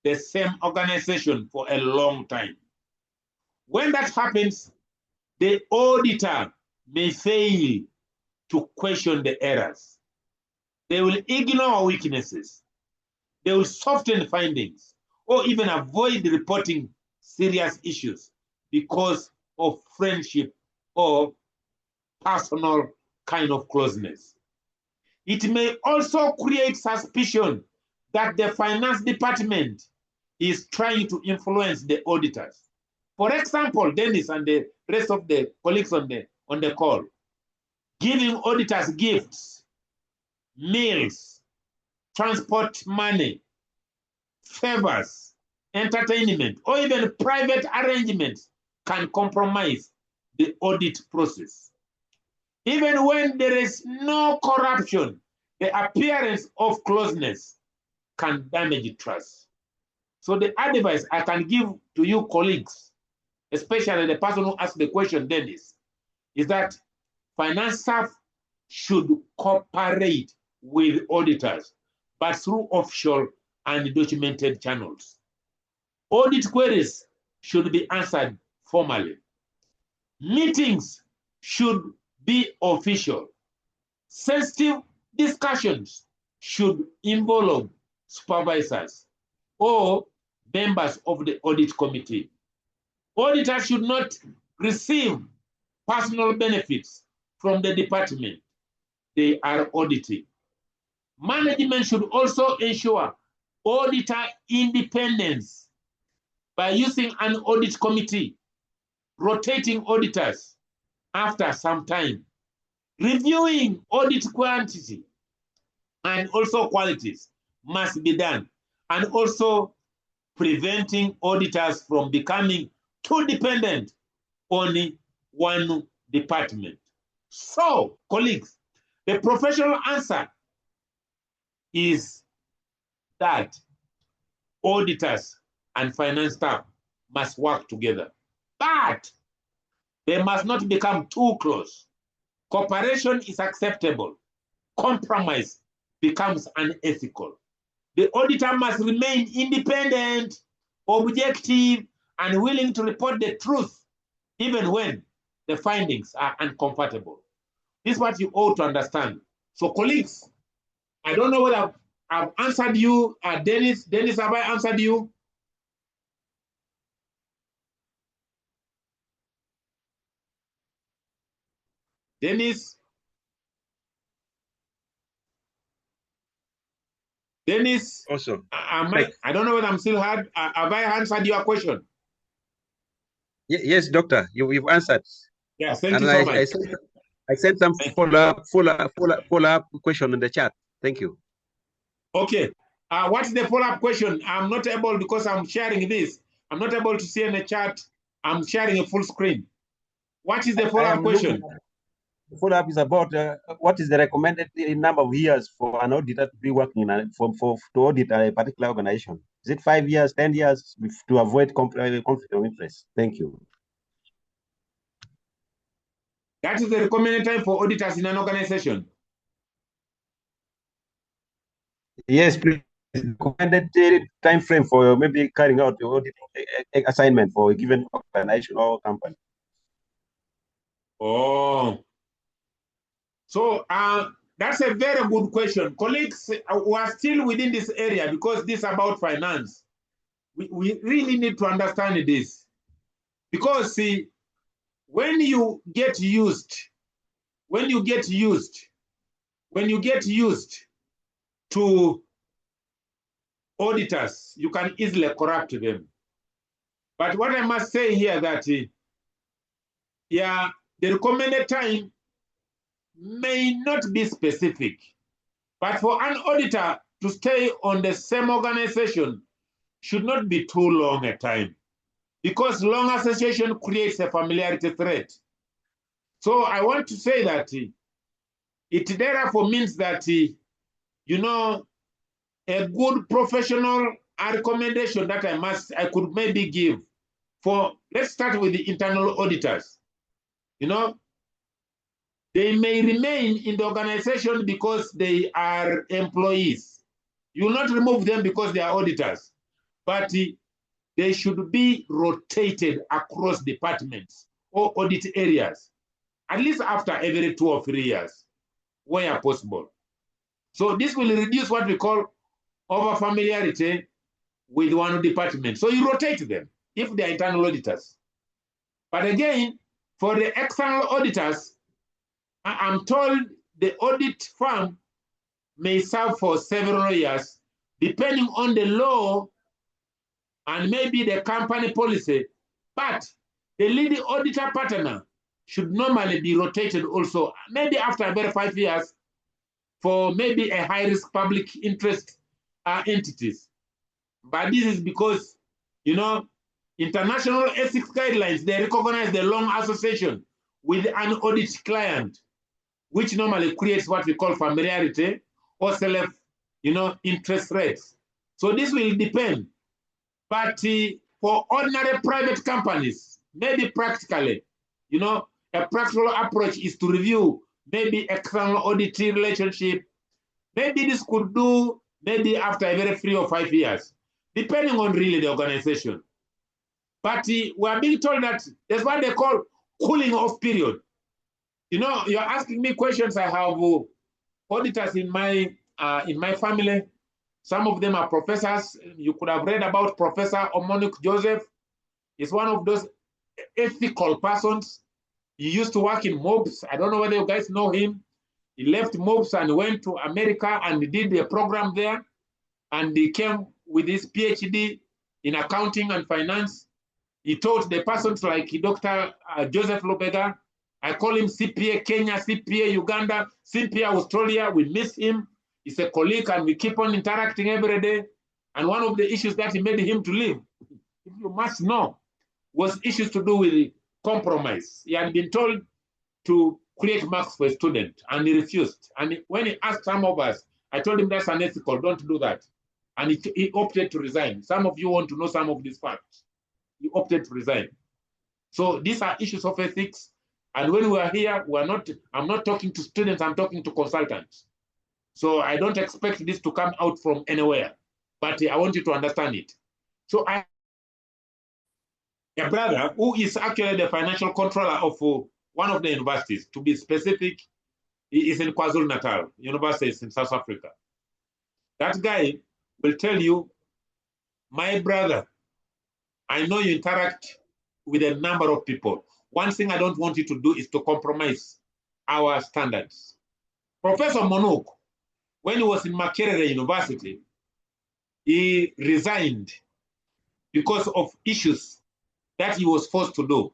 the same organization for a long time. When that happens, the auditor may fail to question the errors. They will ignore weaknesses. They will soften findings or even avoid reporting serious issues because of friendship or personal kind of closeness. It may also create suspicion that the finance department is trying to influence the auditors. For example, Dennis and the rest of the colleagues on the call, giving auditors gifts, meals, transport money, favors, entertainment, or even private arrangements can compromise the audit process. Even when there is no corruption, the appearance of closeness can damage trust. So the advice I can give to you colleagues, especially the person who asked the question, Dennis, is that finance staff should cooperate with auditors, but through official and documented channels. Audit queries should be answered formally. Meetings should be official. Sensitive discussions should involve supervisors or members of the audit committee. Auditors should not receive personal benefits from the department they are auditing. Management should also ensure auditor independence by using an audit committee, rotating auditors after some time, reviewing audit quantity and also qualities must be done, and also preventing auditors from becoming too dependent on one department. So, colleagues, the professional answer is that auditors and finance staff must work together, but they must not become too close. Cooperation is acceptable. Compromise becomes unethical. The auditor must remain independent, objective, and willing to report the truth, even when the findings are uncomfortable. This is what you ought to understand. So, colleagues, I don't know whether I've answered you. Dennis, have I answered you? Dennis? Also, I don't know whether I'm still heard. Have I answered your question? yes, doctor, you've answered. Yeah, thank you so much. I sent some follow-up question in the chat. Thank you. Okay. What's the follow-up question? I'm not able, because I'm sharing this, I'm not able to see in the chat. I'm sharing a full screen. What is the follow-up question? The follow-up is about what is the recommended number of years for an auditor to be working to audit a particular organization? Is it 5 years, 10 years to avoid conflict of interest? Thank you. That is the recommended time for auditors in an organization. Yes, please. Recommended time frame for maybe carrying out the auditing assignment for a given organization or company. Oh, so that's a very good question. Colleagues who are still within this area, because this is about finance, we really need to understand this. Because see, when you get used to auditors, you can easily corrupt them. But what I must say here that, yeah, the recommended time may not be specific. But for an auditor to stay on the same organization should not be too long a time, because long association creates a familiarity threat. So I want to say that it therefore means that, you know, a good professional recommendation that I could maybe give for, let's start with the internal auditors. You know, they may remain in the organization because they are employees. You will not remove them because they are auditors, but they should be rotated across departments or audit areas, at least after every 2 or 3 years, where possible. So this will reduce what we call over familiarity with one department. So you rotate them if they are internal auditors. But again, for the external auditors, I'm told the audit firm may serve for several years, depending on the law and maybe the company policy, but the lead auditor partner should normally be rotated also, maybe after about 5 years, for maybe a high-risk public interest entities. But this is because, you know, international ethics guidelines, they recognize the long association with an audit client, which normally creates what we call familiarity or self, you know, interest rates. So this will depend. But for ordinary private companies, maybe practically, you know, a practical approach is to review maybe external audit relationship. Maybe this could do maybe after a very 3 or 5 years, depending on really the organization. But we are being told that there's what they call cooling off period. You know, you're asking me questions. I have auditors in my family. Some of them are professors. You could have read about Professor Omonik Joseph. He's one of those ethical persons. He used to work in MOBS. I don't know whether you guys know him. He left MOBS and went to America and did a program there. And he came with his PhD in accounting and finance. He taught the persons like Dr. Joseph Lubega. I call him CPA Kenya, CPA Uganda, CPA Australia. We miss him. He's a colleague and we keep on interacting every day. And one of the issues that he made him to leave, if you must know, was issues to do with compromise. He had been told to create marks for a student and he refused. And when he asked some of us, I told him that's unethical, don't do that. And he opted to resign. Some of you want to know some of these facts. He opted to resign. So these are issues of ethics. And when we are here, I'm not talking to students, I'm talking to consultants. So I don't expect this to come out from anywhere, but I want you to understand it. So I have a brother who is actually the financial controller of one of the universities. To be specific, he is in KwaZulu-Natal, University is in South Africa. That guy will tell you, my brother, I know you interact with a number of people. One thing I don't want you to do is to compromise our standards. Professor Monuk, when he was in Makerere University, he resigned because of issues that he was forced to do.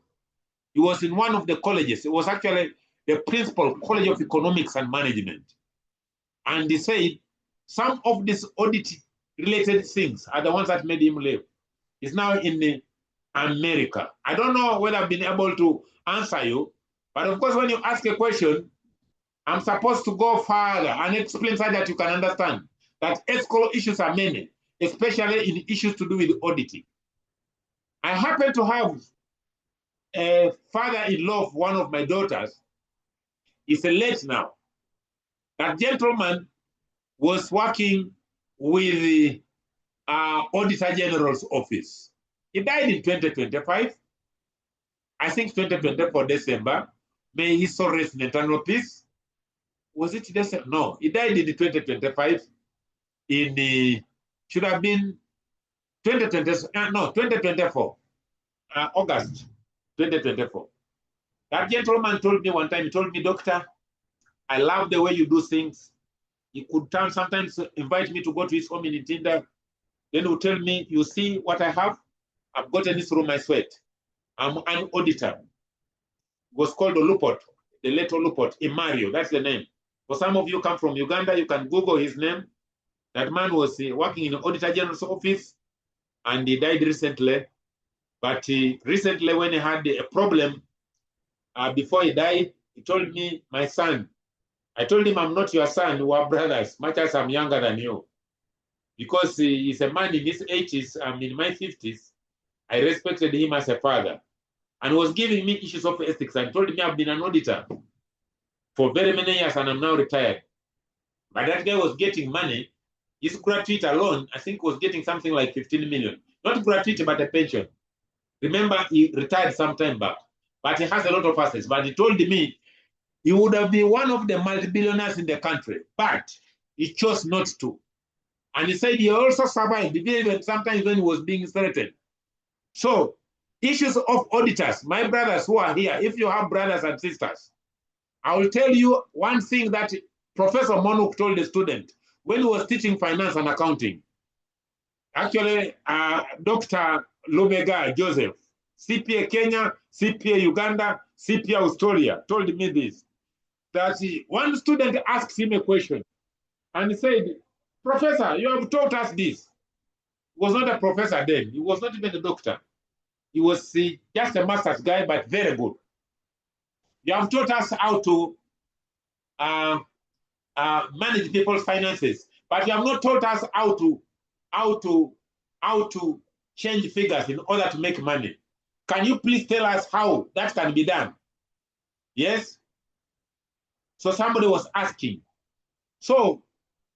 He was in one of the colleges. It was actually the principal College of Economics and Management. And he said, some of these audit-related things are the ones that made him leave. He's now in America. I don't know whether I've been able to answer you, but of course, when you ask a question, I'm supposed to go further and explain so that you can understand that ethical issues are many, especially in issues to do with auditing. I happen to have a father-in-law of one of my daughters. He's late now. That gentleman was working with the Auditor General's office. He died in 2025. I think 2024 December. May his soul rest in eternal peace. Was it December? No, he died in 2025. In the should have been 2024. August 2024. That gentleman told me one time, he told me, Doctor, I love the way you do things. He could sometimes invite me to go to his home in Tinda. Then he would tell me, you see what I have? I've gotten this from my sweat. I'm an auditor. It was called a lupot. the late Olupot, Imario, that's the name. For some of you come from Uganda, you can Google his name. That man was working in the Auditor General's office, and he died recently. But recently, when he had a problem, before he died, he told me, my son, I told him, I'm not your son, we are brothers, much as I'm younger than you. Because he's a man in his 80s, I'm in my 50s, I respected him as a father. And was giving me issues of ethics and told me I've been an auditor for very many years and I'm now retired. But that guy was getting money. His gratuity alone, I think, was getting something like 15 million. Not gratuity, but a pension. Remember, he retired some time back. But he has a lot of assets. But he told me he would have been one of the multi-billionaires in the country. But he chose not to. And he said he also survived, even sometimes when he was being threatened. So, issues of auditors, my brothers who are here, if you have brothers and sisters, I will tell you one thing that Professor Monuk told the student when he was teaching finance and accounting. Actually, Dr. Lubega Joseph, CPA Kenya, CPA Uganda, CPA Australia, told me this, that one student asked him a question, and he said, Professor, you have taught us this. He was not a professor then. He was not even a doctor. He was just a master's guy, but very good. You have taught us how to manage people's finances, but you have not taught us how to change figures in order to make money. Can you please tell us how that can be done? Yes? So somebody was asking. So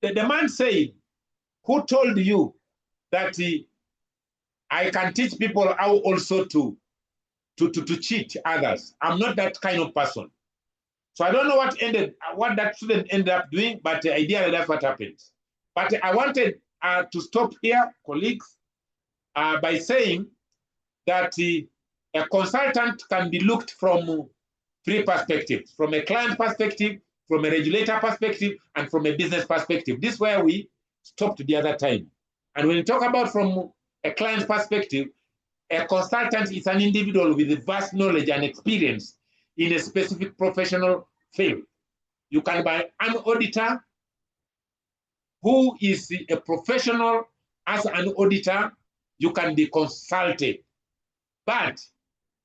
the man said, who told you that I can teach people how also to cheat others? I'm not that kind of person. So I don't know what that student ended up doing, but the idea that's what happened. But I wanted to stop here, colleagues, by saying that a consultant can be looked from three perspectives: from a client perspective, from a regulator perspective, and from a business perspective. This is where we stopped the other time. And when you talk about from a client perspective, a consultant is an individual with vast knowledge and experience in a specific professional field. You can buy an auditor who is a professional as an auditor. You can be consulted. But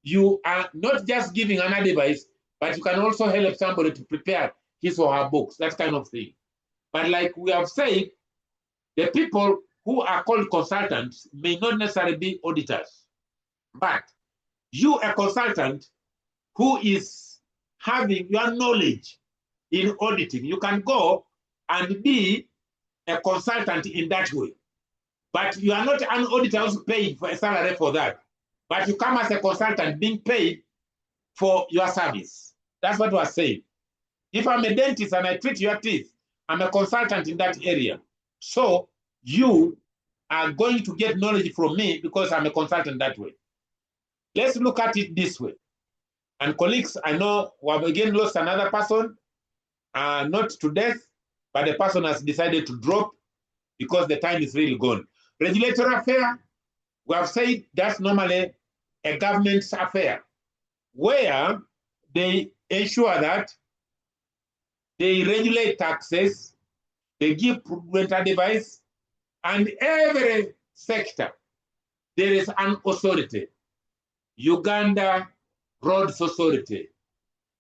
you are not just giving an advice, but you can also help somebody to prepare his or her books, that kind of thing. But like we have said, the people who are called consultants may not necessarily be auditors. But you, a consultant who is having your knowledge in auditing, you can go and be a consultant in that way. But you are not an auditor who's paid for a salary for that. But you come as a consultant being paid for your service. That's what we're saying. If I'm a dentist and I treat your teeth, I'm a consultant in that area. So you are going to get knowledge from me because I'm a consultant that way. Let's look at it this way. And colleagues, I know we have again lost another person, not to death, but the person has decided to drop because the time is really gone. Regulatory affair, we have said that's normally a government's affair, where they ensure that they regulate taxes, they give prudent advice, and every sector, there is an authority. Uganda Roads Authority,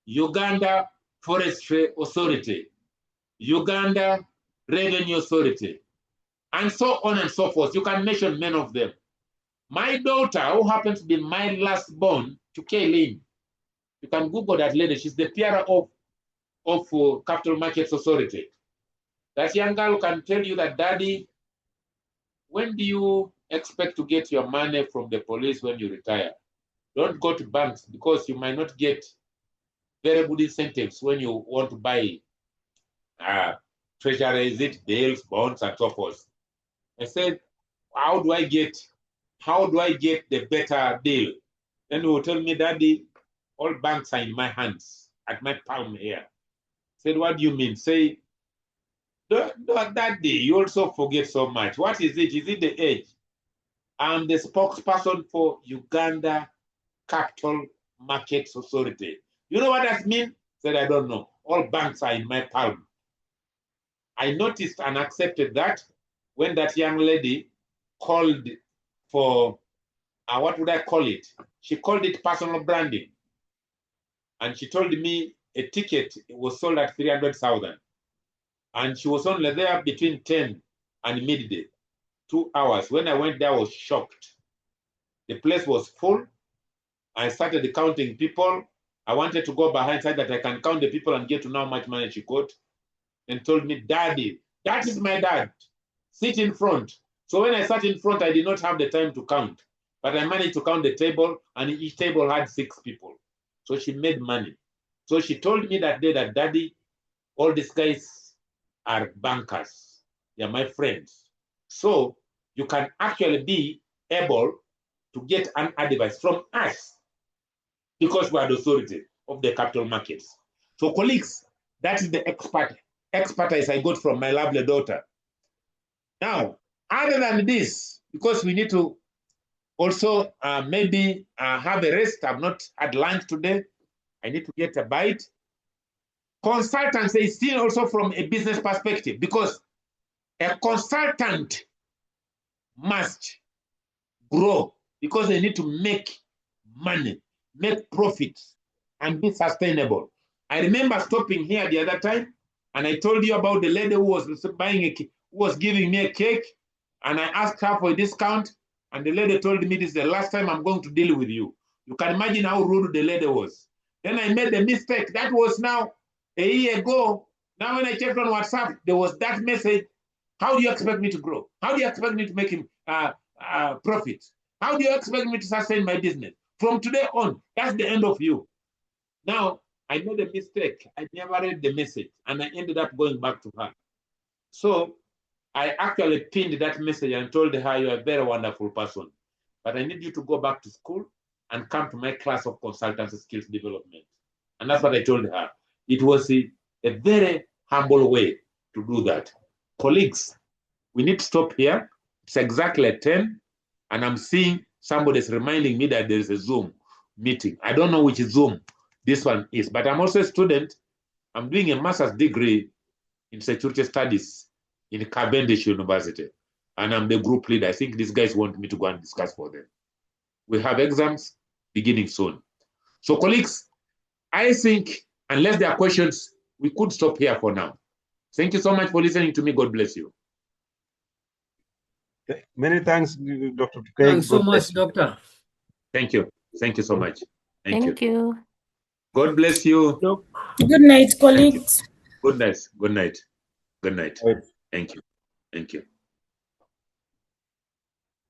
Uganda Forestry Authority, Uganda Revenue Authority, and so on and so forth. You can mention many of them. My daughter, who happens to be my last born, Chukelin, you can Google that lady. She's the PRO of Capital Markets Authority. That young girl can tell you that, Daddy, when do you expect to get your money from the police when you retire? Don't go to banks because you might not get very good incentives when you want to buy treasuries, bills, bonds, and so forth. I said, how do I get the better deal? Then he will tell me, Daddy, all banks are in my hands, at my palm here. I said, what do you mean? Say, Daddy, you also forget so much. What is it? Is it the age? I'm the spokesperson for Uganda Capital Markets Authority. You know what that means? Said, I don't know. All banks are in my palm. I noticed and accepted that when that young lady called for, what would I call it? She called it personal branding. And she told me a ticket was sold at 300,000. And she was only there between 10 and midday, 2 hours. When I went there, I was shocked. The place was full. I started counting people. I wanted to go behind so that I can count the people and get to know how much money she got. And told me, Daddy, that is my dad. Sit in front. So when I sat in front, I did not have the time to count. But I managed to count the table, and each table had 6 people. So she made money. So she told me that day that, Daddy, all these guys are bankers. They're my friends. So you can actually be able to get an advice from us because we are the authority of the capital markets. So colleagues, that is the expertise I got from my lovely daughter. Now, other than this, because we need to also maybe have a rest. I've not had lunch today. I need to get a bite. Consultancy is seen also from a business perspective because a consultant must grow because they need to make money, make profits, and be sustainable. I remember stopping here the other time, and I told you about the lady who was buying who was giving me a cake, and I asked her for a discount, and the lady told me, this is the last time I'm going to deal with you. You can imagine how rude the lady was. Then I made a mistake. That was now a year ago. Now when I checked on WhatsApp, there was that message. How do you expect me to grow? How do you expect me to make profit? How do you expect me to sustain my business? From today on, that's the end of you. Now, I made a mistake. I never read the message, and I ended up going back to her. So I actually pinned that message and told her, you're a very wonderful person, but I need you to go back to school and come to my class of consultancy skills development. And that's what I told her. It was a very humble way to do that. Colleagues, we need to stop here. It's exactly at 10, and I'm seeing somebody's reminding me that there is a Zoom meeting. I don't know which Zoom this one is, but I'm also a student. I'm doing a master's degree in security studies in Cavendish University, and I'm the group leader. I think these guys want me to go and discuss for them. We have exams beginning soon. So colleagues, I think unless there are questions, we could stop here for now. Thank you so much for listening to me. God bless you. Many thanks, Dr. Thanks so much, Doctor. Thank you. Thank you so much. Thank you. God bless you. Good night, colleagues. Good night. Good night. Good night. Right. Thank you. Thank you.